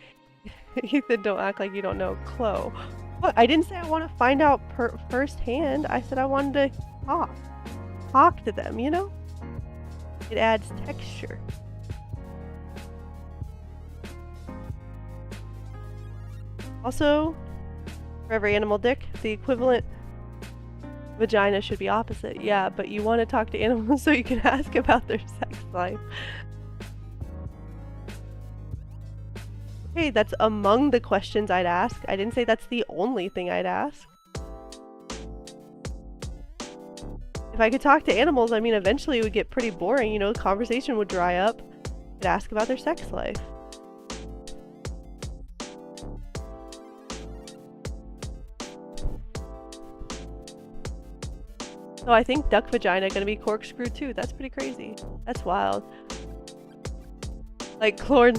Ethan, don't act like you don't know. Chloe. What? I didn't say I want to find out firsthand. I said I wanted to talk. Talk to them, you know? It adds texture. Also, for every animal dick, the equivalent vagina should be opposite. Yeah, but you want to talk to animals so you can ask about their sex life. Okay, that's among the questions I'd ask. I didn't say that's the only thing I'd ask. If I could talk to animals, I mean, eventually it would get pretty boring, you know, the conversation would dry up. I'd ask about their sex life. So I think duck vagina gonna be corkscrew too. That's pretty crazy. That's wild. Like Chloe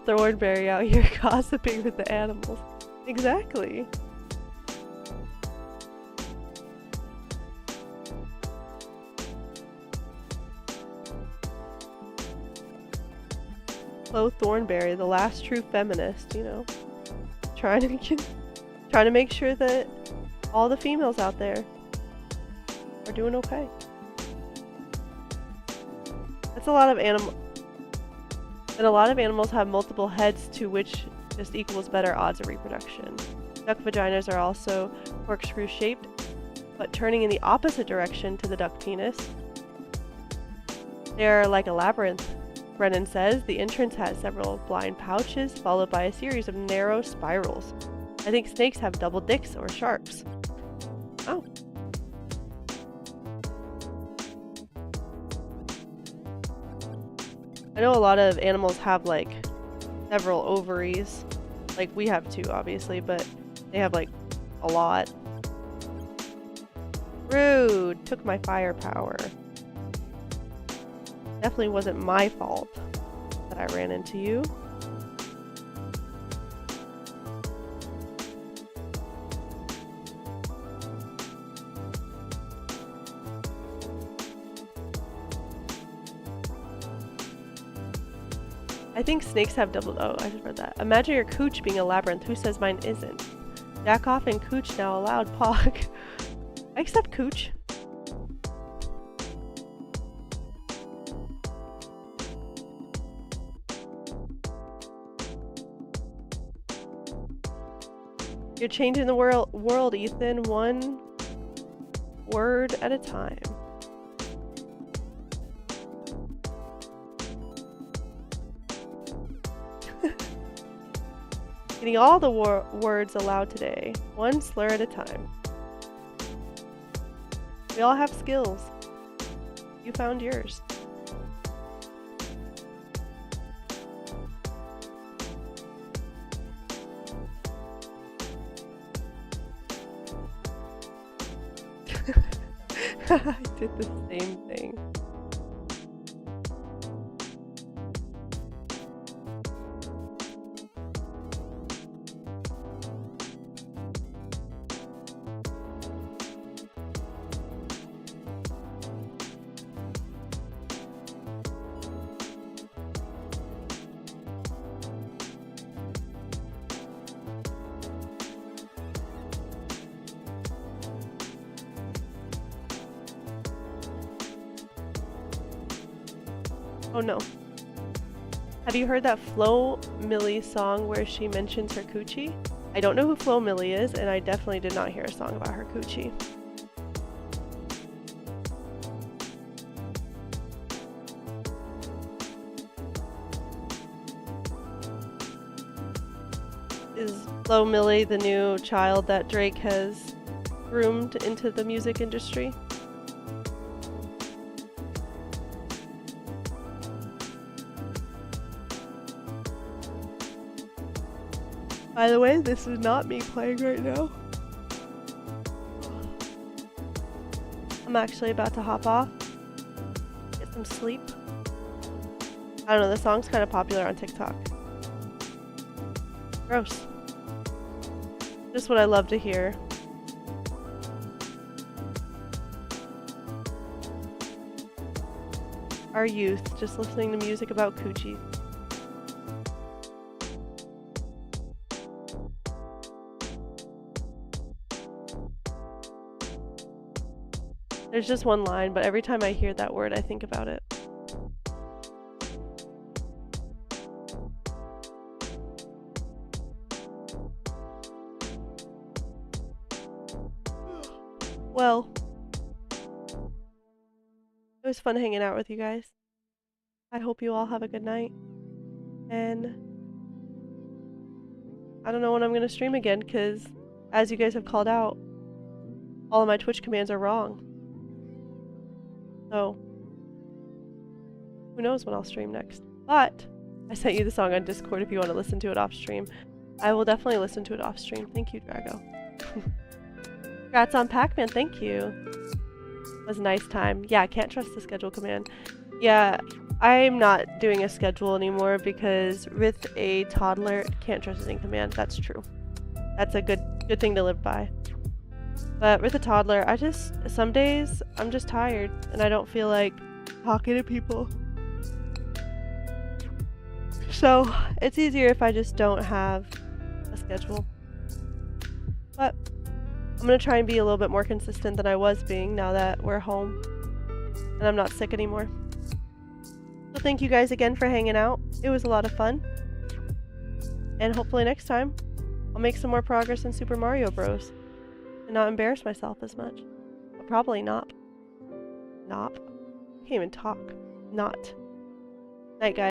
Thornberry out here gossiping with the animals. Exactly. Chloe Thornberry, the last true feminist, you know. Trying to make sure that all the females out there are doing okay. That's a lot of animal. And a lot of animals have multiple heads, to which just equals better odds of reproduction. Duck vaginas are also corkscrew shaped, but turning in the opposite direction to the duck penis. They're like a labyrinth. Brennan says the entrance has several blind pouches, followed by a series of narrow spirals. I think snakes have double dicks, or sharks. Oh. I know a lot of animals have like several ovaries. Like we have two, obviously, but they have like a lot. Rude. Took my firepower. Definitely wasn't my fault that I ran into you. I think snakes have double... Oh, I just read that. Imagine your cooch being a labyrinth. Who says mine isn't? Jack off and cooch now allowed. Pog. I accept cooch. You're changing the world, Ethan, one word at a time. Getting all the words allowed today, one slur at a time. We all have skills. You found yours. I did the same thing. Oh no. Have you heard that Flo Milli song where she mentions her coochie? I don't know who Flo Milli is, and I definitely did not hear a song about her coochie. Is Flo Milli the new child that Drake has groomed into the music industry? By the way, this is not me playing right now. I'm actually about to hop off, get some sleep. I don't know, the song's kind of popular on TikTok. Gross. Just what I love to hear. Our youth, just listening to music about coochies. There's just one line, but every time I hear that word, I think about it. Well, it was fun hanging out with you guys. I hope you all have a good night. And I don't know when I'm going to stream again, because as you guys have called out, all of my Twitch commands are wrong. So, who knows when I'll stream next. But, I sent you the song on Discord if you want to listen to it off stream. I will definitely listen to it off stream. Thank you, Drago. Congrats on Pac-Man, thank you. It was a nice time. Yeah, I can't trust the schedule command. Yeah, I'm not doing a schedule anymore because with a toddler, can't trust using command. That's true. That's a good thing to live by. But with a toddler, some days, I'm just tired and I don't feel like talking to people. So, it's easier if I just don't have a schedule. But, I'm gonna try and be a little bit more consistent than I was being now that we're home and I'm not sick anymore. So thank you guys again for hanging out. It was a lot of fun. And hopefully next time, I'll make some more progress in Super Mario Bros. And not embarrass myself as much. But probably not. Can't even talk. Not. Night, guys.